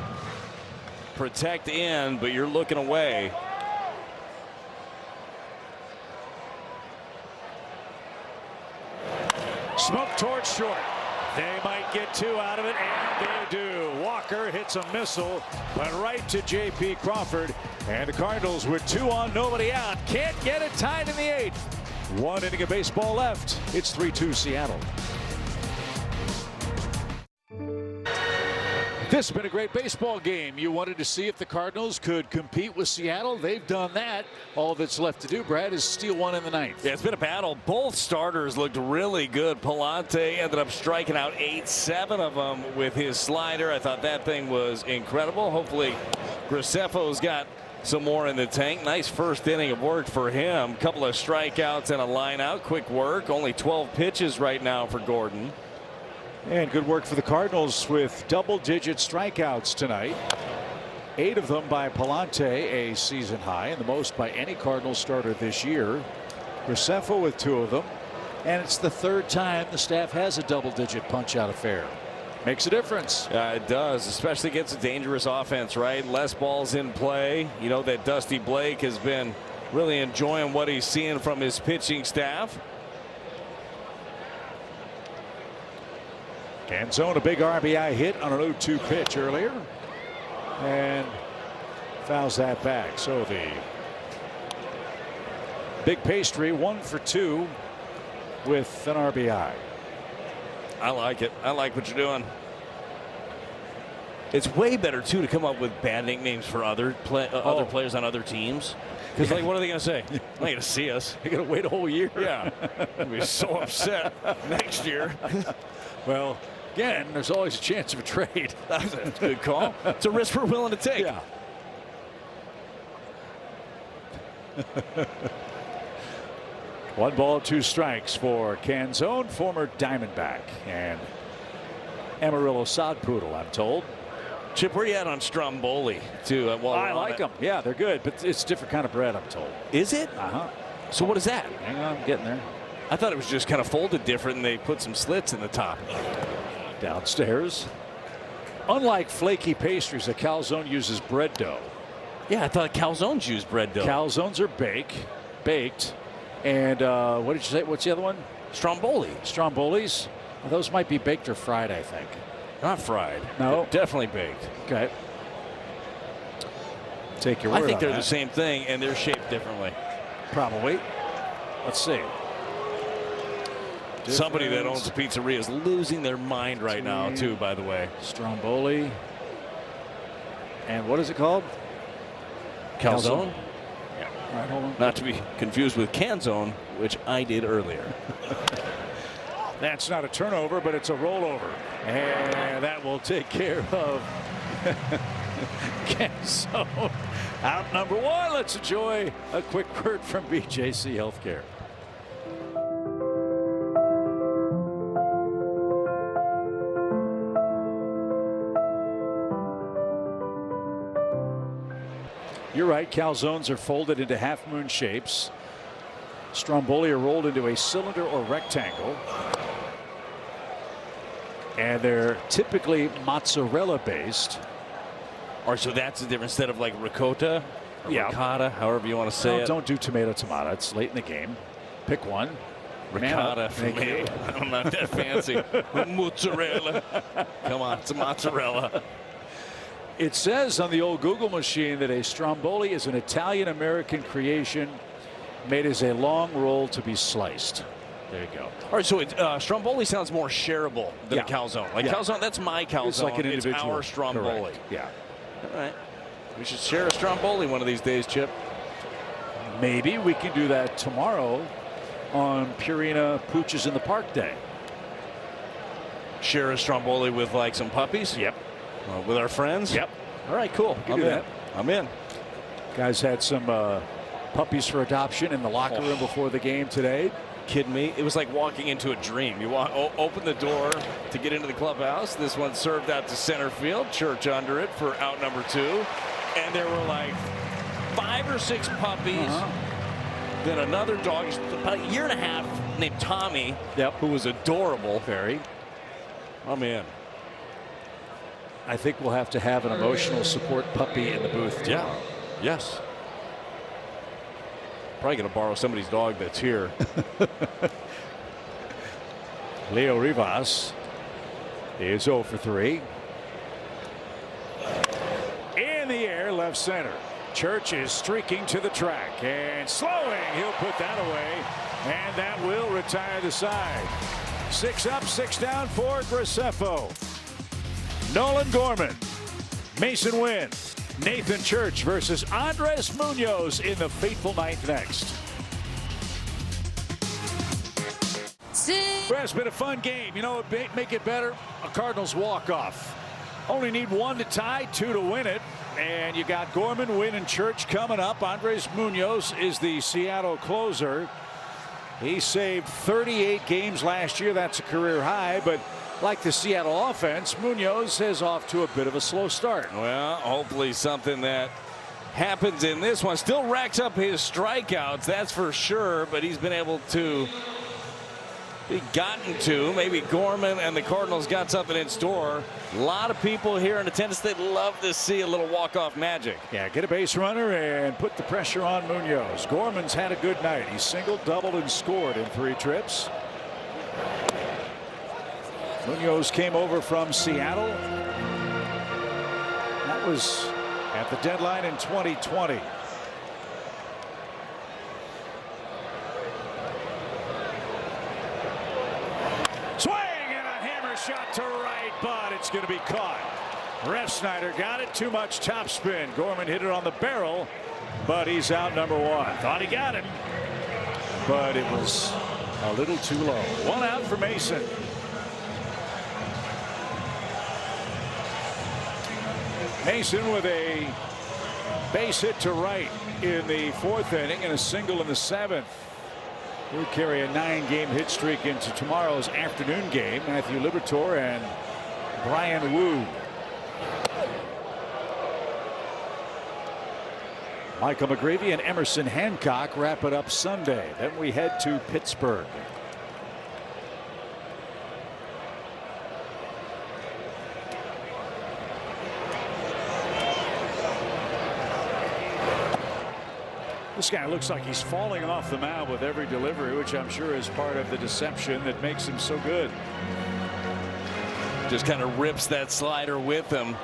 Protect in, but you're looking away. Smoke towards short. They might get 2 out of it, and they do. Walker hits a missile, but right to J.P. Crawford. And the Cardinals with 2 on, nobody out. Can't get it tied in the 8th. 1 inning of baseball left. It's 3-2 Seattle. This has been a great baseball game. You wanted to see if the Cardinals could compete with Seattle. They've done that. All that's left to do, Brad, is steal 1 in the 9th. Yeah, it's been a battle. Both starters looked really good. Palante ended up striking out 7 of them with his slider. I thought that thing was incredible. Hopefully, Graceffo's got some more in the tank. Nice first inning of work for him. Couple of strikeouts and a line out. Quick work. Only 12 pitches right now for Gordon. And good work for the Cardinals with double-digit strikeouts tonight. 8 of them by Palante, a season high, and the most by any Cardinals starter this year. Graceffo with 2 of them. And it's the 3rd time the staff has a double-digit punch-out affair. Makes a difference. It does, especially against a dangerous offense, right? Less balls in play. You know that Dusty Blake has been really enjoying what he's seeing from his pitching staff. Canzone, a big RBI hit on an 0-2 pitch earlier, and fouls that back. So the big pastry 1 for 2 with an RBI. I like it. I like what you're doing. It's way better too to come up with bad nicknames for other players on other teams. Because like, what are they going to say? They're not going to see us. They're going to wait a whole year. Yeah, they'll be so upset next year. Well, again, there's always a chance of a trade. That's a good call. It's a risk we're willing to take. Yeah. One ball, 2 strikes for Canzone, former Diamondback, and Amarillo Sod Poodle, I'm told. Chip, where you at on Stromboli? I like them. Yeah, they're good, but it's a different kind of bread, I'm told. Is it? Uh-huh. So what is that? Hang on, I'm getting there. I thought it was just kind of folded different and they put some slits in the top. Downstairs. Unlike flaky pastries, a calzone uses bread dough. Yeah, I thought calzones use bread dough. Calzones are baked. And what did you say? What's the other one? Stromboli. Strombolis. Well, those might be baked or fried, I think. Not fried. No. They're definitely baked. Okay. Take your word on I think they're that. the same thing and they're shaped differently. Probably. Let's see. Somebody that owns a pizzeria is losing their mind right now, too, by the way. Stromboli. And what is it called? Calzone? Yeah. All right, hold on. Not to be confused with Canzone, which I did earlier. That's not a turnover, but it's a rollover. And that will take care of Canzone. Out number 1. Let's enjoy a quick word from BJC Healthcare. You're right. Calzones are folded into half moon shapes. Stromboli are rolled into a cylinder or rectangle. And they're typically mozzarella based. Or so that's the difference, instead of like ricotta or ricotta, however you want to say it. Don't do tomato. It's late in the game. Pick one. Ricotta for me. I'm not that fancy. Mozzarella. Come on, it's a mozzarella. It says on the old Google machine that a stromboli is an Italian-American creation made as a long roll to be sliced. There you go. All right, so stromboli sounds more shareable than a calzone. Like calzone, that's my calzone. It's like an individual. It's our stromboli. Correct. Yeah. All right. We should share a stromboli one of these days, Chip. With we can do that tomorrow on Purina Pooches in the Park Day. Share a stromboli with like some puppies? Yep. With our friends? Yep. All right, cool. We can do that. I'm in. Guys had some puppies for adoption in the locker room before the game today. Kidding me? It was like walking into a dream. You open the door to get into the clubhouse. This one served out to center field. Church under it for out number 2. And there were like 5 or 6 puppies. Then another dog, about a year and a half, named Tommy, who was adorable. Very. I'm in. I think we'll have to have an emotional support puppy in the booth tomorrow. Yeah. Yes. Probably going to borrow somebody's dog that's here. Leo Rivas is 0 for 3. In the air, left center. Church is streaking to the track and slowing. He'll put that away, and that will retire the side. 6 up, 6 down for Graceffo. Nolan Gorman, Mason Wynn, Nathan Church versus Andres Munoz in the fateful ninth next. Well, it's been a fun game. You know what make it better? A Cardinals walk-off. Only need 1 to tie, 2 to win it. And you got Gorman, Wynn, and Church coming up. Andres Munoz is the Seattle closer. He saved 38 games last year. That's a career high, but like the Seattle offense, Munoz is off to a bit of a slow start. Well, hopefully something that happens in this one. Still racks up his strikeouts, that's for sure, but he's been able to be gotten to. Maybe Gorman and the Cardinals got something in store. A lot of people here in attendance, they'd love to see a little walk-off magic. Yeah, get a base runner and put the pressure on Munoz. Gorman's had a good night. He singled, doubled, and scored in 3 trips. Munoz came over from Seattle. That was at the deadline in 2020. Swing and a hammer shot to right, but it's going to be caught. Refsnyder got it. Too much topspin. Gorman hit it on the barrel, but he's out number 1. Thought he got him, but it was a little too low. 1 out for Mason. Mason with a base hit to right in the 4th inning and a single in the 7th. He'll carry a 9-game hit streak into tomorrow's afternoon game. Matthew Liberatore and Brian Wu. Michael McGreevy and Emerson Hancock wrap it up Sunday. Then we head to Pittsburgh. This guy looks like he's falling off the mound with every delivery, which I'm sure is part of the deception that makes him so good. Just kind of rips that slider with him.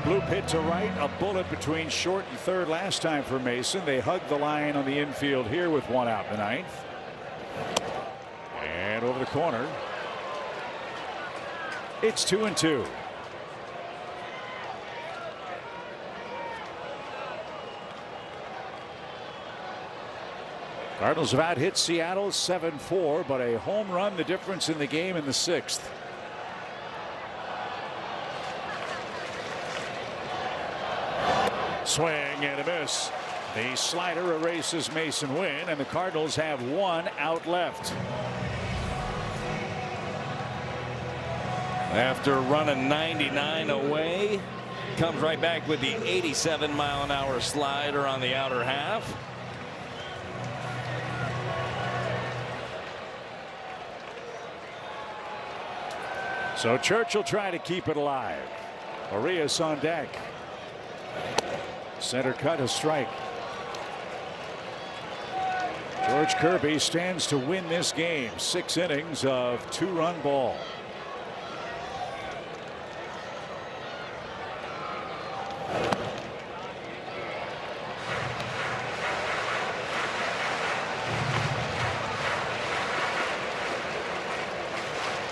Blue hit to right, a bullet between short and third last time for Mason. They hugged the line on the infield here with 1 out in the 9th. And over the corner. It's 2-2. Cardinals have out-hit Seattle 7-4, but a home run the difference in the game in the 6th. Swing and a miss. The slider erases Mason Wynn, and the Cardinals have 1 out left. After running 99 away, comes right back with the 87-mile-an-hour slider on the outer half. So Church will try to keep it alive. Arias on deck. Center cut, a strike. George Kirby stands to win this game. 6 innings of 2-run ball.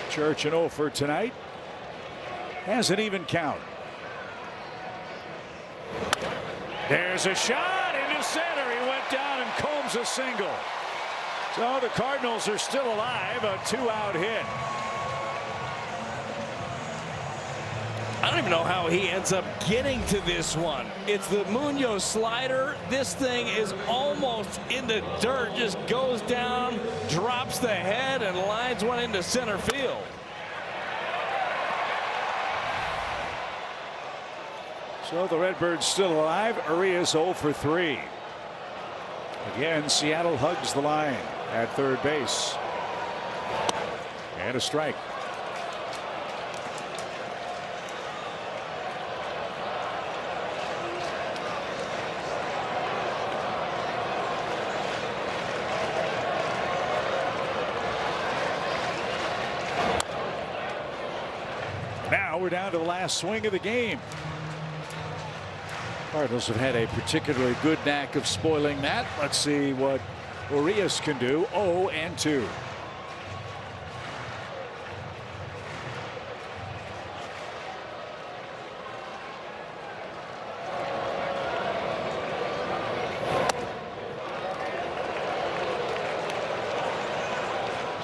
Church an 0 for tonight. Has an even count. There's a shot into center. He went down and combs a single. So the Cardinals are still alive. A 2-out hit. I don't even know how he ends up getting to this one. It's the Munoz slider. This thing is almost in the dirt. Just goes down, drops the head, and lines one into center field. So the Redbirds still alive. Arias 0 for 3. Again, Seattle hugs the line at third base. And a strike. Now we're down to the last swing of the game. Cardinals have had a particularly good knack of spoiling that. Let's see what Arias can do. 0-2.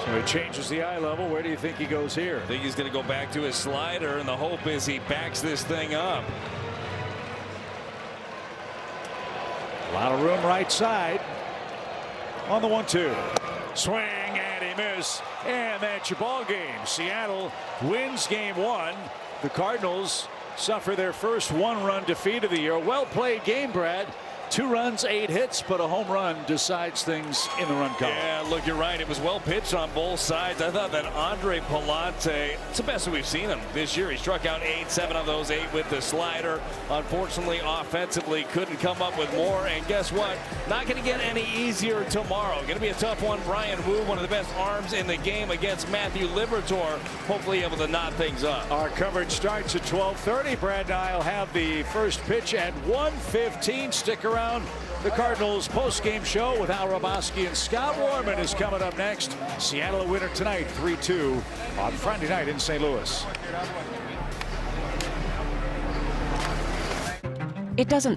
So he changes the eye level. Where do you think he goes here? I think he's going to go back to his slider, and the hope is he backs this thing up. A lot of room right side. On the 1-2. Swing and he missed. And that's your ball game. Seattle wins game 1. The Cardinals suffer their first 1-run defeat of the year. Well played game, Brad. 2 runs, 8 hits, but a home run decides things in the run column. Yeah, look, you're right. It was well pitched on both sides. I thought that Andre Pallante, it's the best we've seen him this year. He struck out 8, 7 of those 8 with the slider. Unfortunately, offensively, couldn't come up with more. And guess what? Not going to get any easier tomorrow. Going to be a tough one. Brian Wu, one of the best arms in the game, against Matthew Liberatore, hopefully able to knot things up. Our coverage starts at 12:30. Brad and I will have the first pitch at 1:15. Stick around. The Cardinals post-game show with Al Roboski and Scott Warman is coming up next. Seattle a winner tonight, 3-2 on Friday night in St. Louis. It doesn't